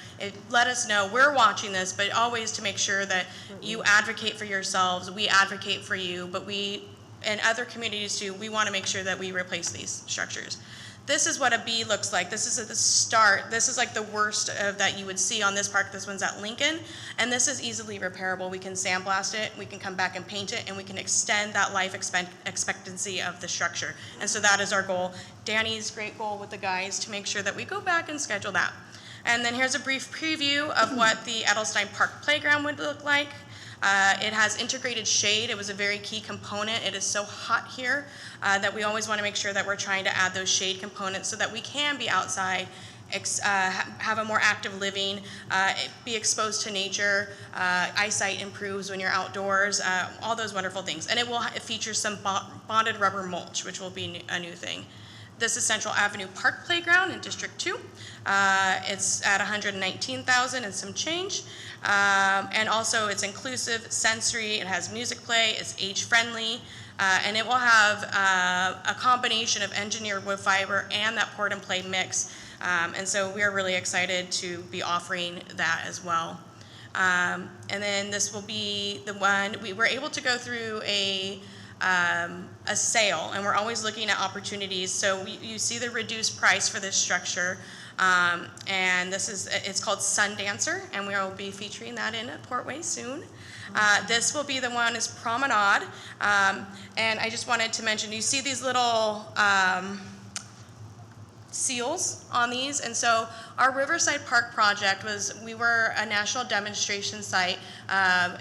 Let us know, we're watching this, but always to make sure that you advocate for yourselves, we advocate for you, but we, and other communities too, we want to make sure that we replace these structures. This is what a B looks like. This is at the start. This is like the worst that you would see on this park. This one's at Lincoln. And this is easily repairable. We can sandblast it, we can come back and paint it, and we can extend that life expectancy of the structure. And so that is our goal. Danny's great goal with the guys to make sure that we go back and schedule that. And then here's a brief preview of what the Edelstein Park Playground would look like. It has integrated shade. It was a very key component. It is so hot here that we always want to make sure that we're trying to add those shade components so that we can be outside, have a more active living, be exposed to nature, eyesight improves when you're outdoors, all those wonderful things. And it will feature some bonded rubber mulch, which will be a new thing. This is Central Avenue Park Playground in District 2. It's at $119,000 and some change. And also it's inclusive, sensory, it has music play, it's age-friendly, and it will have a combination of engineered wood fiber and that pour and play mix. And so we're really excited to be offering that as well. And then this will be the one, we were able to go through a sale, and we're always looking at opportunities. So you see the reduced price for this structure, and it's called Sundancer, and we will be featuring that in Portway soon. This will be the one is Promenade, and I just wanted to mention, you see these little seals on these, and so our Riverside Park project we were a national demonstration site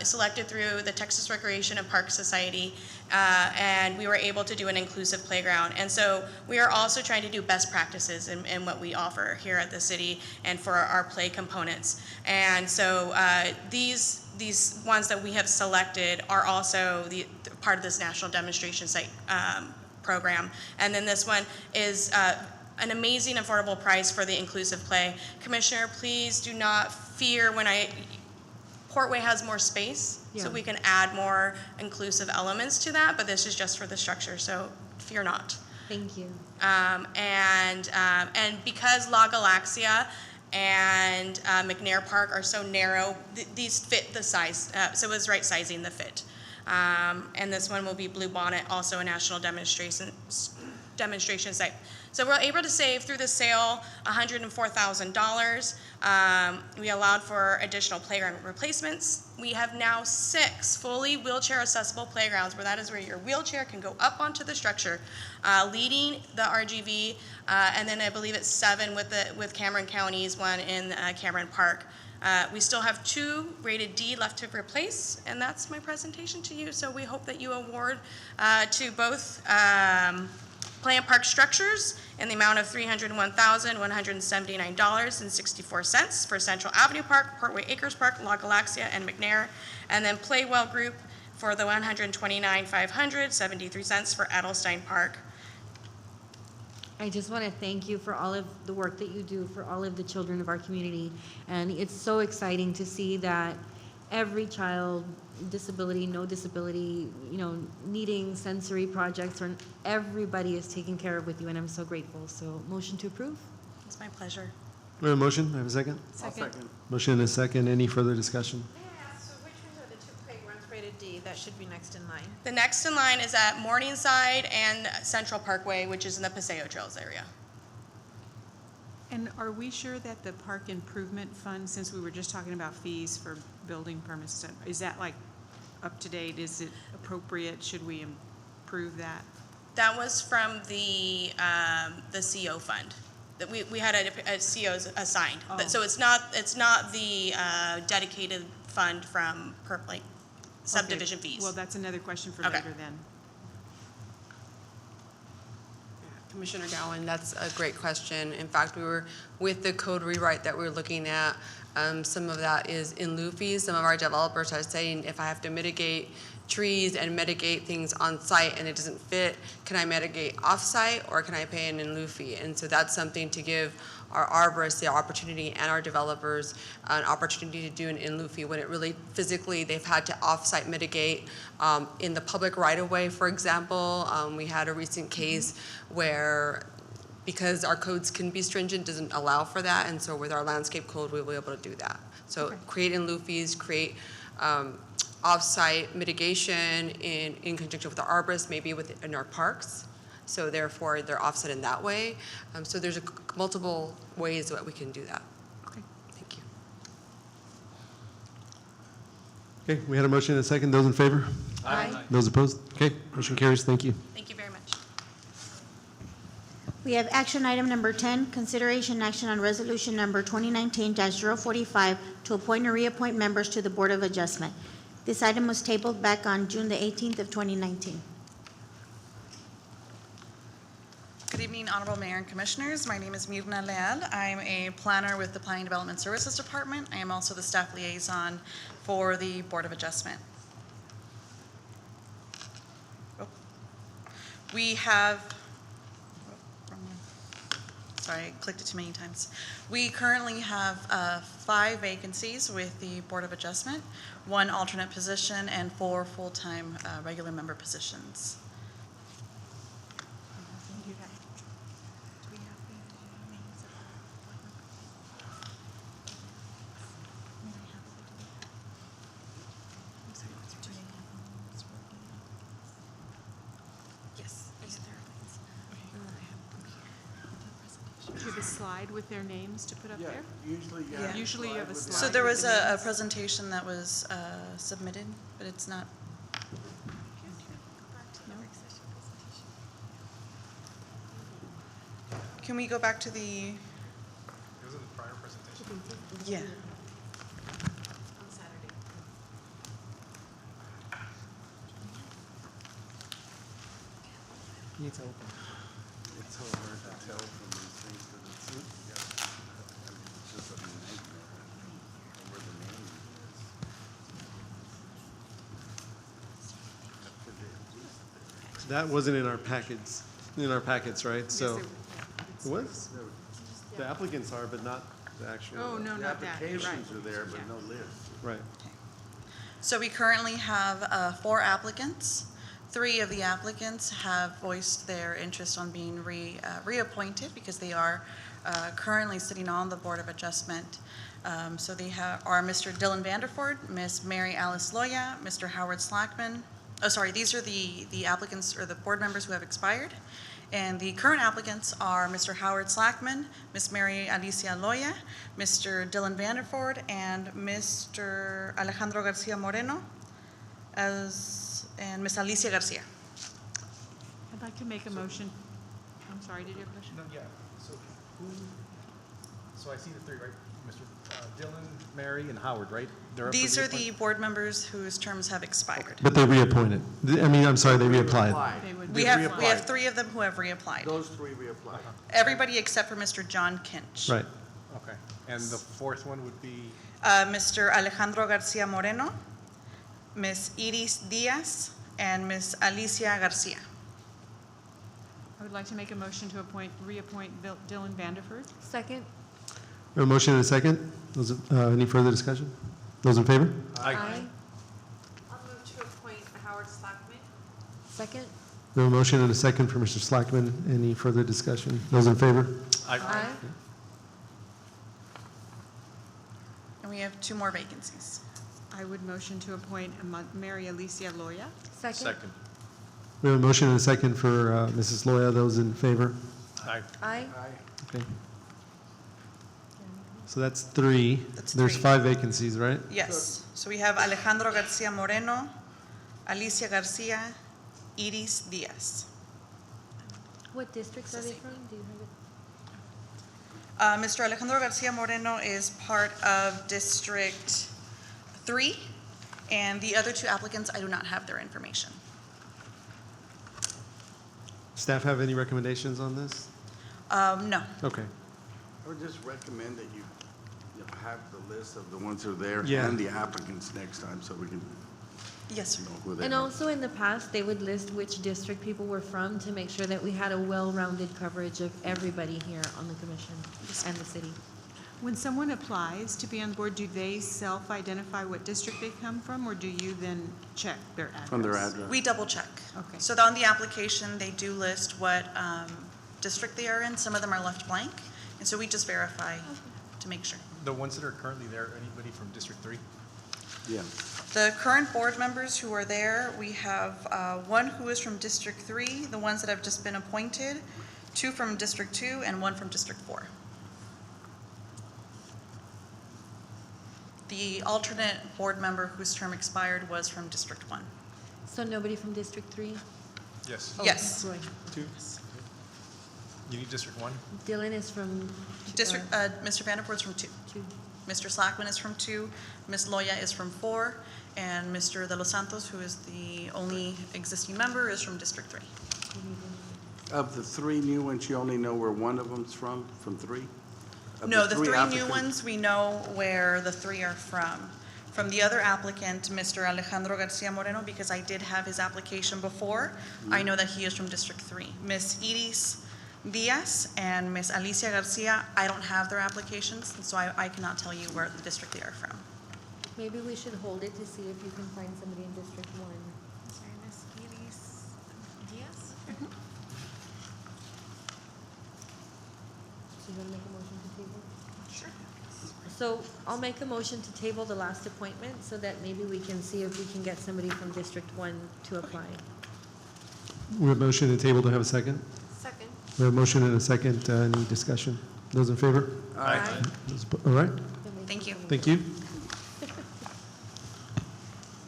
selected through the Texas Recreation and Park Society, and we were able to do an inclusive playground. And so we are also trying to do best practices in what we offer here at the city and for our play components. And so these ones that we have selected are also part of this national demonstration site program. And then this one is an amazing affordable price for the inclusive play. Commissioner, please do not fear Portway has more space, so we can add more inclusive elements to that, but this is just for the structure, so fear not. Thank you. And because La Galaxia and McNair Park are so narrow, these fit the size, so it was right sizing the fit. And this one will be Blue Bonnet, also a national demonstration site. So we're able to save through the sale $104,000. We allowed for additional playground replacements. We have now 6 fully wheelchair accessible playgrounds where your wheelchair can go up onto the structure, leading the RGV, and then I believe it's 7 with Cameron County's one in Cameron Park. We still have 2 rated D left to replace, and that's my presentation to you. So we hope that you award to both Play and Park structures in the amount of $301,179.64 for Central Avenue Park, Portway Acres Park, La Galaxia, and McNair, and then Playwell Group for the $129,573 for Edelstein Park. I just want to thank you for all of the work that you do for all of the children of our community. And it's so exciting to see that every child, disability, no disability, needing sensory projects, or everybody is taken care of with you, and I'm so grateful. So motion to approve? It's my pleasure. We have a motion, I have a second? Second. Motion and a second, any further discussion? May I ask, so which ones are the 2 playgrounds rated D that should be next in line? The next in line is at Morningside and Central Parkway, which is in the Paseo Trails area. And are we sure that the park improvement fund, since we were just talking about fees for building permits, is that like up to date? Is it appropriate? Should we approve that? That was from the CO fund. That we had a COs assigned. Oh. So it's not the dedicated fund from subdivision Okay. fees. Well, that's another question for Okay. later then. Commissioner Gowan, that's a great question. In fact, we were, with the code rewrite that we're looking at, some of that is in lieu fees. Some of our developers are saying, if I have to mitigate trees and mitigate things on site and it doesn't fit, can I mitigate off-site or can I pay an in lieu fee? And so that's something to give our arborists the opportunity and our developers an opportunity to do an in lieu fee when it really physically they've had to off-site mitigate. In the public right-of-way, for example, we had a recent case where because our codes can be stringent, doesn't allow for that, and so with our landscape code, we'll be able to do that. So create in lieu fees, create off-site mitigation in conjunction with the arborists, maybe in our parks. So therefore, they're offset in that way. So there's multiple ways that we can do that. Okay. Thank you. Okay, we had a motion and a second. Those in favor? Aye. Those opposed? Okay, motion carries. Thank you. Thank you very much. We have action item number 10, consideration and action on resolution number 2019-045 to appoint and reappoint members to the Board of Adjustment. This item was tabled back on June the 18th of 2019. Good evening, Honorable Mayor and Commissioners. My name is Mirna Leal. I'm a planner with the Planning Development Services Department. I am also the staff liaison for the Board of Adjustment. We have, sorry, I clicked it too many times. We currently have 5 vacancies with the Board of Adjustment, 1 alternate position, and 4 full-time regular member positions. Do you have a slide with their names to put up there? Usually you Yeah. have. Usually you have a slide. So there with was the a names. presentation that was submitted, but it's not. No? Can we go back to the? It was in the prior presentation. Yeah. It's open. It's so hard to tell from these things because it's just a nightmare where the name is. That wasn't in our packets, right? So, it was? The applicants are, but not the actual. Oh, no, The not that. You're right. applications are there, but no list. Right. So we currently have 4 applicants. 3 of the applicants have voiced their interest on being reappointed because they are currently sitting on the Board of Adjustment. So they are Mr. Dylan Vanderford, Ms. Mary Alice Loya, Mr. Howard Slackman. Oh, sorry, these are the applicants or the board members who have expired. And the current applicants are Mr. Howard Slackman, Ms. Mary Alicia Loya, Mr. Dylan Vanderford, and Mr. Alejandro Garcia Moreno, and Ms. Alicia Garcia. I'd like to make a motion. I'm sorry, did you have a question? No, yeah, so I see the 3, right? Mr. Dylan, Mary, and Howard, right? They're up for These are reappointment? the board members whose terms have expired. But they reappointed. I'm sorry, they reapplied. We have 3 of them who have reapplied. Those 3 reapply. Everybody except for Mr. John Kinch. Right. Okay, and the 4th one would be? Mr. Alejandro Garcia Moreno, Ms. Iris Diaz, and Ms. Alicia Garcia. I would like to make a motion to reappoint Dylan Vanderford. Second? We have a motion and a second. Any further discussion? Those in favor? I'll move to appoint Howard Slackman. Second? We have a motion and a second for Mr. Slackman. Any further discussion? Those in favor? Aye. And we have 2 more vacancies. I would motion to appoint Mary Alicia Loya. Second? We have a motion and a second for Mrs. Loya. Those in favor? Aye. Aye. Okay. So that's 3. That's There's 3. 5 vacancies, right? Yes. So we have Alejandro Garcia Moreno, Alicia Garcia, Iris Diaz. What districts are they from? Do you have it? Mr. Alejandro Garcia Moreno is part of District 3, and the other two applicants, I do not have their information. Staff have any recommendations on this? No. Okay. I would just recommend that you have the list of the ones that are there Yeah. and the applicants next time, so we can Yes, sir. know who they And are. also in the past, they would list which district people were from to make sure that we had a well-rounded coverage of everybody here on the commission and the city. When someone applies to be on the board, do they self-identify what district they come from, or do you then check their address? From their address. We double check. Okay. So on the application, they do list what district they are in. Some of them are left blank, and so we just verify to make sure. The ones that are currently there, anybody from District 3? Yeah. The current board members who are there, we have one who is from District 3, the ones that have just been appointed, 2 from District 2, and 1 from District 4. The alternate board member whose term expired was from District 1. So nobody from District 3? Yes. Yes. Roy. Two. You need District 1? Dylan is from? Mr. Vanderpoor's from 2. 2. Mr. Slackman is from 2, Ms. Loya is from 4, and Mr. De Los Santos, who is the only existing member, is from District 3. Of the 3 new ones, you only know where one of them's from 3? Of No, the 3 new applicants? ones, we know where the 3 are from. From the other applicant, Mr. Alejandro Garcia Moreno, because I did have his application before, I know that he is from District 3. Ms. Iris Diaz and Ms. Alicia Garcia, I don't have their applications, and so I cannot tell you where the district they are from. Maybe we should hold it to see if you can find somebody in District 1. Sorry, Ms. Iris Diaz? So you want to make a motion to table? Sure. So I'll make a motion to table the last appointment so that maybe we can see if we can get somebody from District 1 to apply. We have a motion and table to have a second. Second. We have a motion and a second. Any discussion? Those in favor? Aye. All right. Thank you. Thank you.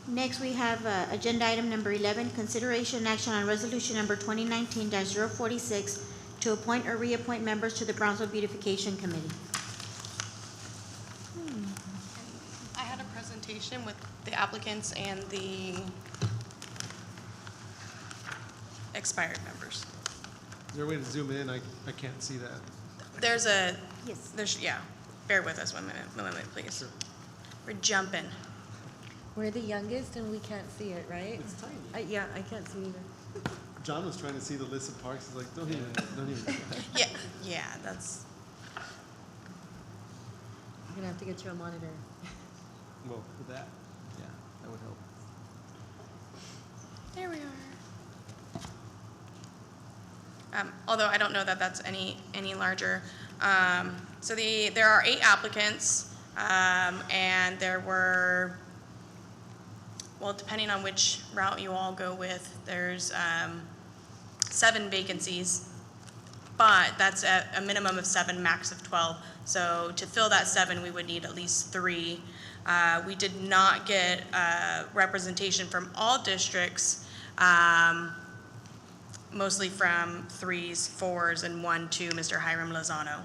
Next, we have agenda item number 11, consideration and action on resolution number 2019-046 to appoint or reappoint members to the Brownsville Beautification Committee. I had a presentation with the applicants and the expired members. Is there a way to zoom in? I can't see that. Yeah, bear with us one minute, please. We're jumping. We're the youngest and we can't see it, right? It's tiny. Yeah, I can't see either. John was trying to see the list of parks. He's like, don't even. Yeah, that's, I'm gonna have to get you a monitor. Well, with that, yeah, that would help. there we are. Although I don't know that that's any larger. So there are 8 applicants, and there were, well, depending on which route you all go with, there's 7 vacancies, but that's at a minimum of 7, max of 12. So to fill that 7, we would need at least 3. We did not get representation from all districts, mostly from 3s, 4s, and 1, 2. Mr. Hiram Lozano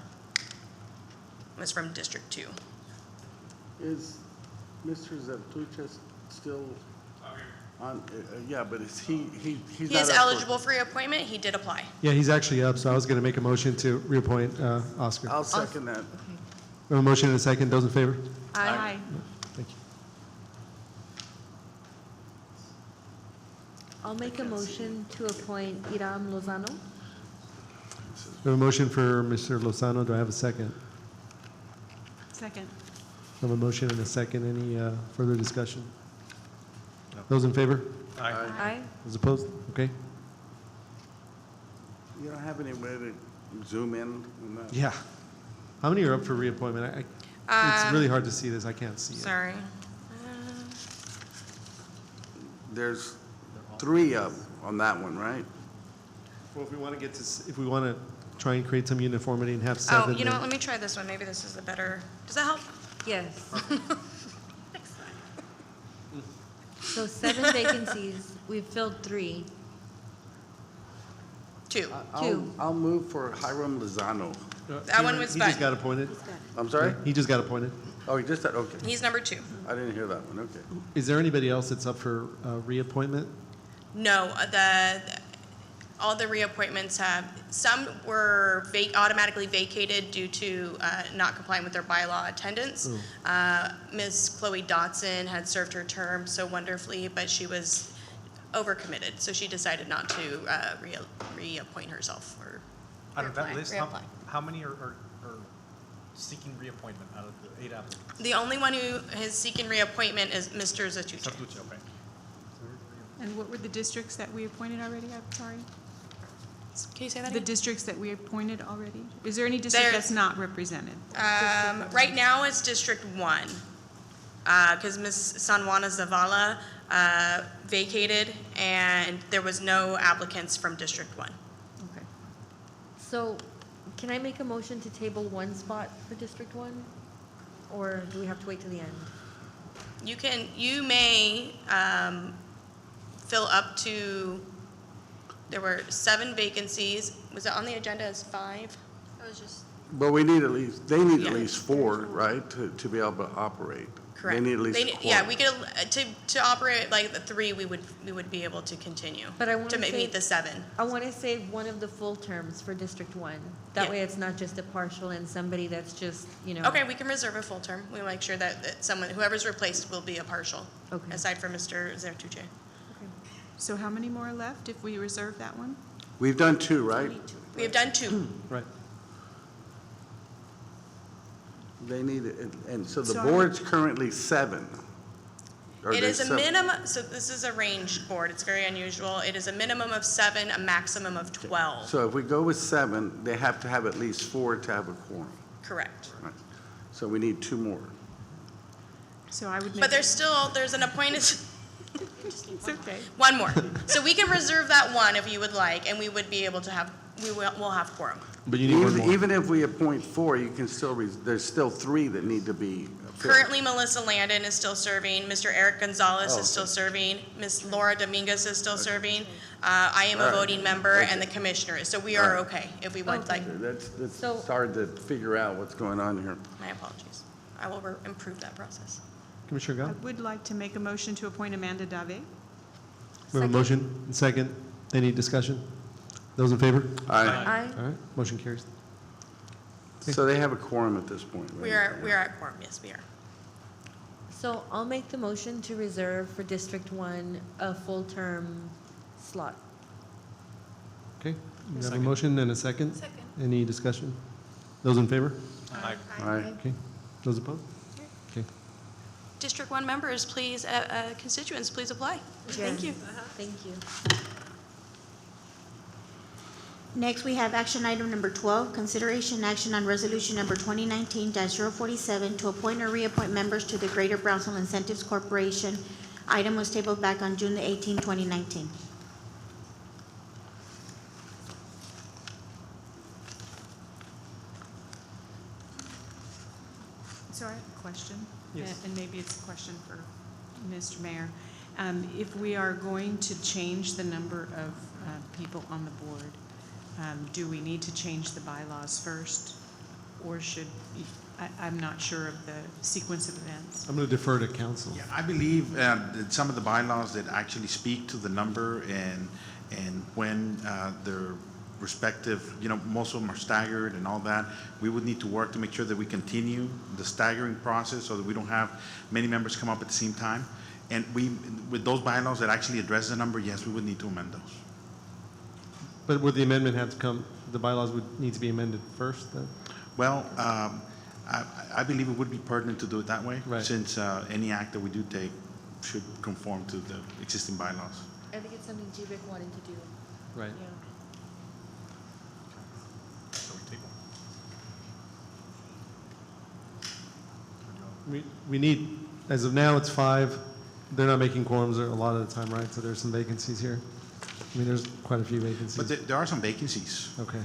was from District 2. Is Mr. Zeptucha still on? Yeah, but is he's He not is up for- eligible for reappointment. He did apply. Yeah, he's actually up, so I was going to make a motion to reappoint Oscar. I'll second that. We have a motion and a second. Those in favor? Aye. Thank you. I'll make a motion to appoint Iram Lozano. We have a motion for Mr. Lozano. Do I have a second? Second. I have a motion and a second. Any further discussion? Those in favor? Aye. Those opposed? Okay. You don't have any way to zoom in on that? Yeah. How many are up for reappointment? It's really hard to see this. I can't see it. Sorry. There's 3 up on that one, right? Well, if we want to try and create some uniformity and have 7. Oh, you know then- what? Let me try this one. Maybe this is the better. Does that help? Yes. So 7 vacancies, we've filled 3. Two. I'll move for Hiram Lozano. That one was He just fun. got appointed? I'm sorry? He just got appointed. Oh, he just, okay. He's number 2. I didn't hear that one, okay. Is there anybody else that's up for reappointment? No, all the reappointments some were automatically vacated due to not complying with their bylaw attendance. Ms. Chloe Dotson had served her term so wonderfully, but she was overcommitted, so she decided not to reappoint herself. Or Out of that reapply- list, reapply. how many are seeking reappointment out of the 8 applicants? The only one who is seeking reappointment is Mr. Zatuche. Zatuche, okay. And what were the districts that we appointed already? I'm sorry. Can you say that The again? districts that we appointed already? Is there any district that's not represented? Right now it's District 1, because Ms. San Juana Zavala vacated, and there was no applicants from District 1. Okay. So, can I make a motion to table one spot for District 1? Or do we have to wait till the end? You may fill up to, there were 7 vacancies. Was it on the agenda as 5? It was just, But we need they need Yeah. at least 4, right, to be able to operate? Correct. They need at least a Yeah, quorum. we could, to operate like the 3, we would be able to continue. But I want To to meet the 7. I want to save one of the full terms for District 1. That Yeah. way it's not just a partial and somebody that's just, Okay, we can reserve a full term. We'll make sure that whoever's replaced will be a partial, Okay. aside from Mr. Zertuche. So how many more are left if we reserve that one? We've done 2, right? We have done 2. Right. They need, and so the So I- board's currently 7. Or It there's is a 7. minimum, so this is a range board. It's very unusual. It is a minimum of 7, a maximum of 12. So if we go with 7, they have to have at least 4 to have a quorum. Correct. Right. So we need 2 more. So I would make. But there's an appointed, It's okay. one more. So we can reserve that one if you would like, and we would be able to have, we'll have quorum. But you need one more. Even if we appoint 4, you can still, there's still 3 that need to be filled. Currently, Melissa Landon is still serving. Mr. Eric Gonzalez Oh, is still okay. serving. Ms. Laura Dominguez is still serving. I am a All right. voting member, and the Okay. commissioner is. So we are All right. okay if we would like. That's So- hard to figure out what's going on here. My apologies. I will improve that process. Commissioner I Gao? would like to make a motion to appoint Amanda Dave. We have a motion, and second. Any discussion? Those in favor? Aye. All right, motion carries. So they have a quorum at this point, right? We are at quorum. Yes, we are. So I'll make the motion to reserve for District 1 a full-term slot. Okay, we have a motion and a second. Second. Any discussion? Those in favor? Aye. Aye. Okay, those opposed? Okay. District 1 members, please, constituents, please apply. Thank you. Thank you. Next, we have action item number 12, consideration action on resolution number 2019-047 to appoint or reappoint members to the Greater Brownsville Incentives Corporation. Item was tabled back on June the 18th, 2019. So I have a question. Yes. And maybe it's a question for Mr. Mayor. If we are going to change the number of people on the board, do we need to change the bylaws first? Or I'm not sure of the sequence of events. I'm going to defer to council. Yeah, I believe that some of the bylaws that actually speak to the number and when their respective, most of them are staggered and all that, we would need to work to make sure that we continue the staggering process so that we don't have many members come up at the same time. And with those bylaws that actually address the number, yes, we would need to amend those. But would the amendment have to come, the bylaws would need to be amended first, then? Well, I believe it would be pertinent to do it that way, Right. since any act that we do take should conform to the existing bylaws. I think it's something GBIC wanted to do. Right. Yeah. So we table. We need, as of now, it's 5. They're not making quorums a lot of the time, right? So there's some vacancies here. I mean, there's quite a few vacancies. But there are some vacancies. Okay.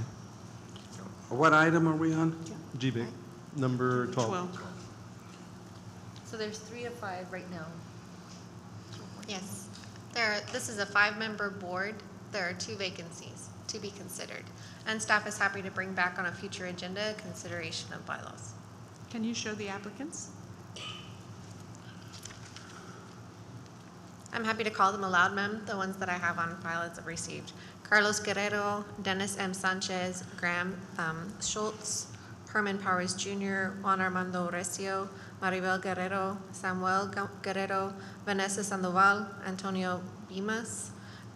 What item are we on? GBIC, number 12. 12. So there's 3 of 5 right now. yes. This is a 5-member board. There are 2 vacancies. to be considered. And staff is happy to bring back on a future agenda consideration of bylaws. Can you show the applicants? I'm happy to call them aloud, ma'am, the ones that I have on file as I've received. Carlos Guerrero, Dennis M. Sanchez, Graham Schultz, Herman Powers Jr., Juan Armando Recio, Maribel Guerrero, Samuel Guerrero, Vanessa Sandoval, Antonio Bimas,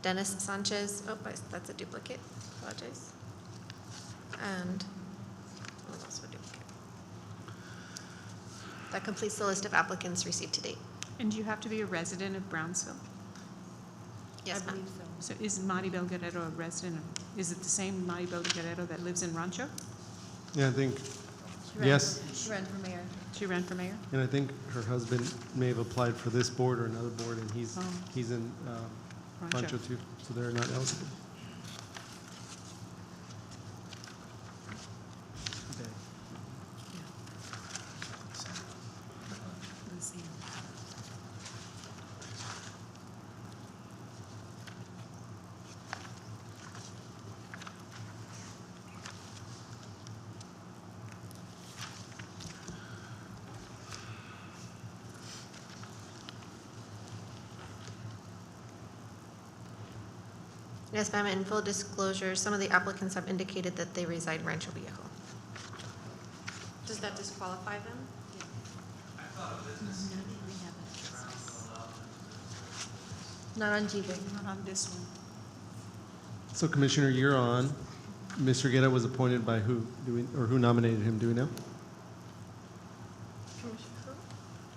Dennis Sanchez, that's a duplicate, apologize. And what was also a duplicate? That completes the list of applicants received to date. And do you have to be a resident of Brownsville? Yes, ma'am. So is Maribel Guerrero a resident of, is it the same Maribel Guerrero that lives in Rancho? Yeah, I think, yes. She ran for mayor. She ran for mayor? And I think her husband may have applied for this board or another board, and he's in Rancho. Rancho too, so they're not eligible. Yes, ma'am, in full disclosure, some of the applicants have indicated that they reside in Rancho Viejo. Does that disqualify them? Not on GBIC. Not on this one. So Commissioner, you're on. Mr. Guerra was appointed by who? Or who nominated him? Do we know?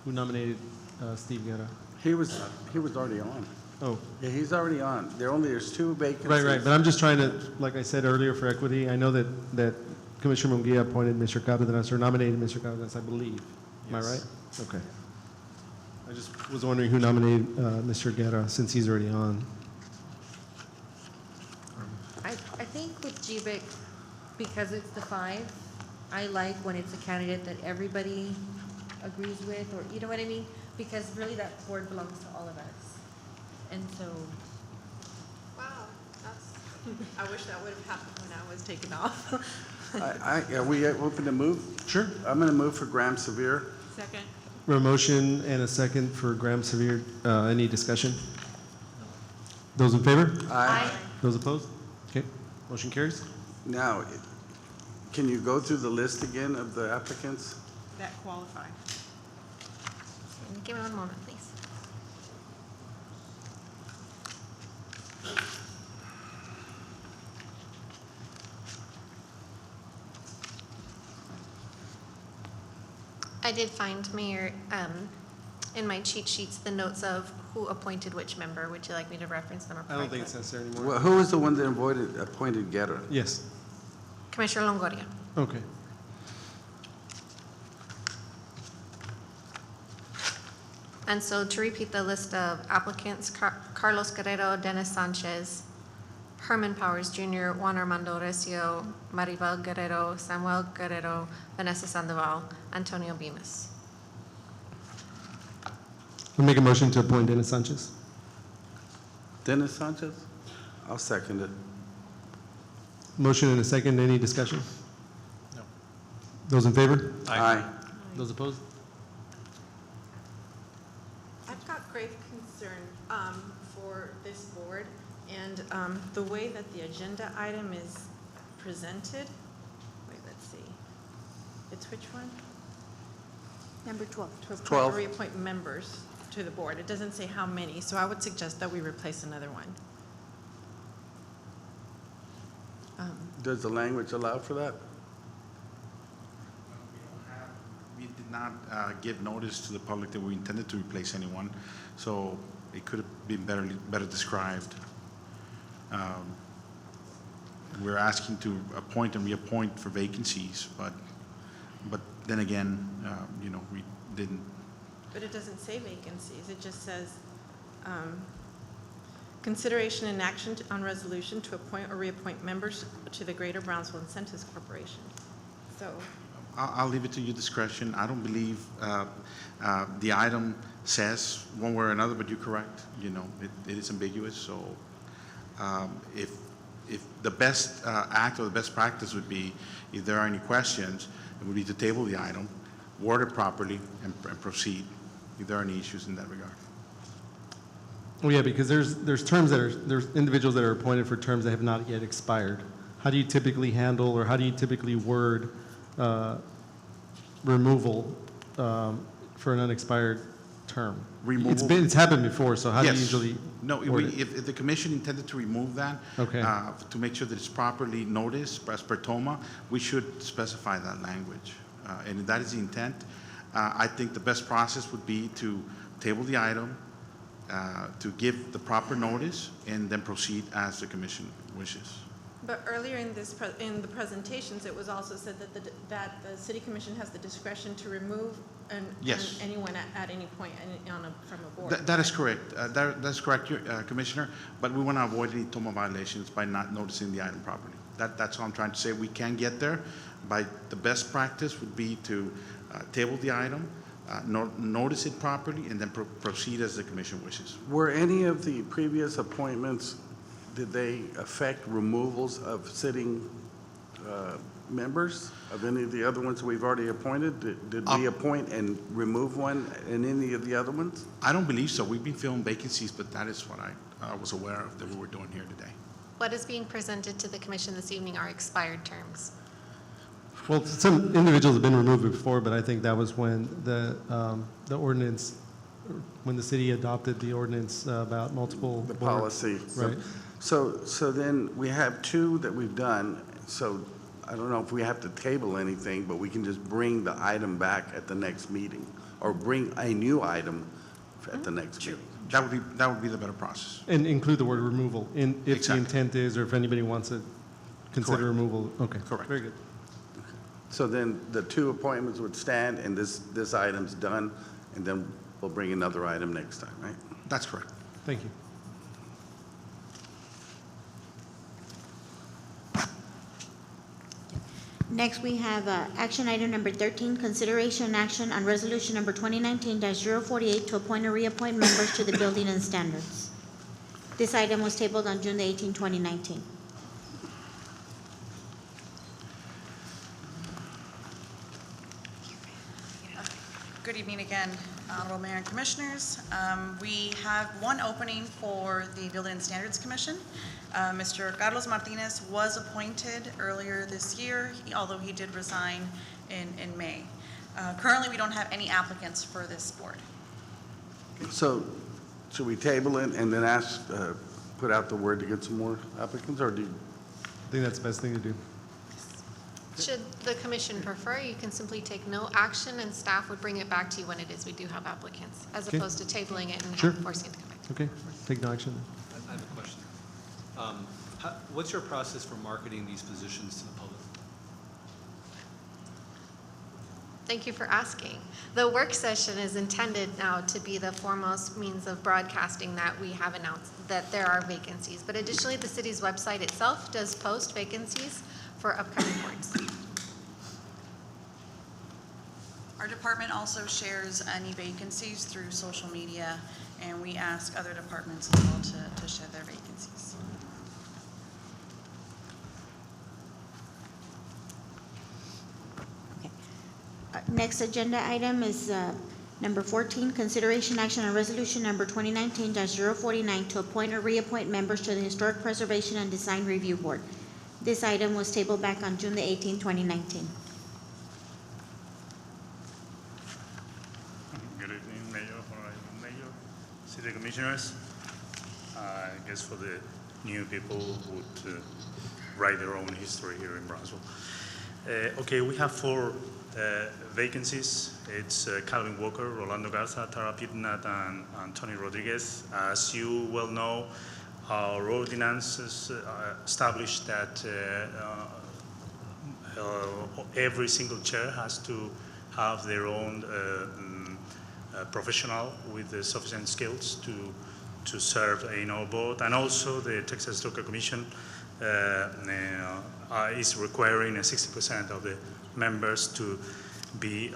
Who nominated Steve Guerra? He was already on. Oh. Yeah, he's already on. There's two vacancies. Right, but I'm just trying to, like I said earlier for equity, I know that Commissioner Munguia appointed Mr. Cardenas, or nominated Mr. Cardenas, I believe. Am I right? Okay. I just was wondering who nominated Mr. Guerra, since he's already on. I think with GBIC, because it's the 5, I like when it's a candidate that everybody agrees with, or, you know what I mean? Because really that board belongs to all of us. And so. Wow, I wish that would have happened when I was taken off. Are we open to move? Sure. I'm going to move for Graham Severe. Second. We have a motion and a second for Graham Severe. Any discussion? Those in favor? Aye. Those opposed? Okay, motion carries. Now, can you go through the list again of the applicants? That qualify. Give me one moment, please. I did find, Mayor, in my cheat sheets, the notes of who appointed which member. Would you like me to reference them or I provide don't think them? it's necessary anymore. Well, who was the one that appointed Guerra? Yes. Commissioner Longoria. Okay. And so to repeat the list of applicants, Carlos Guerrero, Dennis Sanchez, Herman Powers Jr., Juan Armando Recio, Maribel Guerrero, Samuel Guerrero, Vanessa Sandoval, Antonio Bimas. I'll make a motion to appoint Dennis Sanchez. Dennis Sanchez? I'll second it. Motion and a second. Any discussion? No. Those in favor? Aye. Those opposed? I've got grave concern for this board and the way that the agenda item is presented. Wait, let's see. It's which one? Number 12. To appoint 12. or reappoint members to the board. It doesn't say how many, so I would suggest that we replace another one. Does the language allow for that? We did not give notice to the public that we intended to replace anyone, so it could have been better described. We're asking to appoint and reappoint for vacancies, but then again, we didn't. But it doesn't say vacancies. It just says consideration and action on resolution to appoint or reappoint members to the Greater Brownsville Incentives Corporation. So. I'll leave it to your discretion. I don't believe the item says one way or another, but you're correct. It is ambiguous. So if if the best act or the best practice would be, if there are any questions, it would be to table the item, word it properly, and proceed, if there are any issues in that regard. Well, yeah, because there's terms that there's individuals that are appointed for terms that have not yet expired. How do you typically handle, or how do you typically word removal for an unexpired term? Removal? It's happened before, so how do you Yes. usually No, word it? if the commission intended to remove that, Okay. to make sure that it's properly noticed as per TOMA, we should specify that language. And if that is the intent, I think the best process would be to table the item, to give the proper notice, and then proceed as the commission wishes. But earlier in this, in the presentations, it was also said that the city commission has the discretion to remove Yes. anyone at any point from a board. That is correct. That's correct, Commissioner, but we want to avoid any TOMA violations by not noticing the item properly. That's all I'm trying to say. We can get there. The best practice would be to table the item, notice it properly, and then proceed as the commission wishes. Were any of the previous appointments, did they affect removals of sitting members of any of the other ones we've already appointed? Did we appoint and remove one in any of the other ones? I don't believe so. We've been filling vacancies, but that is what I was aware of that we were doing here today. What is being presented to the commission this evening are expired terms. Well, some individuals have been removed before, but I think that was when the ordinance, when the city adopted the ordinance about multiple The boards. policy. Right. So then we have two that we've done, so I don't know if we have to table anything, but we can just bring the item back at the next meeting, or bring a new item at the next meeting. That would be the better process. And include the word removal, if the Exactly. intent is, or if anybody wants to consider Correct. removal. Okay. Correct. Very good. So then the two appointments would stand, and this item's done, and then we'll bring another item next time, right? That's correct. Thank you. Next, we have action item number 13, consideration and action on resolution number 2019-048 to appoint or reappoint members to the Building and Standards. This item was tabled on June the 18th, 2019. Good evening again, Honorable Mayor and Commissioners. We have one opening for the Building and Standards Commission. Mr. Carlos Martinez was appointed earlier this year, although he did resign in May. Currently, we don't have any applicants for this board. So should we table it and then put out the word to get some more applicants, or do you? I think that's the best thing to do. Should the commission prefer, you can simply take no action and staff would bring it back to you when it is we do have applicants, as Okay. opposed to tabling it and Sure. forcing it to come back. Okay, take no action. I have a question. What's your process for marketing these positions to the public? Thank you for asking. The work session is intended now to be the foremost means of broadcasting that we have announced that there are vacancies. But additionally, the city's website itself does post vacancies for upcoming boards. Our department also shares any vacancies through social media, and we ask other departments as well to share their vacancies. Next agenda item is number 14, consideration action on resolution number 2019-049 to appoint or reappoint members to the Historic Preservation and Design Review Board. This item was tabled back on June the 18th, 2019. Good evening, Mayor, Honorable Mayor, City Commissioners. I guess for the new people who would write their own history here in Brownsville. Okay, we have 4 vacancies. It's Calvin Walker, Rolando Garza, Tara Pitnat, and Tony Rodriguez. As you well know, our ordinances establish that every single chair has to have their own professional with sufficient skills to serve in our board, and also the Texas Historical Commission is requiring 60% of the members to be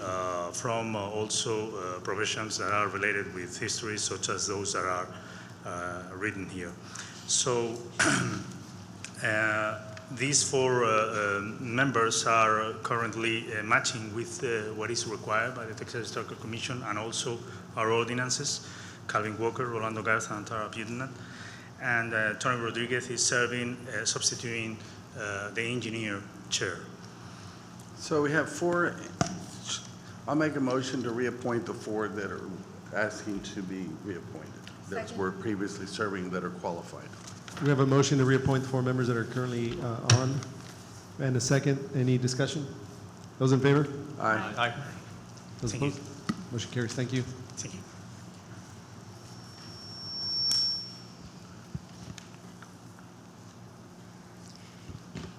from also professions that are related with history, such as those that are written here. So These four members are currently matching with what is required by the Texas Historical Commission and also our ordinances. Calvin Walker, Rolando Garza, and Tara Budenat. And Tony Rodriguez is serving, substituting the engineer chair. So we have four, I'll make a motion to reappoint the four that are asking to be reappointed, that Second. were previously serving that are qualified. We have a motion to reappoint the four members that are currently on, and a second. Any discussion? Those in favor? Aye. Aye. Those Thank you. opposed? Motion carries. Thank you. Thank you.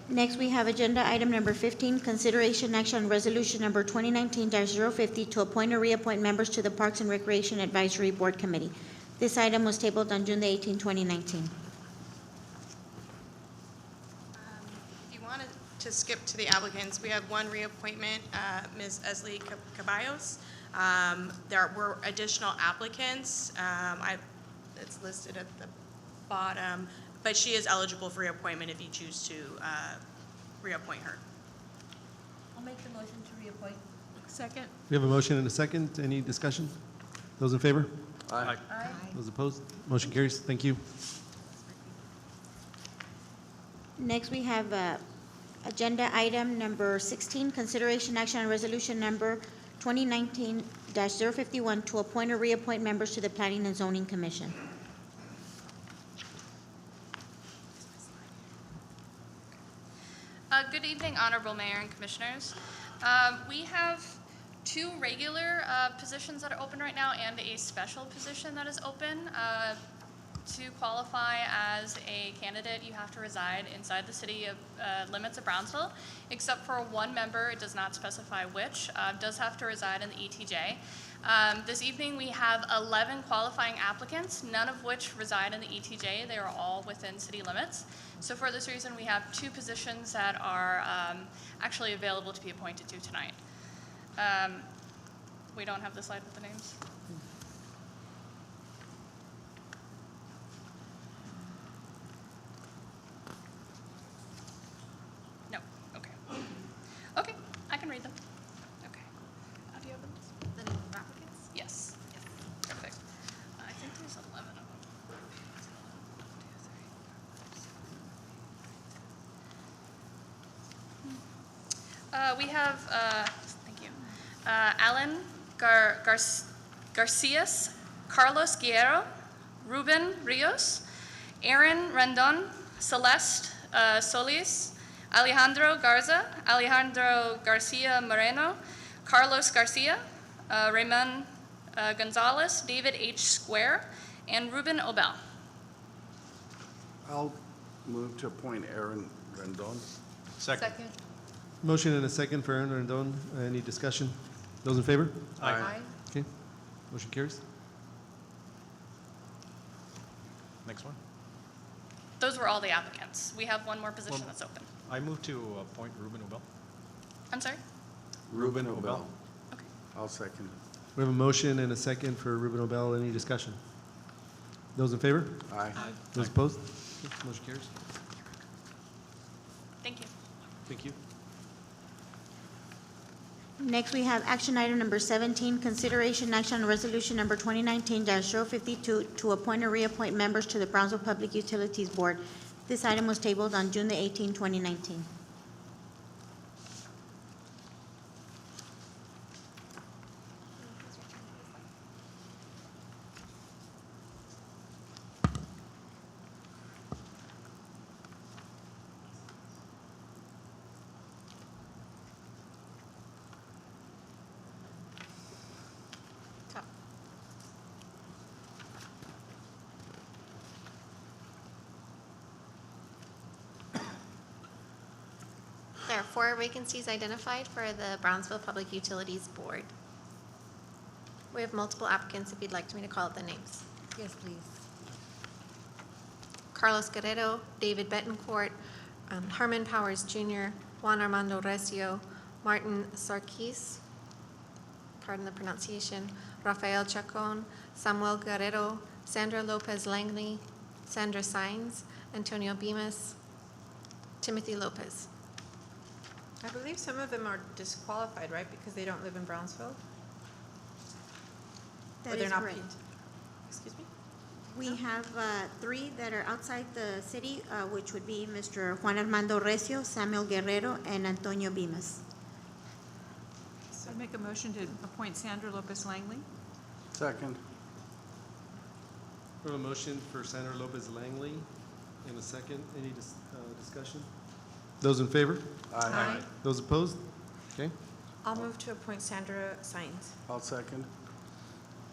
Next, we have agenda item number 15, consideration action on resolution number 2019-050 to appoint or reappoint members to the Parks and Recreation Advisory Board Committee. This item was tabled on June the 18th, 2019. If you wanted to skip to the applicants, we have one reappointment, Ms. Esli Caballos. There were additional applicants. It's listed at the bottom, but she is eligible for reappointment if you choose to reappoint her. I'll make the motion to reappoint. Second. We have a motion and a second. Any discussion? Those in favor? Aye. Aye. Those opposed? Motion carries. Thank you. Next, we have agenda item number 16, consideration action on resolution number 2019-051 to appoint or reappoint members to the Planning and Zoning Commission. Good evening, Honorable Mayor and Commissioners. We have two regular positions that are open right now and a special position that is open. To qualify as a candidate, you have to reside inside the city of limits of Brownsville, except for one member, it does not specify which, does have to reside in the ETJ. This evening, we have 11 qualifying applicants, none of which reside in the ETJ. They are all within city limits. So for this reason, we have two positions that are actually available to be appointed to tonight. We don't have the slide with the names. No, okay. Okay, I can read them. Okay. Do you have them? The name of applicants? Yes. Perfect. I think there's 11 of them. We have, thank you, Alan Garcias, Carlos Guerrero, Ruben Rios, Aaron Rendon, Celeste Solis, Alejandro Garza, Alejandro Garcia Moreno, Carlos Garcia, Raymond Gonzalez, David H. Square, and Ruben Obel. I'll move to appoint Aaron Rendon. Second. Motion and a second for Aaron Rendon. Any discussion? Those in favor? Aye. Okay. Motion carries. Next one. Those were all the applicants. We have one more position Well- that's open. I move to appoint Ruben Obel. I'm sorry? Ruben Obel. Okay. I'll second it. We have a motion and a second for Ruben Obel. Any discussion? Those in favor? Aye. Those opposed? Okay, motion carries. Thank you. Thank you. Next, we have action item number 17, consideration action on resolution number 2019-052 to appoint or reappoint members to the Brownsville Public Utilities Board. This item was tabled on June the 18th, 2019. Top. There are 4 vacancies identified for the Brownsville Public Utilities Board. We have multiple applicants if you'd like me to call out the names. Yes, please. Carlos Guerrero, David Betancourt, Herman Powers Jr., Juan Armando Recio, Martin Sarkis, pardon the pronunciation, Rafael Chacon, Samuel Guerrero, Sandra Lopez Langley, Sandra Sainz, Antonio Bemis, Timothy Lopez. I believe some of them are disqualified, right, because they don't live in Brownsville? That Or they're is not correct. paid? Excuse me? We have 3 that are outside the city, which would be Mr. Juan Armando Recio, Samuel Guerrero, and Antonio Bimas. I'd make a motion to appoint Sandra Lopez Langley. Second. We have a motion for Sandra Lopez Langley and a second. Any discussion? Those in favor? Aye. Those opposed? Okay. I'll move to appoint Sandra Sines. I'll second.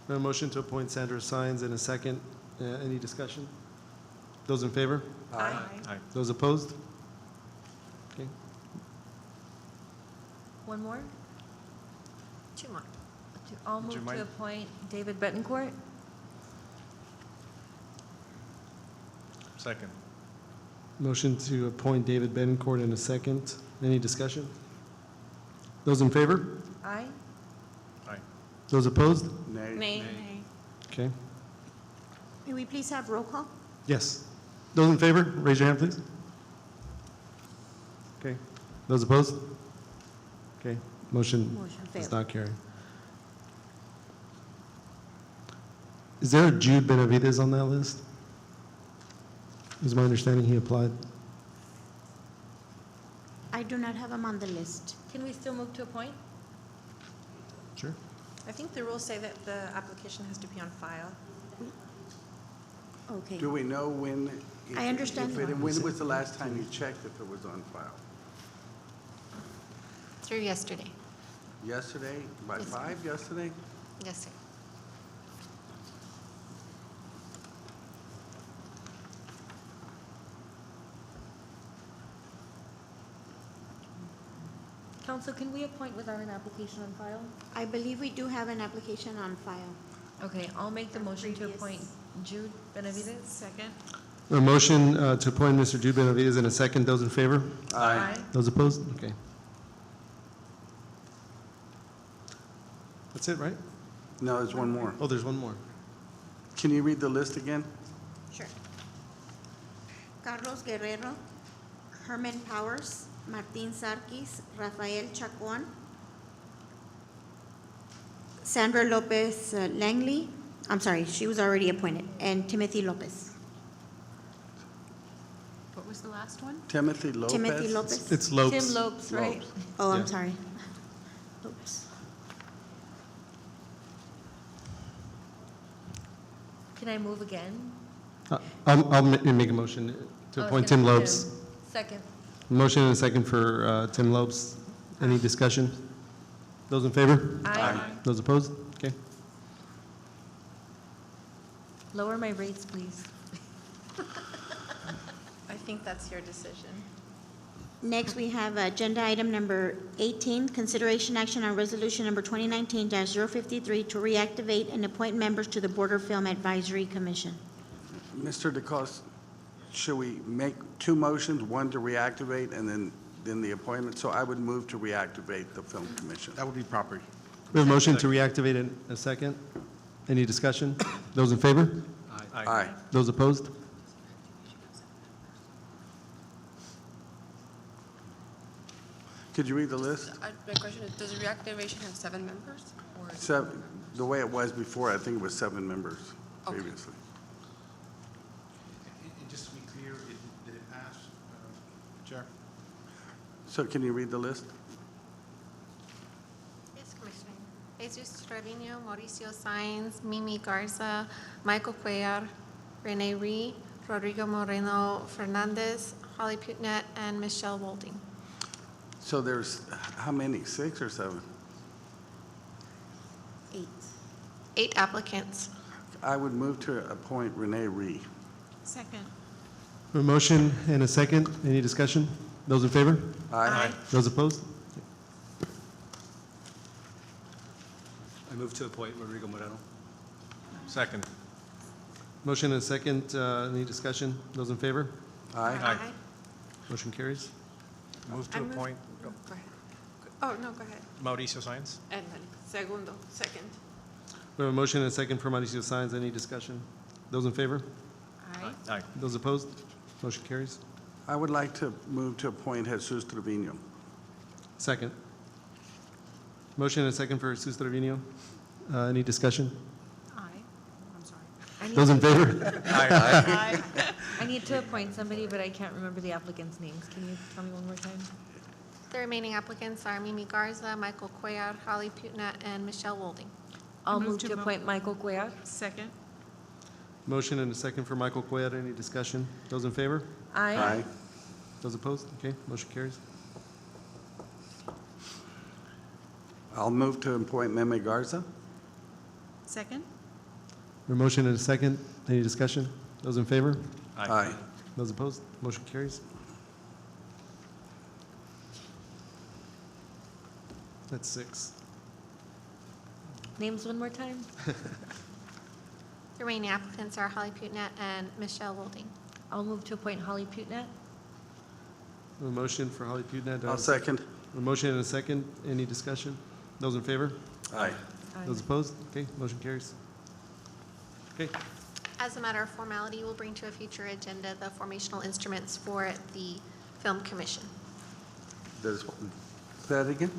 We have a motion to appoint Sandra Sines and a second. Any discussion? Those in favor? Aye. Aye. Those opposed? Okay. One more? 2 more. I'll Would you move to mind? appoint David Betancourt. Second. Motion to appoint David Betancourt in a second. Any discussion? Those in favor? Aye. Aye. Those opposed? Nay. Nay. Okay. May we please have roll call? Yes. Those in favor, raise your hand, please. Okay. Those opposed? Okay. Motion Motion does failed. not carry. Is there a Jude Benavides on that list? Is my understanding he applied? I do not have him on the list. Can we still move to appoint? Sure. I think the rules say that the application has to be on file. Okay. Do we know when? I understand. When was the last time you checked if it was on file? Through yesterday. Yesterday, by Yes. 5 yesterday? Yes, sir. Council, can we appoint without an application on file? I believe we do have an application on file. Okay, I'll make the motion to Previous. appoint Jude Benavides. Second. A motion to appoint Mr. Jude Benavides in a second. Those in favor? Aye. Those opposed? Okay. That's it, right? No, there's one more. Oh, there's one more. Can you read the list again? Sure. Carlos Guerrero, Herman Powers, Martin Sarkis, Rafael Chacon, Sandra Lopez Langley, I'm sorry, she was already appointed, and Timothy Lopez. What was the last one? Timothy Lopez? Timothy Lopez. It's Lopes. Tim Lopes, right? Lopes. Oh, I'm Yeah. sorry. Oops. Can I move again? I'll make a motion to I was appoint gonna Tim do Lopes. Second. Motion and a second for Tim Lopes. Any discussion? Those in favor? Aye. Those opposed? Okay. Lower my rates, please. I think that's your decision. Next, we have agenda item number 18, consideration action on resolution number 2019-053 to reactivate and appoint members to the Border Film Advisory Commission. Mr. DeCoste, should we make 2 motions, one to reactivate and then the appointment? So I would move to reactivate the Film Commission. That would be proper. We have a motion to reactivate in a second. Any discussion? Those in favor? Aye. Those opposed? Could you read the list? My question is, does reactivation have 7 members? Or The way it was before, I think it was 7 members Okay. previously. And just to be clear, did it pass, Chair? So can you read the list? Yes, Commissioner. Jesus Trevino, Mauricio Sainz, Mimi Garza, Michael Cuellar, Rene Ree, Rodrigo Moreno Fernandez, Holly Putnett, and Michelle Wolding. So there's, how many, 6 or 7? 8. 8 applicants. I would move to appoint Renee Ree. Second. A motion and a second. Any discussion? Those in favor? Aye. Those opposed? I move to appoint Rodrigo Moreno. Second. Motion and a second. Any discussion? Those in favor? Aye. Motion carries. Move I to move- appoint Go ahead. Oh, no, go ahead. Mauricio Sainz. And then segundo, second. We have a motion and a second for Mauricio Sainz. Any discussion? Those in favor? Aye. Aye. Those opposed? Motion carries. I would like to move to appoint Jesus Trevino. Second. Motion and a second for Jesus Trevino. Any discussion? Aye. I'm sorry. I need Those in to- favor? Aye. I need to appoint somebody, but I can't remember the applicants' names. Can you tell me one more time? The remaining applicants are Mimi Garza, Michael Cuellar, Holly Putna, and Michelle Wolding. I'll move to appoint Michael Cuellar. Second. Motion and a second for Michael Cuellar. Any discussion? Those in favor? Aye. Those opposed? Okay, motion carries. I'll move to appoint Meme Garza. Second. A motion and a second. Any discussion? Those in favor? Aye. Those opposed? Motion carries. That's 6. Names one more time? The remaining applicants are Holly Putna and Michelle Wolding. I'll move to appoint Holly Putna. A motion for Holly Putna. I'll second. A motion and a second. Any discussion? Those in favor? Aye. Those opposed? Okay, motion carries. Okay, As a matter of formality, we'll bring to a future agenda the formational instruments for the Film Commission. Say that again?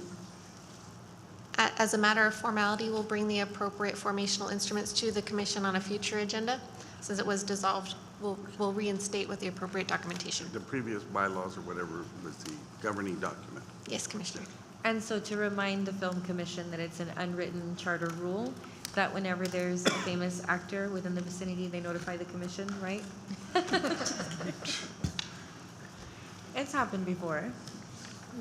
As a matter of formality, we'll bring the appropriate formational instruments to the commission on a future agenda. Since it was dissolved, we'll reinstate with the appropriate documentation. The previous bylaws or whatever was the governing document. Yes, Commissioner. And so to remind the Film Commission that it's an unwritten charter rule that whenever there's a famous actor within the vicinity, they notify the commission, right? It's happened before.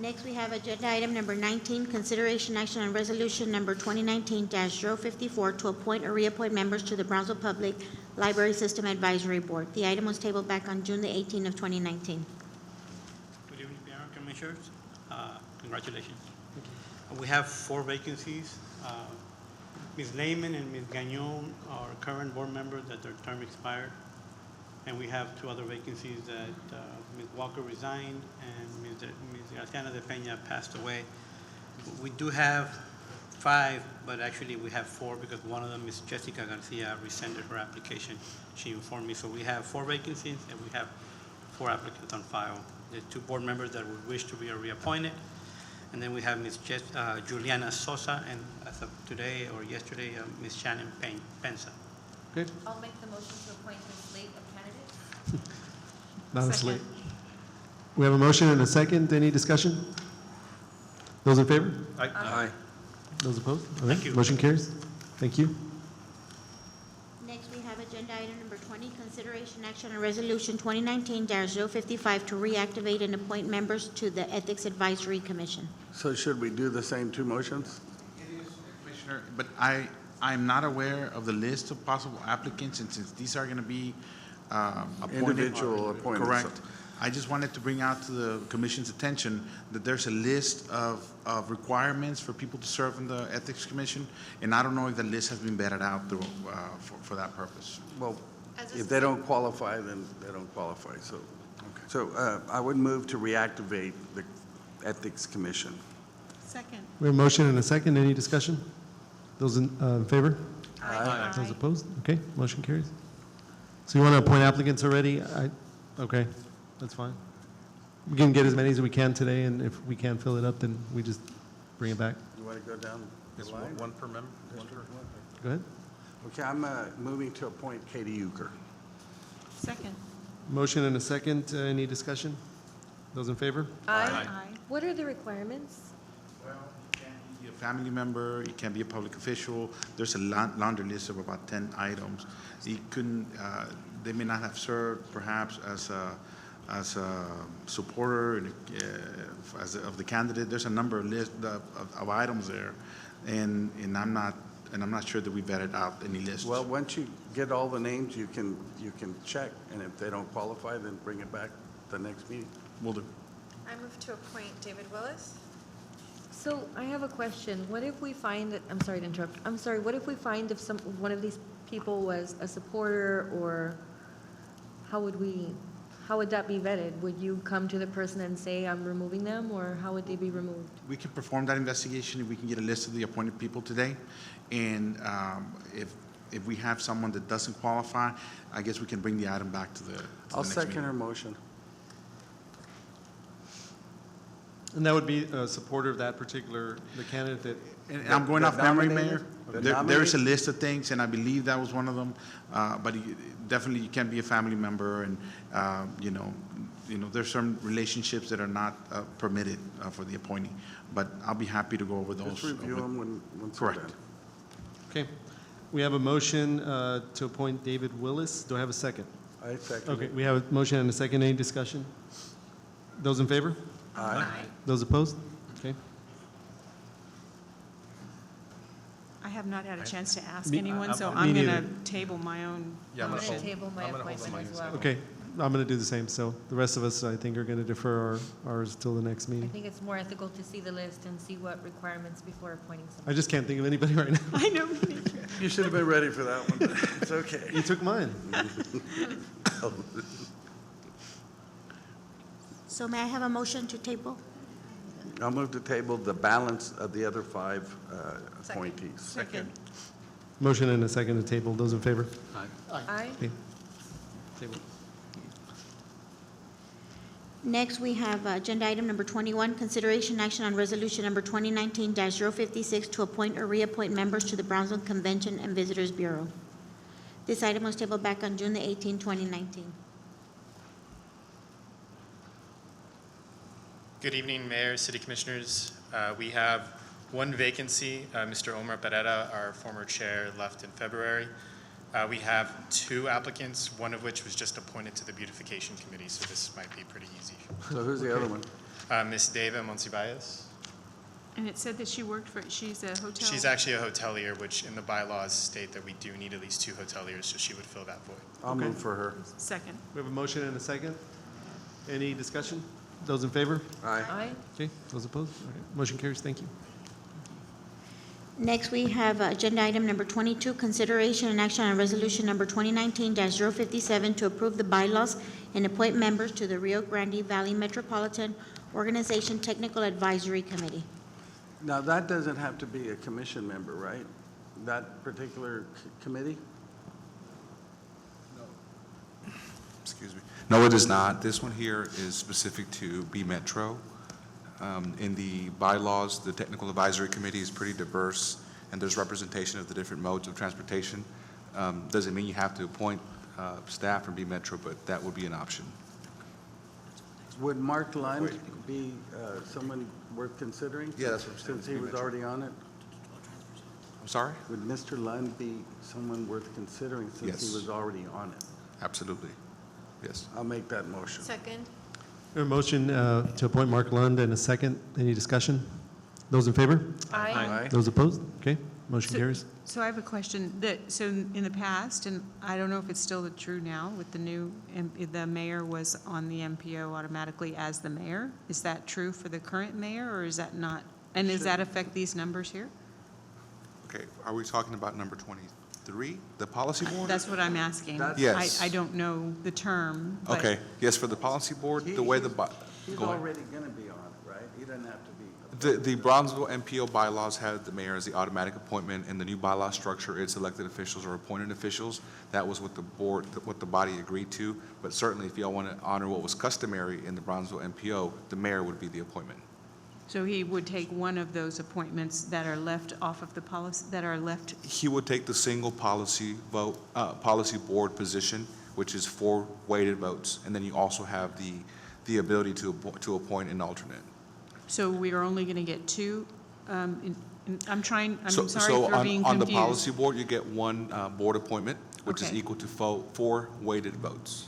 Next, we have agenda item number 19, consideration action on resolution number 2019-054 to appoint or reappoint members to the Brownsville Public Library System Advisory Board. The item was tabled back on June the 18th of 2019. Good evening, Mayor and Commissioners. Congratulations. We have 4 vacancies. Ms. Lehman and Ms. Gagnon are current board members that their term expired. And we have 2 other vacancies that Ms. Walker resigned and Ms. Garciana de Peña passed away. We do have 5, but actually we have 4 because one of them, Ms. Jessica Garcia, rescinded her application. She informed me. So we have 4 vacancies and we have 4 applicants on file. The 2 board members that would wish to be reappointed. And then we have Ms. Juliana Sosa, and as of today or yesterday, Ms. Shannon Pensa. okay. I'll make the motion to appoint the slate of candidates. Not a slate. We have a motion and a second. Any discussion? Those in favor? Aye. Those opposed? All right, Thank you. motion carries. Thank you. Next, we have agenda item number 20, consideration action on resolution 2019-055 to reactivate and appoint members to the Ethics Advisory Commission. So should we do the same 2 motions? Commissioner, but I'm not aware of the list of possible applicants, and since these are going to be appointed. Individual appointments. Correct. I just wanted to bring out to the commission's attention that there's a list of requirements for people to serve in the Ethics Commission, and I don't know if the list has been vetted out through, for that purpose. Well, if they don't qualify, then they don't qualify, so. Okay. So I would move to reactivate the Ethics Commission. Second. We have a motion and a second. Any discussion? Those in favor? Aye. Those opposed? Okay, motion carries. So you want to appoint applicants already? Okay, that's fine. We can get as many as we can today, and if we can't fill it up, then we just bring it back. You want to go down the It's line? one per member? Go ahead. Okay, I'm moving to appoint Katie Euchre. Second. Motion and a second. Any discussion? Those in favor? Aye. Aye. What are the requirements? Well, you can't be a family member, you can't be a public official. There's a laundry list of about 10 items. You couldn't, they may not have served perhaps as a supporter of the candidate. There's a number of of items there, and I'm not sure that we vetted out any lists. Well, once you get all the names, you can check, and if they don't qualify, then bring it back the next meeting. Will do. I move to appoint David Willis. So I have a question. What if we find that, I'm sorry to interrupt. I'm sorry, what if we find if one of these people was a supporter, or how would that be vetted? Would you come to the person and say, I'm removing them, or how would they be removed? We can perform that investigation if we can get a list of the appointed people today. And if we have someone that doesn't qualify, I guess we can bring the item back to the I'll next second meeting. her motion. And that would be a supporter of that particular, the candidate that, And I'm going off The memory, nominated? Mayor. The There is a nominated? list of things, and I believe that was one of them. But definitely, you can't be a family member, and, there's some relationships that are not permitted for the appointee. But I'll be happy to go over those. Just review with- them once they're Correct. done. okay. We have a motion to appoint David Willis. Do I have a second? I second Okay, it. we have a motion and a second. Any discussion? Those in favor? Aye. Those opposed? Okay. I have not had a chance to ask Me- anyone, so me I'm going neither. to table my own Yeah, I'm gonna going hold- to table my I'm gonna hold on appointment mine as as well. Okay, I'm going to do the same. So the rest of us, I think, are going to defer ours till the next I meeting. think it's more ethical to see the list and see what requirements before appointing I someone. just can't think of anybody right now. I know. You should have been ready for that one. It's okay. You took mine. So may I have a motion to table? I'll move to table the balance of the other 5 appointees. Second. Motion and a second to table. Those in favor? Aye. Okay. Table. Next, we have agenda item number 21, consideration action on resolution number 2019-056 to appoint or reappoint members to the Brownsville Convention and Visitors Bureau. This item was tabled back on June the 18th, 2019. Good evening, Mayor, City Commissioners. We have one vacancy. Mr. Omar Pereira, our former chair, left in February. We have 2 applicants, one of which was just appointed to the Beautification Committee, so this might be pretty easy. So who's the other one? Ms. Deva Monsiváis. And it said that she worked for, she's a hotel? She's actually a hotelier, which in the bylaws state that we do need at least 2 hoteliers, so she would fill that void. I'll move for her. Second. We have a motion and a second. Any discussion? Those in favor? Aye. Aye. Okay, those opposed? All right, motion carries. Thank you. Next, we have agenda item number 22, consideration and action on resolution number 2019-057 to approve the bylaws and appoint members to the Rio Grande Valley Metropolitan Organization Technical Advisory Committee. Now, that doesn't have to be a commission member, right? That particular committee? Excuse me. No, it is not. This one here is specific to B Metro. In the bylaws, the Technical Advisory Committee is pretty diverse, and there's representation of the different modes of transportation. Doesn't mean you have to appoint staff from B Metro, but that would be an option. Would Mark Lund be someone worth considering? Yeah, that's what I'm saying. Since he was already on it? I'm sorry? Would Mr. Lund be someone worth considering since Yes. he was already on it? Absolutely. Yes. I'll make that motion. Second. We have a motion to appoint Mark Lund and a second. Any discussion? Those in favor? Aye. Those opposed? Okay, motion So- carries. So I have a question. So in the past, and I don't know if it's still true now, with the new, the mayor was on the MPO automatically as the mayor. Is that true for the current mayor, or is that not? And does that affect these numbers here? Okay, are we talking about number 23, the policy board? That's what I'm asking. Yes. I don't know the term, but. Okay, yes, for the policy board, the way the, He's go ahead. already going to be on it, right? He doesn't have to be. The Brownsville MPO bylaws have the mayor as the automatic appointment. In the new bylaw structure, it's elected officials or appointed officials. That was what the board, what the body agreed to. But certainly, if y'all want to honor what was customary in the Brownsville MPO, the mayor would be the appointment. So he would take one of those appointments that are left off of the policy, that are left, He would take the single policy vote, policy board position, which is 4 weighted votes. And then you also have the ability to appoint an alternate. so we are only going to get 2? I'm sorry So for being confused. on the policy board, you get 1 board appointment, which is Okay. equal to 4 weighted votes.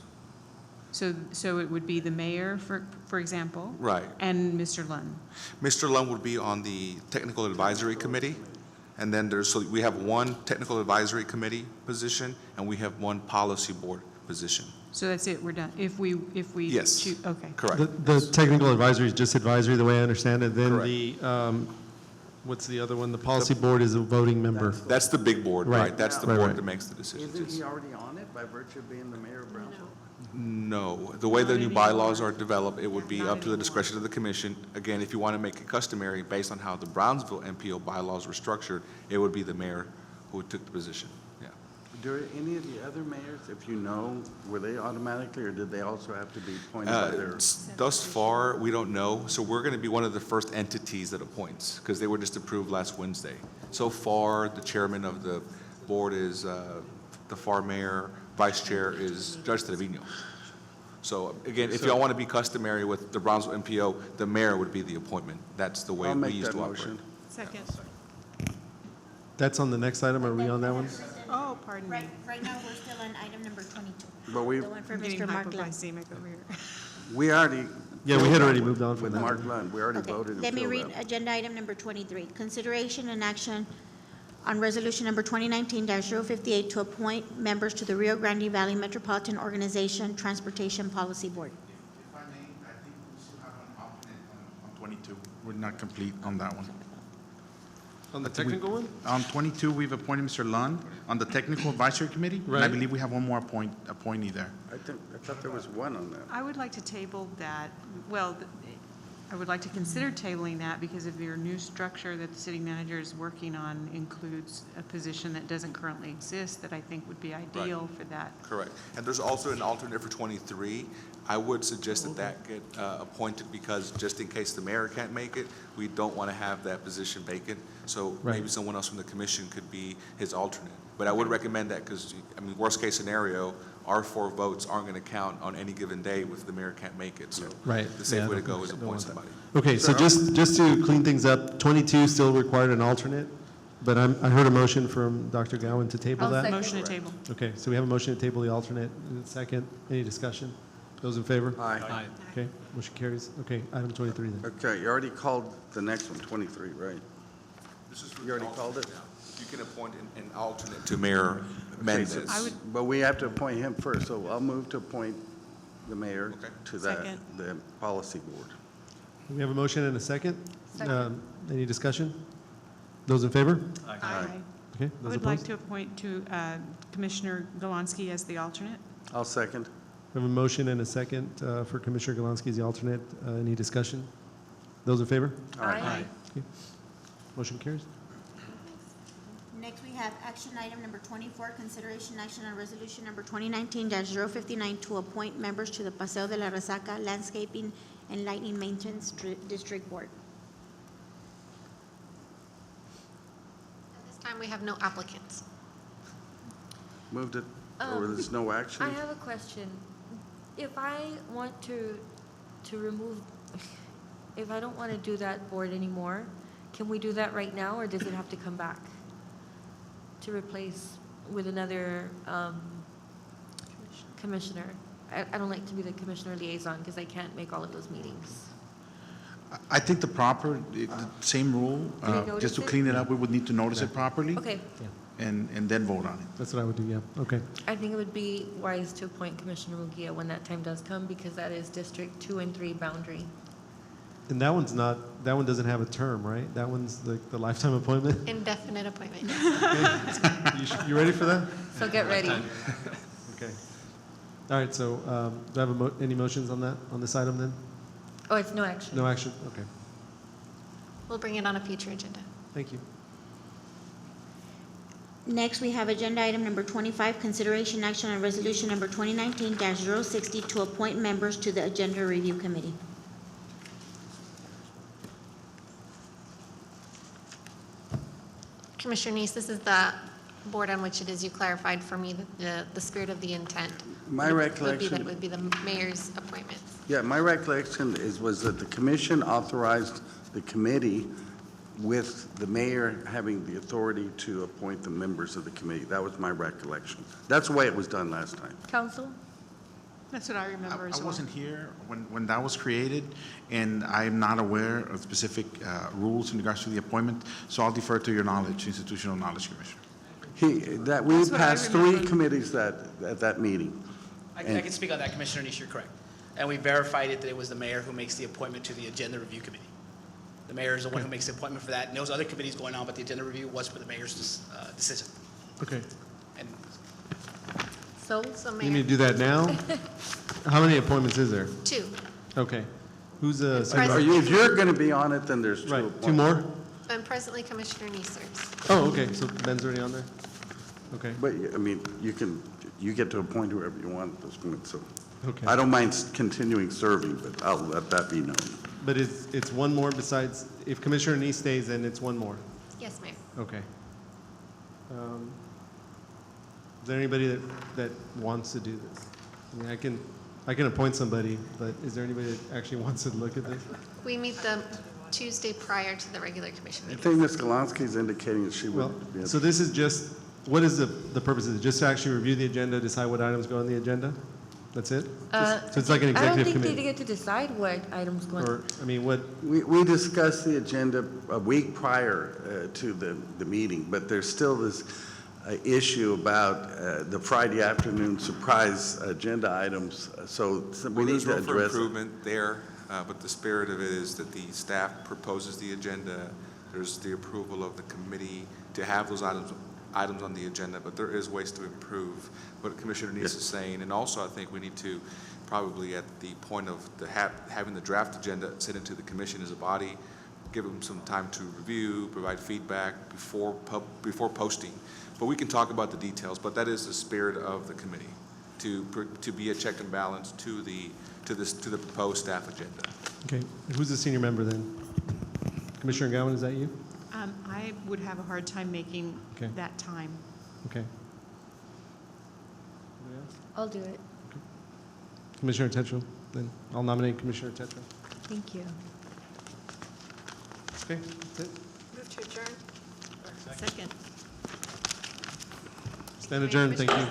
So it would be the mayor, for example? Right. And Mr. Lund? Mr. Lund would be on the Technical Advisory Committee, and then so we have 1 Technical Advisory Committee position, and we have 1 Policy Board position. So that's it, we're done? If we Yes. choose, okay. Correct. The technical advisory is just advisory, the way I understand it. Then Correct. the, what's the other one? The policy board is a voting member. That's the big board, Right. right? That's the Right, board right. that makes the decisions. Isn't yes. he already on it by virtue of being the mayor of Brownsville? No, the way the new bylaws are developed, it would be up to the discretion of the commission. Again, if you want to make it customary, based on how the Brownsville MPO bylaws were structured, it would be the mayer who took the position, yeah. Do any of the other mayors, if you know, were they automatically, or did they also have to be appointed by their? Thus far, we don't know, so we're going to be one of the first entities that appoints, because they were just approved last Wednesday. So far, the chairman of the board is the FAR mayor, vice chair is Judge Trevino. So again, if y'all want to be customary with the Brownsville MPO, the mayor would be the appointment. That's the way I'll we make used that to operate. motion. Second. That's on the next item. Are we on that one? Oh, pardon me. Right now, we're still on item number 22. But we, The one for I'm getting Mr. Mark Lund. hypoglycemic over here. we already. Yeah, we had already moved on from With that Mark one. Lund, we already Okay, voted and let me filled read that. agenda item number 23. Consideration and action on resolution number 2019-058 to appoint members to the Rio Grande Valley Metropolitan Organization Transportation Policy Board. If I may, I think we still have an alternate on 22. We're not complete on that one. On the technical one? On 22, we've appointed Mr. Lund on the Technical Advisory Committee. And I Right. believe we have one more appointee there. I thought there was one on that. I would like to table that, well, I would like to consider tabling that because if your new structure that the city manager is working on includes a position that doesn't currently exist, that I think would be ideal for that. Correct. And there's also an alternate for 23. I would suggest that that get appointed because just in case the mayor can't make it, we don't want to have that position vacant. So maybe Right. someone else from the commission could be his alternate. But I would recommend that because, I mean, worst case scenario, our 4 votes aren't going to count on any given day if the mayor can't make it. So Right. the safe Yeah, way I to go is don't appoint want that. somebody. Okay, so just to clean things up, 22 still required an alternate, but I heard a motion from Dr. Gowen to table that. Motion to table. Okay, so we have a motion to table the alternate. Second, any discussion? Those in favor? Aye. Okay, motion carries. Okay, item 23 then. Okay, you already called the next one, 23, right? This is for You already called it? You can appoint an alternate to Mayor Mendez. But we have to appoint him first, so I'll move to appoint the mayor Okay. to that, Second. the policy board. We have a motion and a second. Second. Any discussion? Those in favor? Aye. Okay, I those would like opposed? to appoint to Commissioner Galansky as the alternate. I'll second. We have a motion and a second for Commissioner Galansky as the alternate. Any discussion? Those in favor? Aye. Okay. Motion carries. Next, we have action item number 24, consideration action on resolution number 2019-059 to appoint members to the Paseo de la Resaca Landscaping and Lighting Maintenance District Board. At this time, we have no applicants. Moved it, or there's no action? I have a question. If I want to remove, if I don't want to do that board anymore, can we do that right now, or does it have to come back to replace with another commissioner? I don't like to be the commissioner liaison because I can't make all of those meetings. I think the same rule, Can we just to notice it? clean it up, we would need to notice it properly. Okay, And then vote on it. That's what I would do, yeah. Okay. I think it would be wise to appoint Commissioner Mugia when that time does come because that is District 2 and 3 boundary. And that one doesn't have a term, right? That one's the lifetime appointment? Indefinite appointment. You ready for that? So get ready. Okay. All right, so do I have any motions on that, on this item then? Oh, it's no action. No action? Okay. We'll bring it on a future agenda. Thank you. Next, we have agenda item number 25, consideration action on resolution number 2019-060 to appoint members to the Agenda Review Committee. Commissioner Neese, this is the board on which it is you clarified for me that the spirit of the intent My would be that recollection, it would be the mayor's appointments. yeah, my recollection was that the commission authorized the committee with the mayor having the authority to appoint the members of the committee. That was my recollection. That's the way it was done last time. Council? That's what I remember as I well. wasn't here when that was created, and I'm not aware of specific rules in regards to the appointment, so I'll defer to your knowledge, institutional knowledge, Commissioner. We That's what I passed 3 remember. committees at that meeting. I can speak on that, Commissioner Neese, you're correct. And we verified it that it was the mayor who makes the appointment to the Agenda Review Committee. The mayor is the one who makes the appointment for that, and those other committees going on, but the Agenda Review was for the mayor's decision. Okay. And So? You need to do that now? How many appointments is there? 2. Okay. Who's the If you're going to be on it, then there's 2 Right, appointments. 2 more? And presently Commissioner Neese serves. Oh, okay, so Ben's already on there? Okay. But, I mean, you get to appoint whoever you want at this point, so. Okay. I don't mind continuing serving, but I'll let that be known. But it's one more besides, if Commissioner Nee stays, then it's one more. Yes, Mayor. Okay. Is there anybody that wants to do this? I mean, I can appoint somebody, but is there anybody that actually wants to look at this? We meet the Tuesday prior to the regular commission I meeting. think Ms. Galansky is indicating that she Well, would be. so this is just, what is the purpose of it? Just to actually review the agenda, decide what items go on the agenda? That's it? So it's like an I don't executive think they committee? get to decide what items go on. Or, I mean, what, We discussed the agenda a week prior to the meeting, but there's still this issue about the Friday afternoon surprise agenda items, so we need There's to room for address it. improvement there, but the spirit of it is that the staff proposes the agenda. There's the approval of the committee to have those items on the agenda, but there is ways to improve what Commissioner Neese is saying. And also, I think we need to probably at the point of having the draft agenda sent into the commission as a body, give them some time to review, provide feedback before posting. But we can talk about the details, but that is the spirit of the committee, to be a check and balance to the proposed staff agenda. okay, who's the senior member then? Commissioner Gowan, is that you? I would have a hard time making Okay. that time. Okay. I'll do it. Commissioner Tetchell, then I'll nominate Commissioner Tetchell. Thank you. Okay, that's it. Move to adjourn. Second. Stand adjourned, thank you.